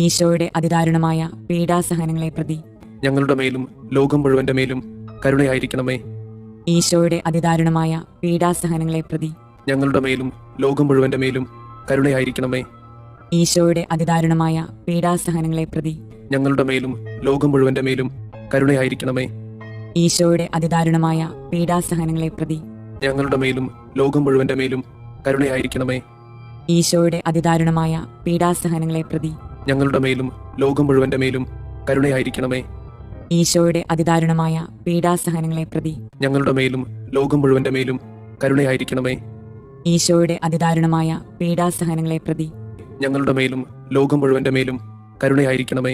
ഈശോയുടെ അതിദാരുണമായ പീഡാസഹനങ്ങളെ പ്രതി
ഞങ്ങളുടെ മേലും ലോകം മുഴുവന്റെ മേലും കരുണയായിരിക്കണമേ.
ഈശോയുടെ അതിദാരുണമായ പീഡാസഹനങ്ങളെ പ്രതി
ഞങ്ങളുടെ മേലും ലോകം മുഴുവന്റെ മേലും കരുണയായിരിക്കണമേ.
ഈശോയുടെ അതിദാരുണമായ പീഡാസഹനങ്ങളെ പ്രതി
ഞങ്ങളുടെ മേലും ലോകം മുഴുവന്റെ മേലും കരുണയായിരിക്കണമേ.
ഈശോയുടെ അതിദാരുണമായ പീഡാസഹനങ്ങളെ പ്രതി
ഞങ്ങളുടെ മേലും ലോകം മുഴുവന്റെ മേലും കരുണയായിരിക്കണമേ.
ഈശോയുടെ അതിദാരുണമായ പീഡാസഹനങ്ങളെ പ്രതി
ഞങ്ങളുടെ മേലും ലോകം മുഴുവന്റെ മേലും കരുണയായിരിക്കണമേ.
ഈശോയുടെ അതിദാരുണമായ പീഡാസഹനങ്ങളെ പ്രതി
ഞങ്ങളുടെ മേലും ലോകം മുഴുവന്റെ മേലും കരുണയായിരിക്കണമേ.
ഈശോയുടെ അതിദാരുണമായ പീഡാസഹനങ്ങളെ പ്രതി
ഞങ്ങളുടെ മേലും ലോകം മുഴുവന്റെ മേലും കരുണയായിരിക്കണമേ.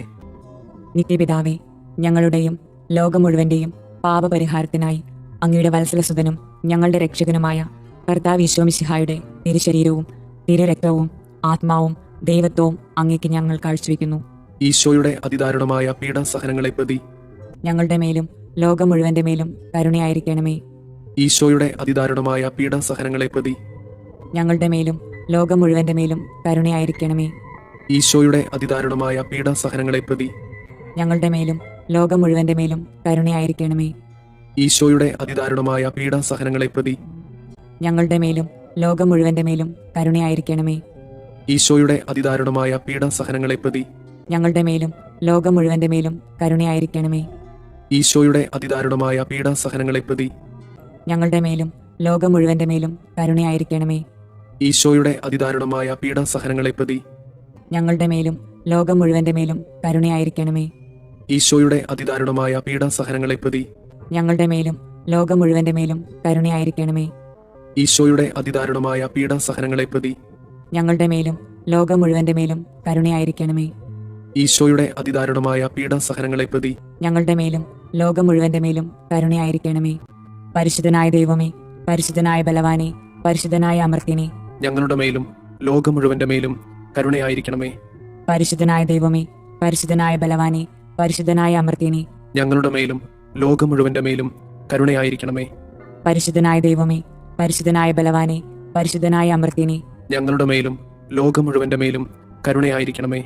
നിത്യപിതാവേ, ഞങ്ങളുടെയും ലോകം മുഴുവന്റെയും പാപപരിഹാരത്തിനായി അങ്ങയുടെ വത്സലസുതനും ഞങ്ങളുടെ രക്ഷകനുമായ കർത്താവ് ഈശോ മിശിഹായുടെ തിരുശരീരവും തിരുരക്തവും ആത്മാവും ദൈവത്വവും അങ്ങേക്ക് ഞങ്ങൾ കാഴ്ചവെക്കുന്നു.
ഈശോയുടെ അതിദാരുണമായ പീഡാസഹനങ്ങളെ പ്രതി
ഞങ്ങളുടെ മേലും ലോകം മുഴുവന്റെ മേലും കരുണയായിരിക്കണമേ.
ഈശോയുടെ അതിദാരുണമായ പീഡാസഹനങ്ങളെ പ്രതി
ഞങ്ങളുടെ മേലും ലോകം മുഴുവന്റെ മേലും കരുണയായിരിക്കണമേ.
ഈശോയുടെ അതിദാരുണമായ പീഡാസഹനങ്ങളെ പ്രതി
ഞങ്ങളുടെ മേലും ലോകം മുഴുവന്റെ മേലും കരുണയായിരിക്കണമേ.
ഈശോയുടെ അതിദാരുണമായ പീഡാസഹനങ്ങളെ പ്രതി
ഞങ്ങളുടെ മേലും ലോകം മുഴുവന്റെ മേലും കരുണയായിരിക്കണമേ.
ഈശോയുടെ അതിദാരുണമായ പീഡാസഹനങ്ങളെ പ്രതി
ഞങ്ങളുടെ മേലും ലോകം മുഴുവന്റെ മേലും കരുണയായിരിക്കണമേ.
ഈശോയുടെ അതിദാരുണമായ പീഡാസഹനങ്ങളെ പ്രതി
ഞങ്ങളുടെ മേലും ലോകം മുഴുവന്റെ മേലും കരുണയായിരിക്കണമേ.
ഈശോയുടെ അതിദാരുണമായ പീഡാസഹനങ്ങളെ പ്രതി
ഞങ്ങളുടെ മേലും ലോകം മുഴുവന്റെ മേലും കരുണയായിരിക്കണമേ.
ഈശോയുടെ അതിദാരുണമായ പീഡാസഹനങ്ങളെ പ്രതി
ഞങ്ങളുടെ മേലും ലോകം മുഴുവന്റെ മേലും കരുണയായിരിക്കണമേ.
ഈശോയുടെ അതിദാരുണമായ പീഡാസഹനങ്ങളെ പ്രതി
ഞങ്ങളുടെ മേലും ലോകം മുഴുവന്റെ മേലും കരുണയായിരിക്കണമേ.
ഈശോയുടെ അതിദാരുണമായ പീഡാസഹനങ്ങളെ പ്രതി
ഞങ്ങളുടെ മേലും ലോകം മുഴുവന്റെ മേലും കരുണയായിരിക്കണമേ. പരിശുദ്ധനായ ദൈവമേ, പരിശുദ്ധനായ ബലവാനെ, പരിശുദ്ധനായ അമർത്യനെ,
ഞങ്ങളുടെ മേലും ലോകം മുഴുവന്റെ മേലും കരുണയായിരിക്കണമേ.
പരിശുദ്ധനായ ദൈവമേ, പരിശുദ്ധനായ ബലവാനെ, പരിശുദ്ധനായ അമർത്യനെ,
ഞങ്ങളുടെ മേലും ലോകം മുഴുവന്റെ മേലും കരുണയായിരിക്കണമേ.
പരിശുദ്ധനായ ദൈവമേ, പരിശുദ്ധനായ ബലവാനെ, പരിശുദ്ധനായ അമർത്യനെ,
ഞങ്ങളുടെ മേലും ലോകം മുഴുവന്റെ മേലും കരുണയായിരിക്കണമേ.